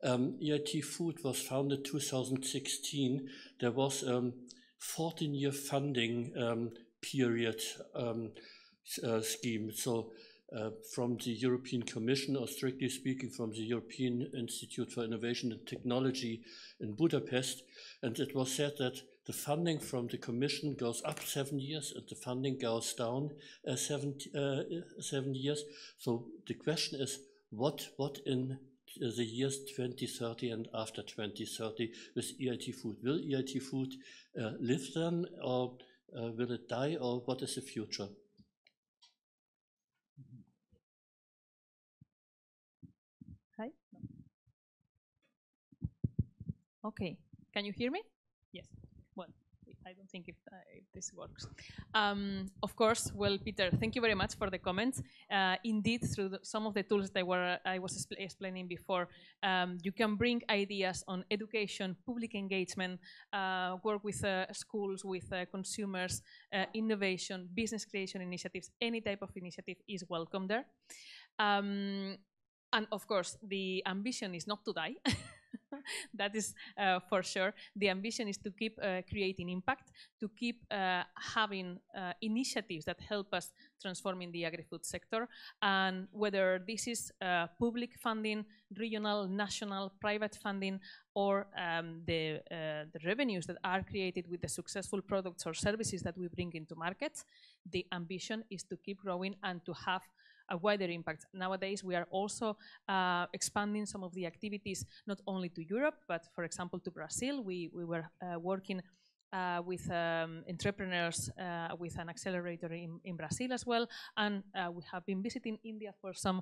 Speaker 3: EIT Food was founded 2016, there was 14-year funding period scheme. So from the European Commission, or strictly speaking from the European Institute for Innovation and Technology in Budapest. And it was said that the funding from the Commission goes up 7 years and the funding goes down 7 years. So the question is, what in the years 2030 and after 2030 with EIT Food? Will EIT Food live then, or will it die, or what is the future?
Speaker 5: Hi. Okay, can you hear me? Yes. Well, I don't think if this works. Of course, well, Peter, thank you very much for the comments. Indeed, through some of the tools that I was explaining before, you can bring ideas on education, public engagement, work with schools, with consumers, innovation, business creation initiatives. Any type of initiative is welcome there. And of course, the ambition is not to die. That is for sure. The ambition is to keep creating impact, to keep having initiatives that help us transforming the agri-food sector. And whether this is public funding, regional, national, private funding, or the revenues that are created with the successful products or services that we bring into markets, the ambition is to keep growing and to have a wider impact. Nowadays, we are also expanding some of the activities not only to Europe, but for example to Brazil. We were working with entrepreneurs with an accelerator in Brazil as well, and we have been visiting India for some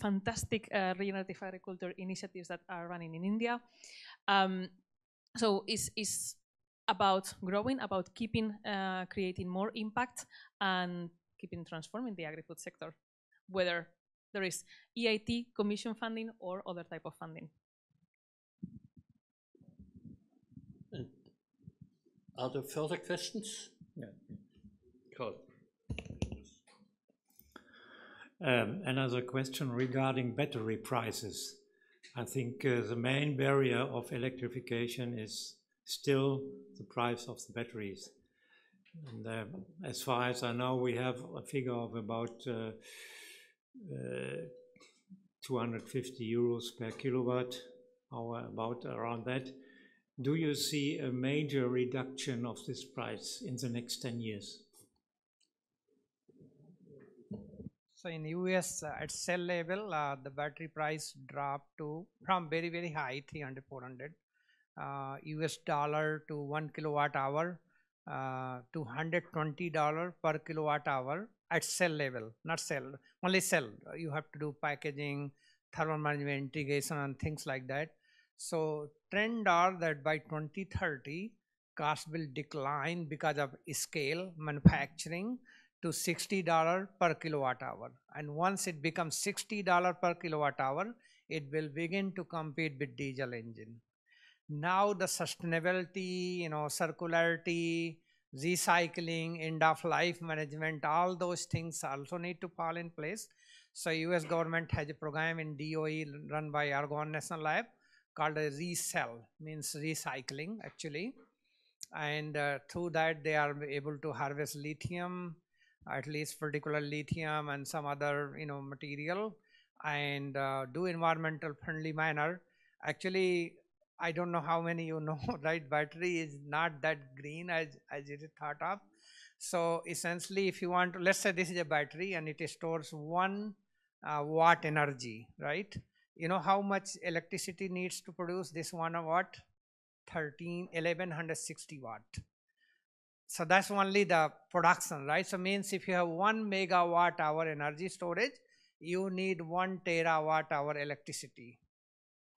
Speaker 5: fantastic regenerative agriculture initiatives that are running in India. So it's about growing, about keeping creating more impact and keeping transforming the agri-food sector, whether there is EIT, commission funding, or other type of funding.
Speaker 3: Are there further questions?
Speaker 8: Yeah.
Speaker 3: Cool.
Speaker 8: Another question regarding battery prices. I think the main barrier of electrification is still the price of the batteries. And as far as I know, we have a figure of about 250 euros per kilowatt hour, about around that. Do you see a major reduction of this price in the next 10 years?
Speaker 6: So in US at cell level, the battery price dropped to from very, very high, 300, 400 US dollar to 1 kilowatt hour to $120 per kilowatt hour at cell level, not cell, only cell. You have to do packaging, thermal management, integration, and things like that. So trend are that by 2030, cost will decline because of scale manufacturing to $60 per kilowatt hour. And once it becomes $60 per kilowatt hour, it will begin to compete with diesel engine. Now the sustainability, circularity, recycling, end of life management, all those things also need to fall in place. So US government has a program in DOE run by Argonne National Lab called a ReCell, means recycling actually. And through that they are able to harvest lithium, at least particular lithium and some other material, and do environmental friendly manner. Actually, I don't know how many right? Battery is not that green as it is thought of. So essentially, if you want to, let's say this is a battery and it stores 1 watt energy, right? You know how much electricity needs to produce this 1 watt? 1160 watt. So that's only the production, right? So means if you have 1 megawatt hour energy storage, you need 1 terawatt hour electricity.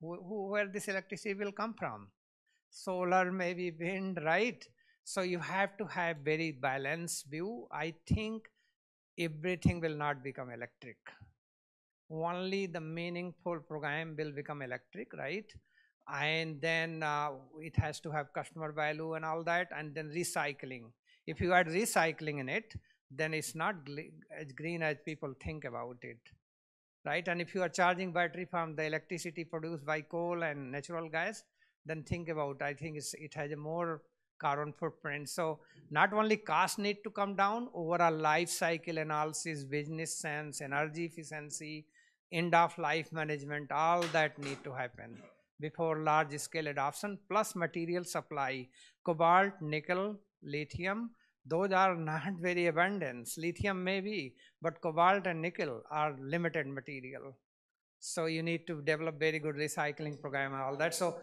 Speaker 6: Where this electricity will come from? Solar, maybe wind, right? So you have to have very balanced view. I think everything will not become electric. Only the meaningful program will become electric, right? And then it has to have customer value and all that, and then recycling. If you add recycling in it, then it's not as green as people think about it, right? And if you are charging battery from the electricity produced by coal and natural gas, then think about, I think it has a more carbon footprint. So not only cost need to come down, overall life cycle analysis, business sense, energy efficiency, end of life management, all that need to happen before large scale adoption, plus material supply, cobalt, nickel, lithium, those are not very abundant. Lithium may be, but cobalt and nickel are limited material. So you need to develop very good recycling program and all that. So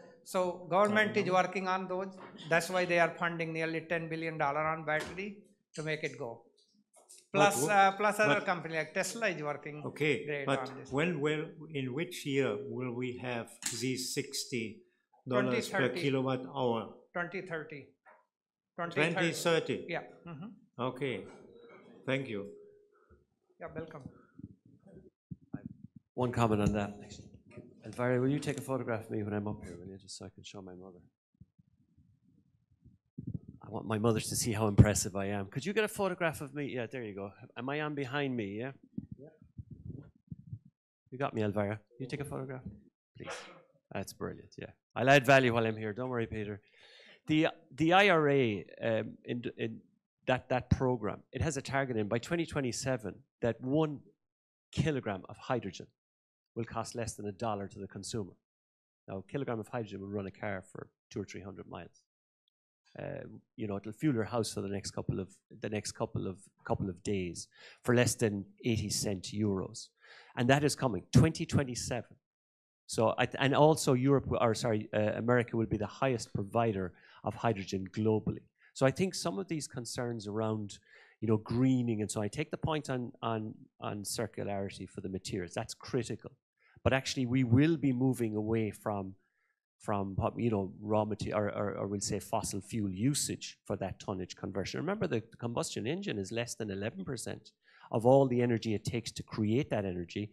Speaker 6: government is working on those. That's why they are funding nearly $10 billion on battery to make it go. Plus other company like Tesla is working.
Speaker 8: Okay, but in which year will we have these $60 per kilowatt hour?
Speaker 6: 2030.
Speaker 8: 2030?
Speaker 6: Yeah.
Speaker 8: Okay, thank you.
Speaker 6: Yeah, welcome.
Speaker 4: One comment on that. Elvira, will you take a photograph of me when I'm up here, will you, just so I can show my mother? I want my mother to see how impressive I am. Could you get a photograph of me? Yeah, there you go. Am I on behind me, yeah? Yeah. You got me, Elvira. You take a photograph, please. That's brilliant, yeah. I'll add value while I'm here. Don't worry, Peter. The IRA, in that program, it has a target in by 2027 that 1 kilogram of hydrogen will cost less than $1 to the consumer. Now, a kilogram of hydrogen will run a car for 200 or 300 miles. you know, it'll fuel your house for the next couple of days for less than 80 cent euros, and that is coming 2027. So, and also Europe, or sorry, America will be the highest provider of hydrogen globally. So I think some of these concerns around, you know, greening, and so I take the point on circularity for the materials. That's critical, but actually we will be moving away from you know, raw material, or we'll say fossil fuel usage for that tonnage conversion. Remember, the combustion engine is less than 11% of all the energy it takes to create that energy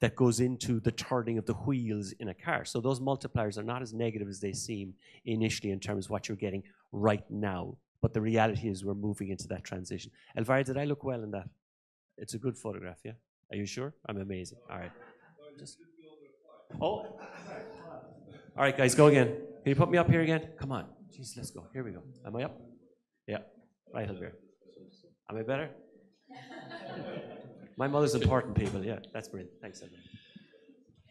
Speaker 4: that goes into the turning of the wheels in a car. So those multipliers are not as negative as they seem initially in terms of what you're getting right now. But the reality is we're moving into that transition. Elvira, did I look well in that? It's a good photograph, yeah? Are you sure? I'm amazing. All right. All right, guys, go again. Can you put me up here again? Come on. Jeez, let's go. Here we go. Am I up? Yeah. Right, Elvira. Am I better? My mother's important, people. Yeah, that's brilliant. Thanks, Elvira.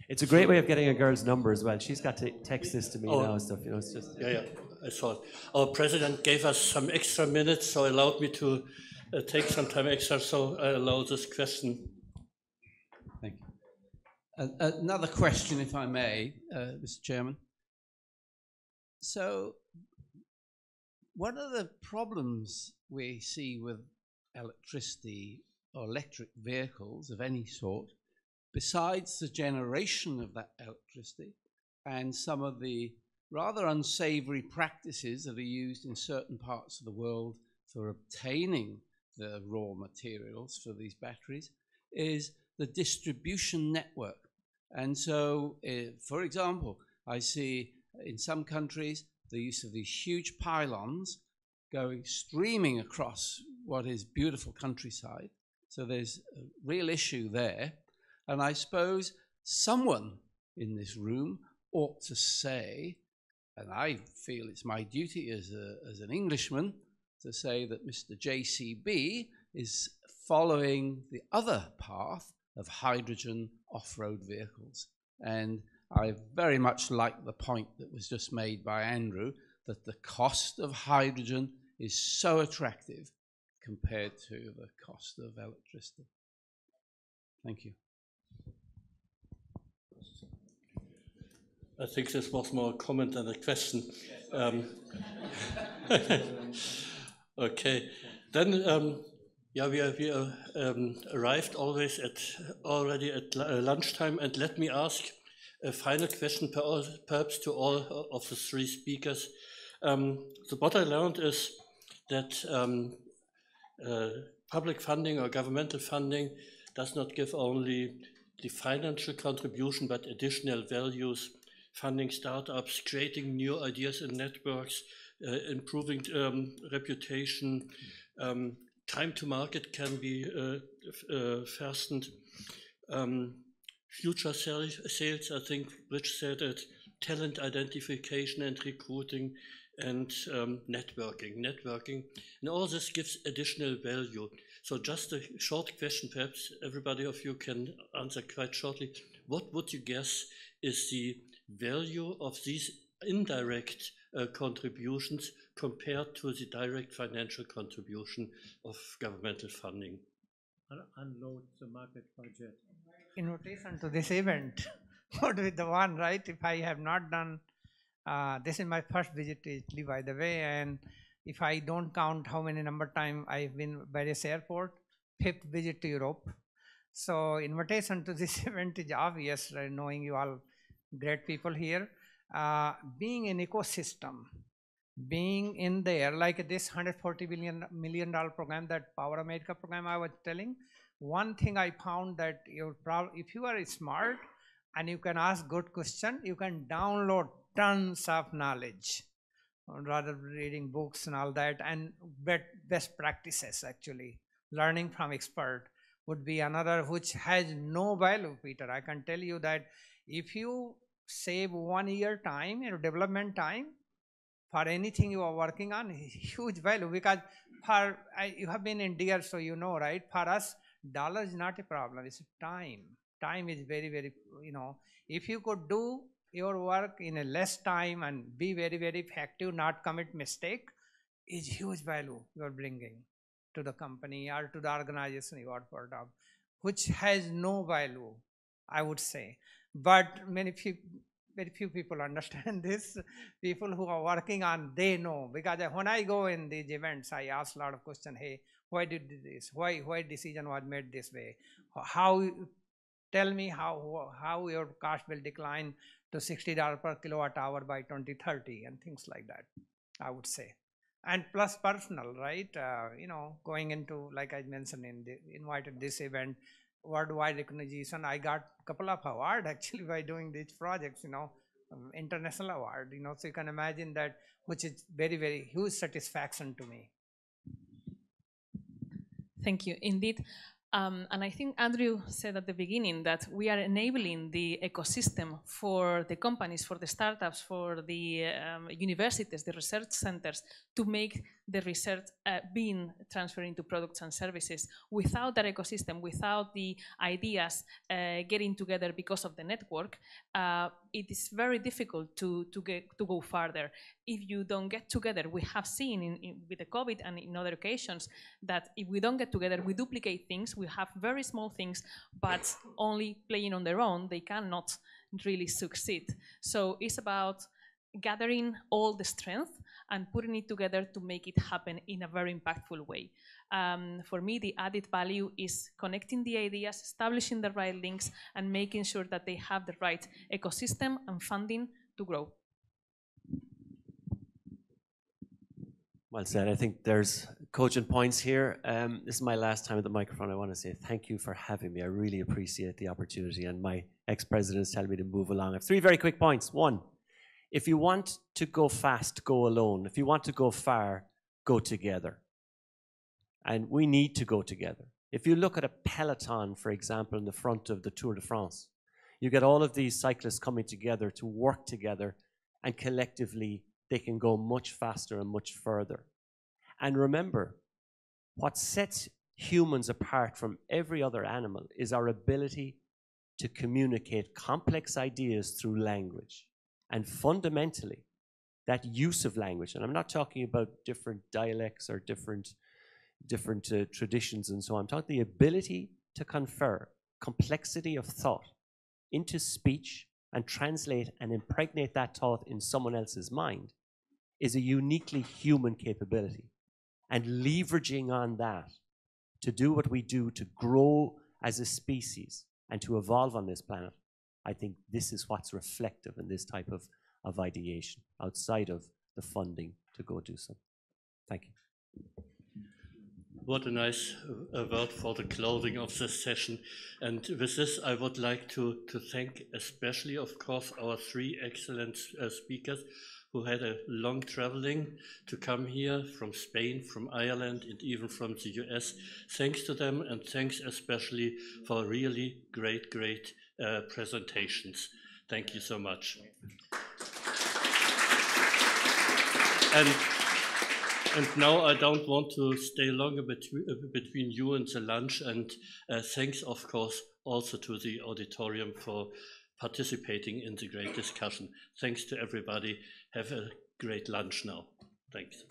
Speaker 4: It's a great way of getting a girl's number as well. She's got to text this to me now and stuff. You know, it's just...
Speaker 3: Yeah, I saw it. Our president gave us some extra minutes, so allowed me to take some time extra, so I allow this question.
Speaker 7: Thank you. Another question, if I may, Mr. Chairman. So, what are the problems we see with electricity or electric vehicles of any sort, besides the generation of that electricity and some of the rather unsavory practices that are used in certain parts of the world for obtaining the raw materials for these batteries, is the distribution network. And so, for example, I see in some countries the use of these huge pylons going streaming across what is beautiful countryside. So there's a real issue there. And I suppose someone in this room ought to say, and I feel it's my duty as an Englishman to say that Mr. JCB is following the other path of hydrogen off-road vehicles. And I very much like the point that was just made by Andrew, that the cost of hydrogen is so attractive compared to the cost of electricity. Thank you.
Speaker 3: I think this was more a comment than a question. Okay, then yeah, we arrived already at lunchtime, and let me ask a final question, perhaps to all of the three speakers. So what I learned is that public funding or governmental funding does not give only the financial contribution, but additional values, funding startups, creating new ideas and networks, improving reputation, time to market can be fastened, future sales, I think Rich said it, talent identification and recruiting, and networking, and all this gives additional value. So just a short question, perhaps everybody of you can answer quite shortly. What would you guess is the value of these indirect contributions compared to the direct financial contribution of governmental funding?
Speaker 8: Unload the market budget.
Speaker 6: Invitation to this event would be the one, right? If I have not done, this is my first visit to Italy, by the way, and if I don't count how many number of times I've been various airport, 5th visit to Europe. So invitation to this event is obvious, right? Knowing you all great people here. Being an ecosystem, being in there, like this $140 million program, that Power America program I was telling, one thing I found that if you are smart and you can ask good question, you can download tons of knowledge rather reading books and all that, and best practices actually. Learning from expert would be another which has no value, Peter. I can tell you that if you save 1 year time, development time, for anything you are working on, huge value, because you have been in Deere, so you know, right? For us, dollar is not a problem, it's time. Time is very, very, if you could do your work in a less time and be very, very effective, not commit mistake, is huge value you're bringing to the company or to the organization you are part of, which has no value, I would say. But very few people understand this. People who are working on, they know, because when I go in these events, I ask a lot of questions. Hey, why did this? Why decision was made this way? How, tell me how your cost will decline to $60 per kilowatt hour by 2030 and things like that, I would say. And plus personal, right? You know, going into, like I mentioned, invited this event, worldwide recognition. I got a couple of awards actually by doing these projects, you know, international award, you know, so you can imagine that, which is very, very huge satisfaction to me.
Speaker 5: Thank you. Indeed. And I think Andrew said at the beginning that we are enabling the ecosystem for the companies, for the startups, for the universities, the research centers, to make the research being transferred into products and services. Without that ecosystem, without the ideas getting together because of the network, it is very difficult to go further. If you don't get together, we have seen with the COVID and in other occasions that if we don't get together, we duplicate things. We have very small things, but only playing on their own, they cannot really succeed. So it's about gathering all the strength and putting it together to make it happen in a very impactful way. For me, the added value is connecting the ideas, establishing the right links, and making sure that they have the right ecosystem and funding to grow.
Speaker 4: Well said. I think there's cogent points here. This is my last time at the microphone. I want to say thank you for having me. I really appreciate the opportunity, and my ex-president is telling me to move along. I have 3 very quick points. 1, if you want to go fast, go alone. If you want to go far, go together. And we need to go together. If you look at a peloton, for example, in the front of the Tour de France, you get all of these cyclists coming together to work together, and collectively they can go much faster and much further. And remember, what sets humans apart from every other animal is our ability to communicate complex ideas through language. And fundamentally, that use of language, and I'm not talking about different dialects or different traditions and so on. I'm talking the ability to confer complexity of thought into speech and translate and impregnate that thought in someone else's mind is a uniquely human capability. And leveraging on that to do what we do to grow as a species and to evolve on this planet, I think this is what's reflective in this type of ideation outside of the funding to go do something. Thank you.
Speaker 3: What a nice word for the closing of this session. And with this, I would like to thank especially, of course, our 3 excellent speakers who had a long traveling to come here from Spain, from Ireland, and even from the US. Thanks to them, and thanks especially for really great presentations. Thank you so much. And now I don't want to stay longer between you and the lunch, and thanks, of course, also to the auditorium for participating in the great discussion. Thanks to everybody. Have a great lunch now. Thanks.